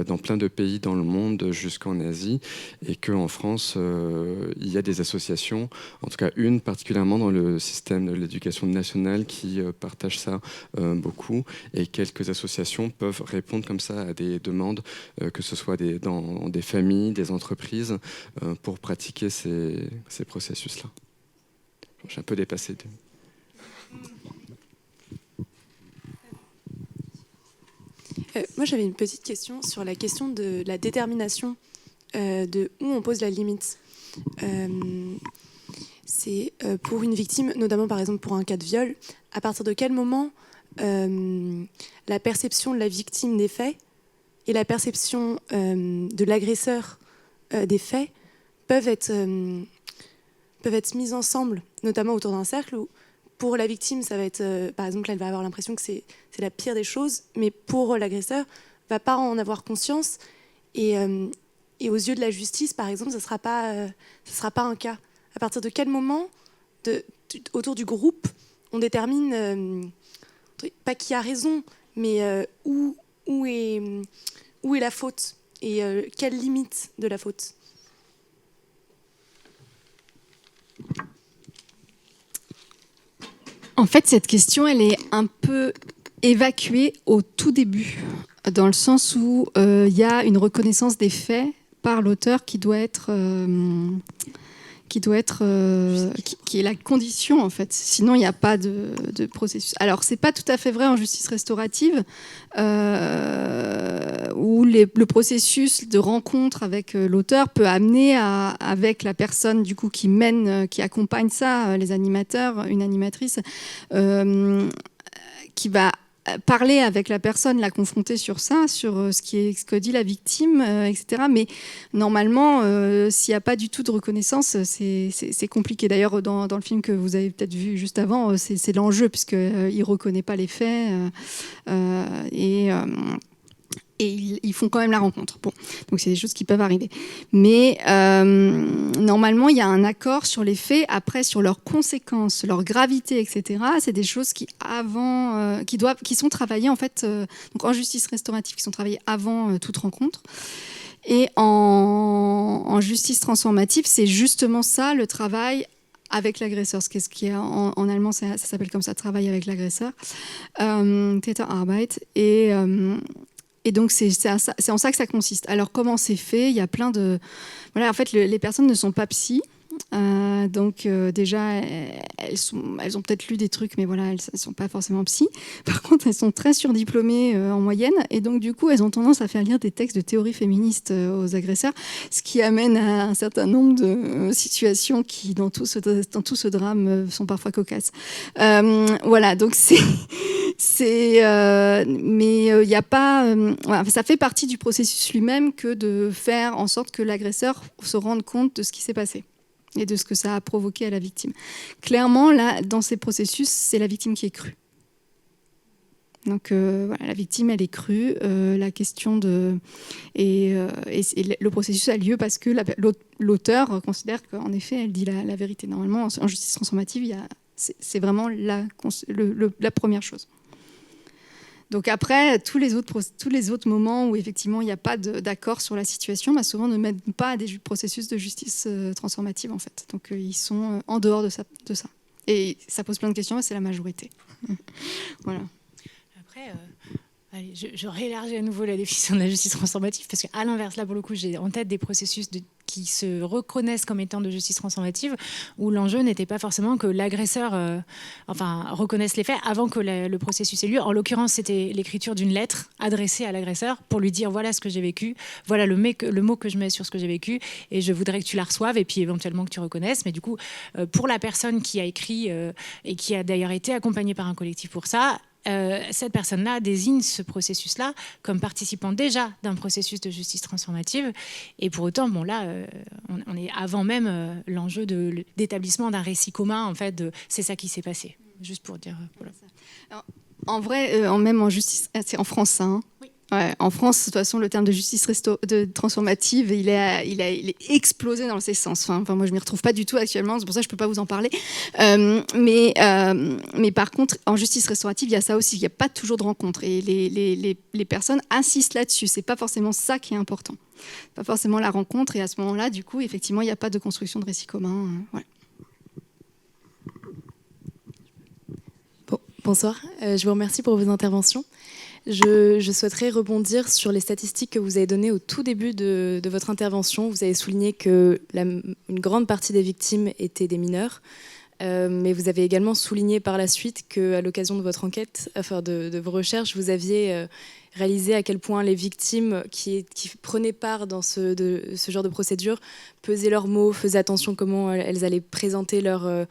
dans plein de pays dans le monde, jusqu'en Asie, et qu'en France, il y a des associations, en tout cas une particulièrement dans le système de l'éducation nationale, qui partagent ça beaucoup, et quelques associations peuvent répondre comme ça à des demandes, que ce soit dans des familles, des entreprises, pour pratiquer ces processus-là. J'ai un peu dépassé. Moi, j'avais une petite question sur la question de la détermination de où on pose la limite. C'est pour une victime, notamment par exemple pour un cas de viol, à partir de quel moment la perception de la victime des faits et la perception de l'agresseur des faits peuvent être mises ensemble, notamment autour d'un cercle où pour la victime, ça va être, par exemple, elle va avoir l'impression que c'est la pire des choses, mais pour l'agresseur, ne va pas en avoir conscience, et aux yeux de la justice, par exemple, ce ne sera pas un cas. À partir de quel moment, autour du groupe, on détermine, pas qui a raison, mais où est la faute et quelle limite de la faute? En fait, cette question, elle est un peu évacuée au tout début, dans le sens où il y a une reconnaissance des faits par l'auteur qui doit être... qui est la condition, en fait. Sinon, il n'y a pas de processus. Alors, c'est pas tout à fait vrai en justice restaurative, où le processus de rencontre avec l'auteur peut amener avec la personne du coup qui accompagne ça, les animateurs, une animatrice, qui va parler avec la personne, la confronter sur ça, sur ce que dit la victime, etc. Mais normalement, s'il n'y a pas du tout de reconnaissance, c'est compliqué. D'ailleurs, dans le film que vous avez peut-être vu juste avant, c'est l'enjeu, puisqu'il ne reconnaît pas les faits. Et ils font quand même la rencontre. Bon, donc c'est des choses qui peuvent arriver. Mais normalement, il y a un accord sur les faits. Après, sur leurs conséquences, leur gravité, etc. C'est des choses qui sont travaillées en fait, donc en justice restaurative, qui sont travaillées avant toute rencontre. Et en justice transformative, c'est justement ça le travail avec l'agresseur, ce qui est en allemand, ça s'appelle comme ça, travail avec l'agresseur, Täterarbeit. Et donc, c'est en ça que ça consiste. Alors, comment c'est fait? Il y a plein de... Voilà, en fait, les personnes ne sont pas psy. Donc, déjà, elles ont peut-être lu des trucs, mais voilà, elles ne sont pas forcément psy. Par contre, elles sont très surdiplômées en moyenne. Et donc, du coup, elles ont tendance à faire lire des textes de théorie féministe aux agresseurs, ce qui amène à un certain nombre de situations qui, dans tout ce drame, sont parfois cocasses. Voilà, donc mais il n'y a pas... voilà, ça fait partie du processus lui-même que de faire en sorte que l'agresseur se rende compte de ce qui s'est passé et de ce que ça a provoqué à la victime. Clairement, là, dans ces processus, c'est la victime qui est crue. Donc, voilà, la victime, elle est crue. La question de... Et le processus a lieu parce que l'auteur considère qu'en effet, elle dit la vérité. Normalement, en justice transformative, c'est vraiment la première chose. Donc après, tous les autres moments où effectivement il n'y a pas d'accord sur la situation, souvent ne mènent pas à des processus de justice transformative en fait. Donc ils sont en dehors de ça. Et ça pose plein de questions, mais c'est la majorité. Voilà. Après, allez, je réélargis à nouveau la définition de la justice transformative, parce qu'à l'inverse, là, pour le coup, j'ai en tête des processus qui se reconnaissent comme étant de justice transformative, où l'enjeu n'était pas forcément que l'agresseur reconnaisse les faits avant que le processus ait lieu. En l'occurrence, c'était l'écriture d'une lettre adressée à l'agresseur pour lui dire voilà ce que j'ai vécu, voilà le mot que je mets sur ce que j'ai vécu, et je voudrais que tu la reçoives, et puis éventuellement que tu reconnaisses. Mais du coup, pour la personne qui a écrit, et qui a d'ailleurs été accompagnée par un collectif pour ça, cette personne-là désigne ce processus-là comme participant déjà d'un processus de justice transformative. Et pour autant, bon là, on est avant même l'enjeu d'établissement d'un récit commun, en fait, c'est ça qui s'est passé. Juste pour dire. Voilà. Alors, en vrai, même en justice, c'est en France, ça. Hein. Oui. Ouais, en France, de toute façon, le terme de justice transformative, il est explosé dans ces sens. Enfin, moi, je m'y retrouve pas du tout actuellement, c'est pour ça que je peux pas vous en parler. Mais par contre, en justice restaurative, il y a ça aussi. Il n'y a pas toujours de rencontre, et les personnes insistent là-dessus. C'est pas forcément ça qui est important. Pas forcément la rencontre. Et à ce moment-là, du coup, effectivement, il n'y a pas de construction de récit commun. Voilà. Bonsoir. Je vous remercie pour vos interventions. Je souhaiterais rebondir sur les statistiques que vous avez données au tout début de votre intervention. Vous avez souligné que une grande partie des victimes étaient des mineurs, mais vous avez également souligné par la suite qu'à l'occasion de votre enquête, enfin de vos recherches, vous aviez réalisé à quel point les victimes qui prenaient part dans ce genre de procédure pesaient leurs mots, faisaient attention comment elles allaient présenter le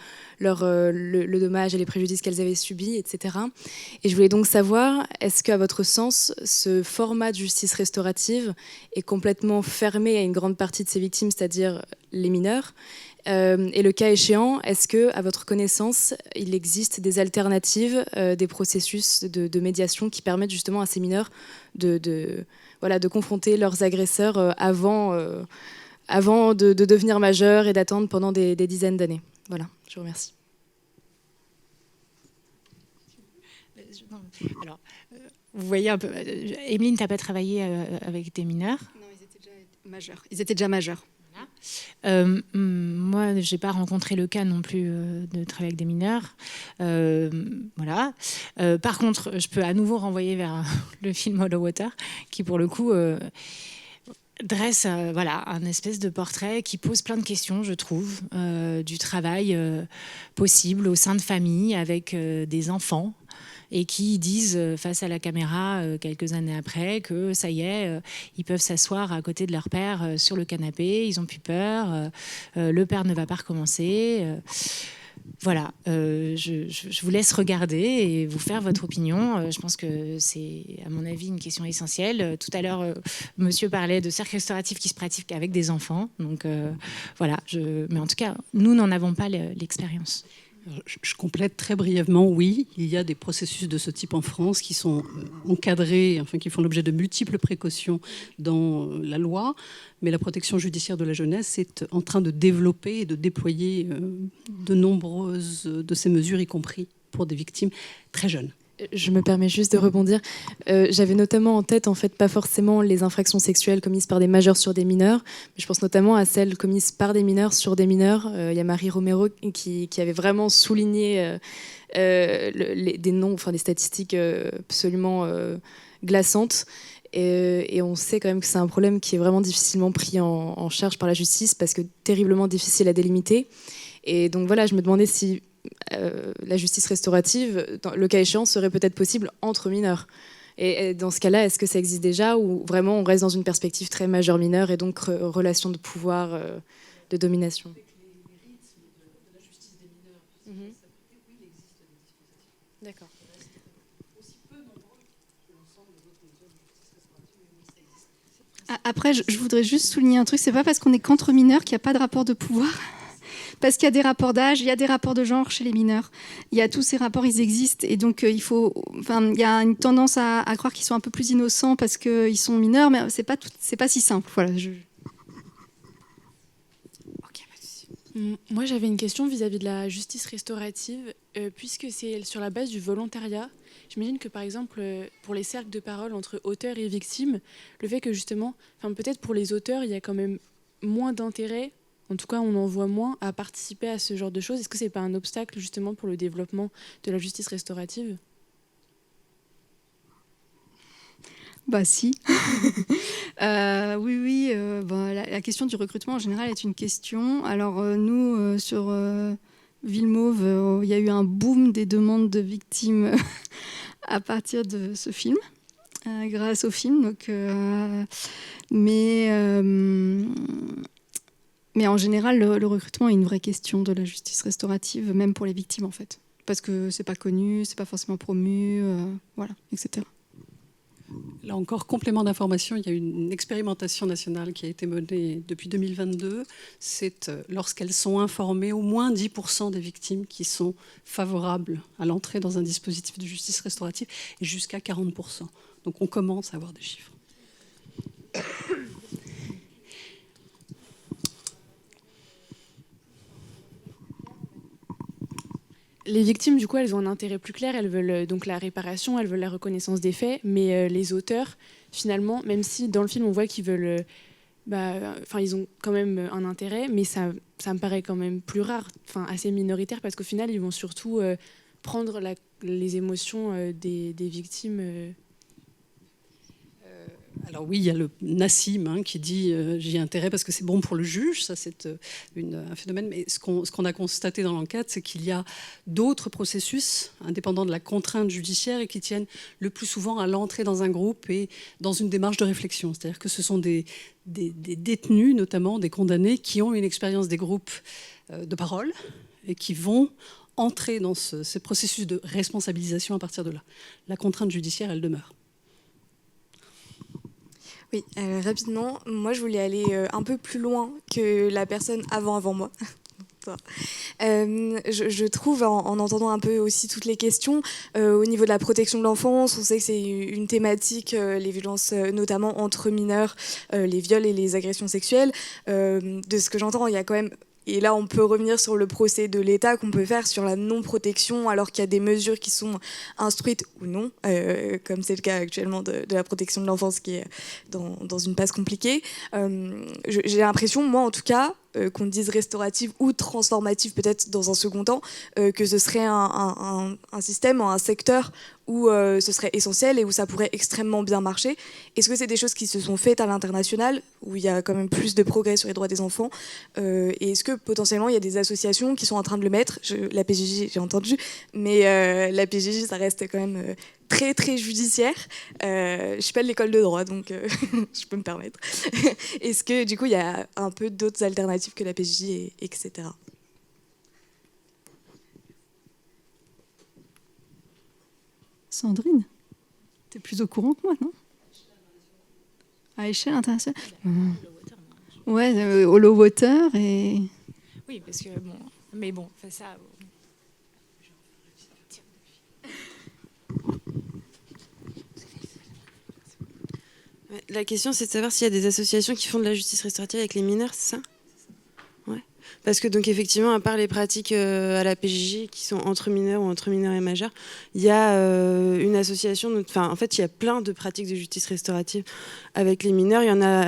dommage et les préjudices qu'elles avaient subis, etc. Et je voulais donc savoir, est-ce qu'à votre sens, ce format de justice restaurative est complètement fermé à une grande partie de ces victimes, c'est-à-dire les mineurs ? Et le cas échéant, est-ce que, à votre connaissance, il existe des alternatives, des processus de médiation qui permettent justement à ces mineurs de confronter leurs agresseurs avant de devenir majeurs et d'attendre pendant des dizaines d'années? Voilà, je vous remercie. Alors, vous voyez un peu, Emeline, tu n'as pas travaillé avec des mineurs? Non, ils étaient déjà majeurs. Ils étaient déjà majeurs. Moi, j'ai pas rencontré le cas non plus de travail avec des mineurs. Voilà. Par contre, je peux à nouveau renvoyer vers le film Hollow Water, qui pour le coup dresse un espèce de portrait qui pose plein de questions, je trouve, du travail possible au sein de familles avec des enfants, et qui disent face à la caméra quelques années après que ça y est, ils peuvent s'asseoir à côté de leur père sur le canapé, ils n'ont plus peur, le père ne va pas recommencer. Voilà, je vous laisse regarder et vous faire votre opinion. Je pense que c'est, à mon avis, une question essentielle. Tout à l'heure, monsieur parlait de cercles restauratifs qui se pratiquent avec des enfants. Donc voilà, mais en tout cas, nous n'en avons pas l'expérience. Je complète très brièvement, oui, il y a des processus de ce type en France qui sont encadrés, enfin qui font l'objet de multiples précautions dans la loi, mais la protection judiciaire de la jeunesse est en train de développer et de déployer de nombreuses de ces mesures, y compris pour des victimes très jeunes. Je me permets juste de rebondir. J'avais notamment en tête, en fait, pas forcément les infractions sexuelles commises par des majeurs sur des mineurs, mais je pense notamment à celles commises par des mineurs sur des mineurs. Il y a Marie Romero qui avait vraiment souligné des noms, enfin des statistiques absolument glaçantes. Et on sait quand même que c'est un problème qui est vraiment difficilement pris en charge par la justice parce que terriblement difficile à délimiter. Et donc voilà, je me demandais si la justice restaurative, le cas échéant, serait peut-être possible entre mineurs. Et dans ce cas-là, est-ce que ça existe déjà ou vraiment on reste dans une perspective très majeur-mineur et donc relation de pouvoir, de domination? D'accord. Après, je voudrais juste souligner un truc, c'est pas parce qu'on est qu'entre mineurs qu'il n'y a pas de rapport de pouvoir. Parce qu'il y a des rapports d'âge, il y a des rapports de genre chez les mineurs. Il y a tous ces rapports, ils existent. Et donc, il y a une tendance à croire qu'ils sont un peu plus innocents parce qu'ils sont mineurs, mais c'est pas si simple. Voilà, Moi, j'avais une question vis-à-vis de la justice restaurative, puisque c'est sur la base du volontariat. J'imagine que, par exemple, pour les cercles de parole entre auteurs et victimes, le fait que justement, peut-être pour les auteurs, il y a quand même moins d'intérêt en tout cas on en voit moins, à participer à ce genre de choses. Est-ce que c'est pas un obstacle justement pour le développement de la justice restaurative ? Bah si. Oui. La question du recrutement en général est une question. Alors nous, sur Villemauve, il y a eu un boom des demandes de victimes à partir de ce film, grâce au film. Donc, mais en général, le recrutement est une vraie question de la justice restaurative, même pour les victimes en fait. Parce que c'est pas connu, c'est pas forcément promu, voilà, etc. Là encore, complément d'information, il y a une expérimentation nationale qui a été menée depuis 2022. C'est lorsqu'elles sont informées, au moins 10% des victimes qui sont favorables à l'entrée dans un dispositif de justice restaurative et jusqu'à 40%. Donc on commence à avoir des chiffres. Les victimes, du coup, elles ont un intérêt plus clair. Elles veulent donc la réparation, elles veulent la reconnaissance des faits. Mais les auteurs, finalement, même si dans le film on voit qu'ils veulent, ils ont quand même un intérêt, mais ça me paraît quand même plus rare, assez minoritaire, parce qu'au final, ils vont surtout prendre les émotions des victimes. Alors oui, il y a le Nassim qui dit j'y ai intérêt parce que c'est bon pour le juge, ça c'est un phénomène, mais ce qu'on a constaté dans l'enquête, c'est qu'il y a d'autres processus indépendants de la contrainte judiciaire et qui tiennent le plus souvent à l'entrée dans un groupe et dans une démarche de réflexion. C'est-à-dire que ce sont des détenus, notamment des condamnés, qui ont une expérience des groupes de parole et qui vont entrer dans ce processus de responsabilisation à partir de là. La contrainte judiciaire, elle demeure. Oui, rapidement, moi je voulais aller un peu plus loin que la personne avant moi. Je trouve, en entendant un peu aussi toutes les questions, au niveau de la protection de l'enfance, on sait que c'est une thématique, les violences notamment entre mineurs, les viols et les agressions sexuelles. De ce que j'entends, il y a quand même... Et là, on peut revenir sur le procès de l'État qu'on peut faire sur la non-protection, alors qu'il y a des mesures qui sont instruites ou non, comme c'est le cas actuellement de la protection de l'enfance qui est dans une passe compliquée. J'ai l'impression, moi en tout cas, qu'on dise restaurative ou transformative peut-être dans un second temps, que ce serait un système, un secteur où ce serait essentiel et où ça pourrait extrêmement bien marcher. Est-ce que c'est des choses qui se sont faites à l'international, où il y a quand même plus de progrès sur les droits des enfants, et est-ce que potentiellement il y a des associations qui sont en train de le mettre? La PJJ, j'ai entendu, mais la PJJ, ça reste quand même très très judiciaire. Je suis pas de l'école de droit, donc je peux me permettre. Est-ce que du coup il y a un peu d'autres alternatives que la PJJ, etc. Sandrine, t'es plus au courant que moi, non? À échelle internationale. Ouais, Hollow Water et... Oui, parce que bon... Mais bon, ça... La question, c'est de savoir s'il y a des associations qui font de la justice restaurative avec les mineurs, c'est ça? Ouais. Parce que, donc, effectivement, à part les pratiques à la PJJ qui sont entre mineurs ou entre mineurs et majeurs, il y a une association. Enfin, en fait, il y a plein de pratiques de justice restaurative avec les mineurs. Il y en a.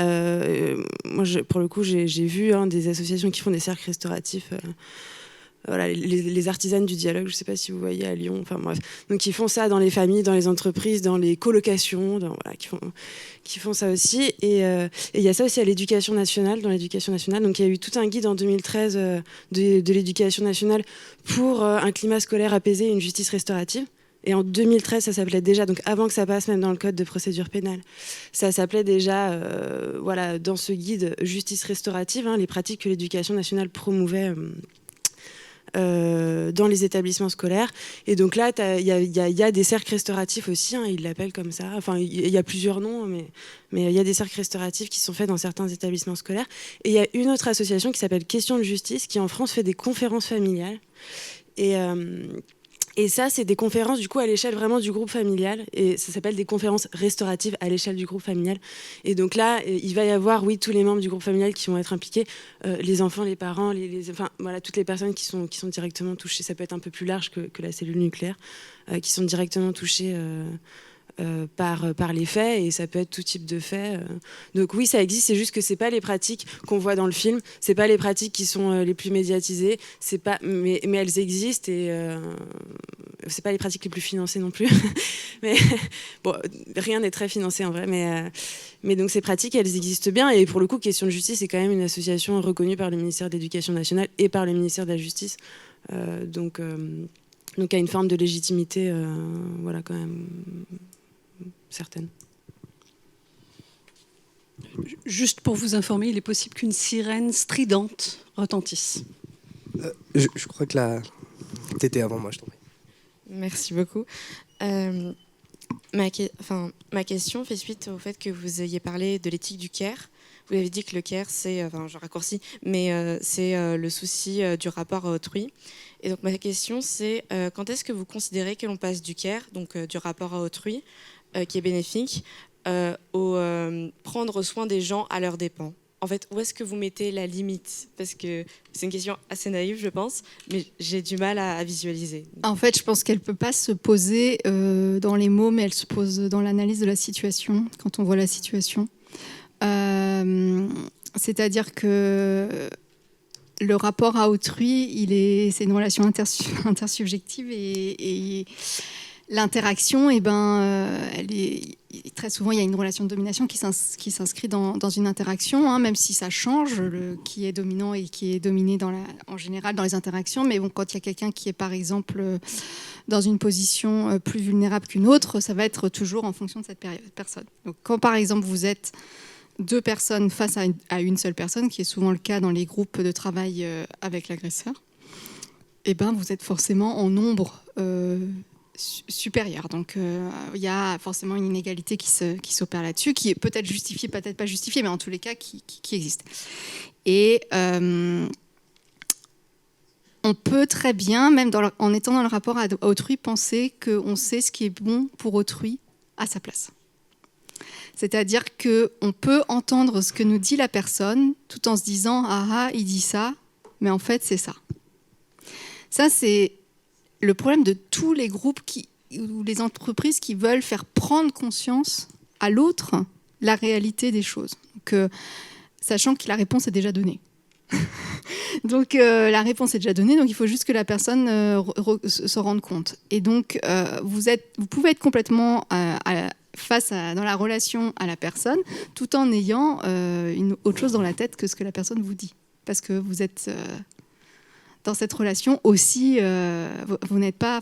Moi, pour le coup, j'ai vu des associations qui font des cercles restauratifs. Voilà, les artisanes du dialogue, je ne sais pas si vous voyez à Lyon, enfin bref. Donc ils font ça dans les familles, dans les entreprises, dans les colocations, voilà, qui font ça aussi. Et il y a ça aussi à l'éducation nationale, dans l'éducation nationale. Donc il y a eu tout un guide en 2013 de l'éducation nationale pour un climat scolaire apaisé et une justice restaurative. Et en 2013, ça s'appelait déjà, donc avant que ça passe même dans le code de procédure pénale, ça s'appelait déjà, voilà, dans ce guide justice restaurative, les pratiques que l'éducation nationale promouvait dans les établissements scolaires. Et donc là, il y a des cercles restauratifs aussi, ils l'appellent comme ça. Enfin, il y a plusieurs noms, mais il y a des cercles restauratifs qui sont faits dans certains établissements scolaires. Et il y a une autre association qui s'appelle Question de justice, qui en France fait des conférences familiales. Et ça, c'est des conférences du coup à l'échelle vraiment du groupe familial, et ça s'appelle des conférences restauratives à l'échelle du groupe familial. Et donc là, il va y avoir, oui, tous les membres du groupe familial qui vont être impliqués, les enfants, les parents, enfin voilà, toutes les personnes qui sont directement touchées. Ça peut être un peu plus large que la cellule nucléaire, qui sont directement touchées par les faits, et ça peut être tout type de faits. Donc oui, ça existe, c'est juste que c'est pas les pratiques qu'on voit dans le film, c'est pas les pratiques qui sont les plus médiatisées, c'est pas, mais elles existent, et c'est pas les pratiques les plus financées non plus. Mais bon, rien n'est très financé en vrai, mais donc ces pratiques, elles existent bien, et pour le coup, Question de Justice est quand même une association reconnue par le ministère de l'Éducation nationale et par le ministère de la Justice, donc à une forme de légitimité, voilà, quand même certaine. Juste pour vous informer, il est possible qu'une sirène stridente retentisse. Je crois que t'étais avant moi, je t'en prie. Merci beaucoup. Ma question fait suite au fait que vous ayez parlé de l'éthique du care. Vous avez dit que le care, c'est, enfin je raccourcis, mais c'est le souci du rapport à autrui. Et donc ma question, c'est quand est-ce que vous considérez que l'on passe du care, donc du rapport à autrui, qui est bénéfique, au prendre soin des gens à leurs dépens? En fait, où est-ce que vous mettez la limite? Parce que c'est une question assez naïve, je pense, mais j'ai du mal à visualiser. En fait, je pense qu'elle ne peut pas se poser dans les mots, mais elle se pose dans l'analyse de la situation, quand on voit la situation. C'est-à-dire que le rapport à autrui, c'est une relation intersubjective, et l'interaction, très souvent, il y a une relation de domination qui s'inscrit dans une interaction, hein, même si ça change, qui est dominant et qui est dominé en général dans les interactions. Mais bon, quand il y a quelqu'un qui est, par exemple, dans une position plus vulnérable qu'une autre, ça va être toujours en fonction de cette personne. Donc, quand, par exemple, vous êtes deux personnes face à une seule personne, qui est souvent le cas dans les groupes de travail avec l'agresseur, vous êtes forcément en nombre supérieur. Donc, il y a forcément une inégalité qui s'opère là-dessus, qui est peut-être justifiée, peut-être pas justifiée, mais en tous les cas, qui existe. Et on peut très bien, même en étant dans le rapport à autrui, penser qu'on sait ce qui est bon pour autrui à sa place. C'est-à-dire qu'on peut entendre ce que nous dit la personne, tout en se disant « Ah, il dit ça, mais en fait, c'est ça ». Ça, c'est le problème de tous les groupes ou les entreprises qui veulent faire prendre conscience à l'autre la réalité des choses. Donc, sachant que la réponse est déjà donnée. Donc la réponse est déjà donnée, donc il faut juste que la personne se rende compte. Et donc vous pouvez être complètement dans la relation à la personne, tout en ayant autre chose dans la tête que ce que la personne vous dit. Parce que vous êtes dans cette relation aussi, vous n'êtes pas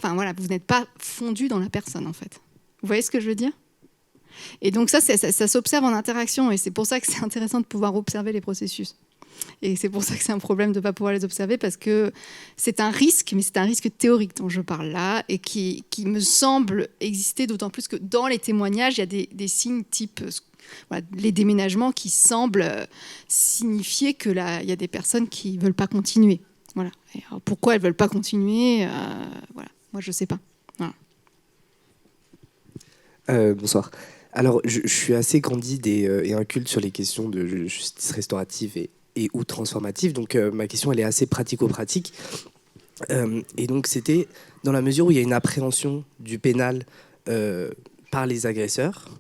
fondu dans la personne, en fait. Vous voyez ce que je veux dire ? Et donc ça s'observe en interaction, et c'est pour ça que c'est intéressant de pouvoir observer les processus. Et c'est pour ça que c'est un problème de ne pas pouvoir les observer, parce que c'est un risque, mais c'est un risque théorique dont je parle là, et qui me semble exister d'autant plus que dans les témoignages, il y a des signes type les déménagements qui semblent signifier qu'il y a des personnes qui ne veulent pas continuer. Voilà. Et alors, pourquoi elles ne veulent pas continuer voilà. Moi, je ne sais pas. Voilà. Bonsoir. Alors, je suis assez candide et inculte sur les questions de justice restaurative et ou transformative. Donc, ma question, elle est assez pratico-pratique. Et donc, c'était dans la mesure où il y a une appréhension du pénal par les agresseurs,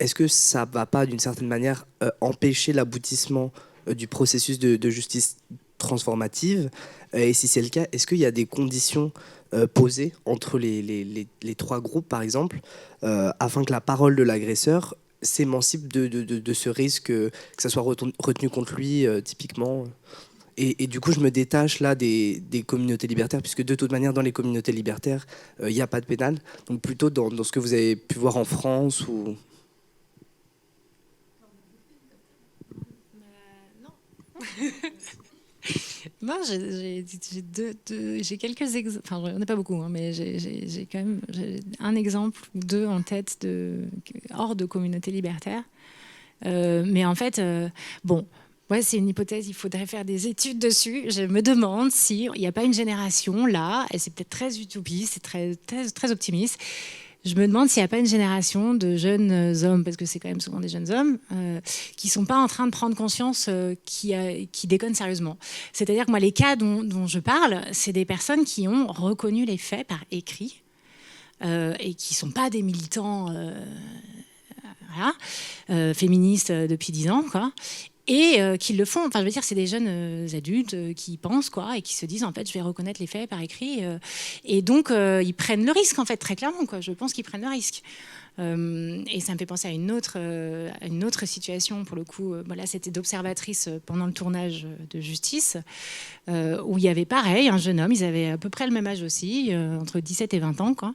est-ce que ça ne va pas, d'une certaine manière, empêcher l'aboutissement du processus de justice transformative? Et si c'est le cas, est-ce qu'il y a des conditions posées entre les trois groupes, par exemple, afin que la parole de l'agresseur s'émancipe de ce risque que ça soit retenu contre lui, typiquement? Et du coup, je me détache là des communautés libertaires, puisque de toute manière, dans les communautés libertaires, il n'y a pas de pénal. Donc plutôt dans ce que vous avez pu voir en France ou... Moi, j'ai quelques exemples. Enfin, il n'y en a pas beaucoup, hein, mais j'ai quand même un exemple ou deux en tête hors de communauté libertaire. Mais en fait, ouais, c'est une hypothèse, il faudrait faire des études dessus. Je me demande s'il n'y a pas une génération là, et c'est peut-être très utopiste, c'est très optimiste. Je me demande s'il n'y a pas une génération de jeunes hommes, parce que c'est quand même souvent des jeunes hommes, qui ne sont pas en train de prendre conscience qui déconnent sérieusement. C'est-à-dire que moi, les cas dont je parle, c'est des personnes qui ont reconnu les faits par écrit, et qui ne sont pas des militants féministes depuis 10 ans, quoi. Et qui le font, enfin je veux dire, c'est des jeunes adultes qui pensent, quoi, et qui se disent en fait je vais reconnaître les faits par écrit, et donc ils prennent le risque, en fait, très clairement, quoi. Je pense qu'ils prennent le risque. Et ça me fait penser à une autre situation, pour le coup, là c'était d'observatrice pendant le tournage de Justice, où il y avait pareil un jeune homme, ils avaient à peu près le même âge aussi, entre 17 et 20 ans, quoi.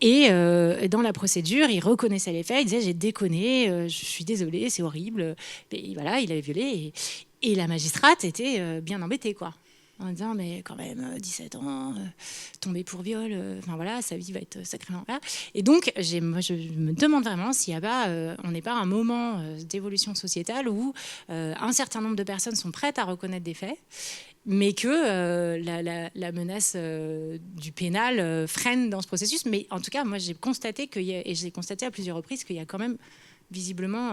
Et dans la procédure, il reconnaissait les faits, il disait j'ai déconné, je suis désolé, c'est horrible. Et voilà, il avait violé. Et la magistrate était bien embêtée, quoi. En disant mais quand même 17 ans, tombé pour viol, enfin voilà, sa vie va être sacrément là. Et donc moi, je me demande vraiment s'il n'y a pas, on n'est pas à un moment d'évolution sociétale où un certain nombre de personnes sont prêtes à reconnaître des faits, mais que la menace du pénal freine dans ce processus. Mais en tout cas, moi, j'ai constaté et j'ai constaté à plusieurs reprises qu'il y a quand même visiblement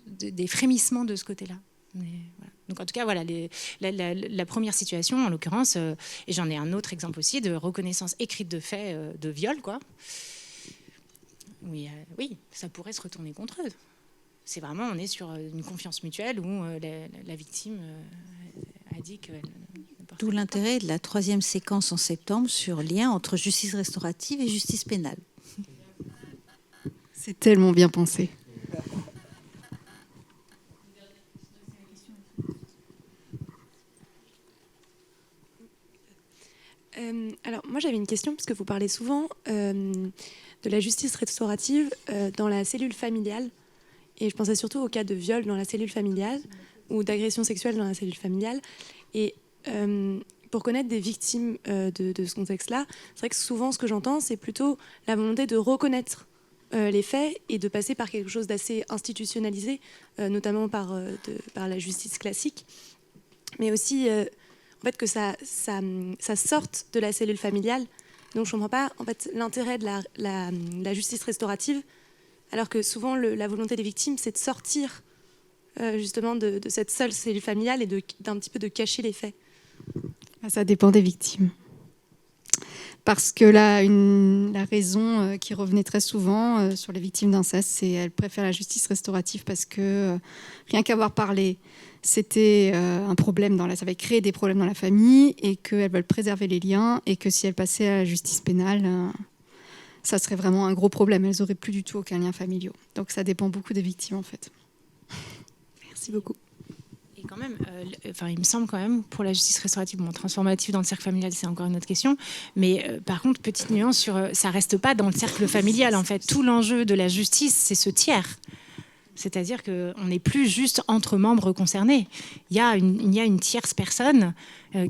des frémissements de ce côté-là. Mais, voilà. Donc en tout cas, voilà, la première situation, en l'occurrence, et j'en ai un autre exemple aussi, de reconnaissance écrite de faits de viol, quoi. Oui, ça pourrait se retourner contre eux. C'est vraiment, on est sur une confiance mutuelle où la victime a dit que... D'où l'intérêt de la 3e séquence en septembre sur lien entre justice restaurative et justice pénale. C'est tellement bien pensé. Alors moi j'avais une question parce que vous parlez souvent de la justice restaurative dans la cellule familiale, et je pensais surtout au cas de viol dans la cellule familiale ou d'agression sexuelle dans la cellule familiale, et pour connaître des victimes de ce contexte-là, c'est vrai que souvent ce que j'entends c'est plutôt la volonté de reconnaître les faits et de passer par quelque chose d'assez institutionnalisé, notamment par la justice classique, mais aussi en fait, que ça sorte de la cellule familiale. Donc je ne comprends pas en fait, l'intérêt de la justice restaurative, alors que souvent la volonté des victimes, c'est de sortir justement de cette seule cellule familiale et d'un petit peu de cacher les faits. Ça dépend des victimes. Parce que là, la raison qui revenait très souvent sur les victimes d'inceste, c'est qu'elles préfèrent la justice restaurative parce que rien qu'avoir parlé, c'était un problème ça avait créé des problèmes dans la famille, et qu'elles veulent préserver les liens, et que si elles passaient à la justice pénale, ça serait vraiment un gros problème. Elles n'auraient plus du tout aucun lien familial. Donc ça dépend beaucoup des victimes, en fait. Merci beaucoup. Et quand même, il me semble quand même, pour la justice restaurative, transformative dans le cercle familial, c'est encore une autre question. Mais par contre, petite nuance sur, ça reste pas dans le cercle familial. En fait, tout l'enjeu de la justice, c'est ce tiers. C'est-à-dire qu'on n'est plus juste entre membres concernés. Il y a une tierce personne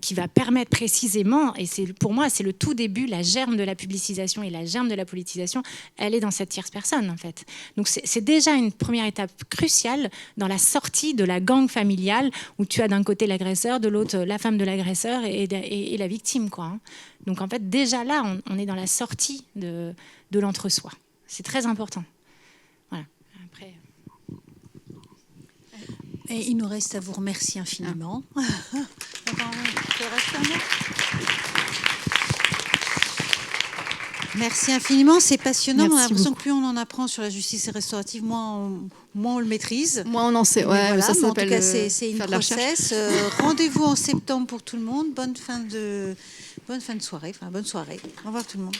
qui va permettre précisément, et pour moi, c'est le tout début, la germe de la publicisation et la germe de la politisation, elle est dans cette tierce personne, en fait. Donc c'est déjà une première étape cruciale dans la sortie de la gangue familiale, où tu as d'un côté l'agresseur, de l'autre la femme de l'agresseur et la victime, quoi, hein. Donc en fait, déjà là, on est dans la sortie de l'entre-soi. C'est très important. Voilà. Après... Et il nous reste à vous remercier infiniment. Merci infiniment, c'est passionnant. On a l'impression que plus on en apprend sur la justice restaurative, moins on le maîtrise. Moins on en sait. Ouais, voilà, ça en tout cas, c'est une faire de la process. Rendez-vous en septembre pour tout le monde. Bonne fin de soirée. Bonne soirée. Au revoir tout le monde.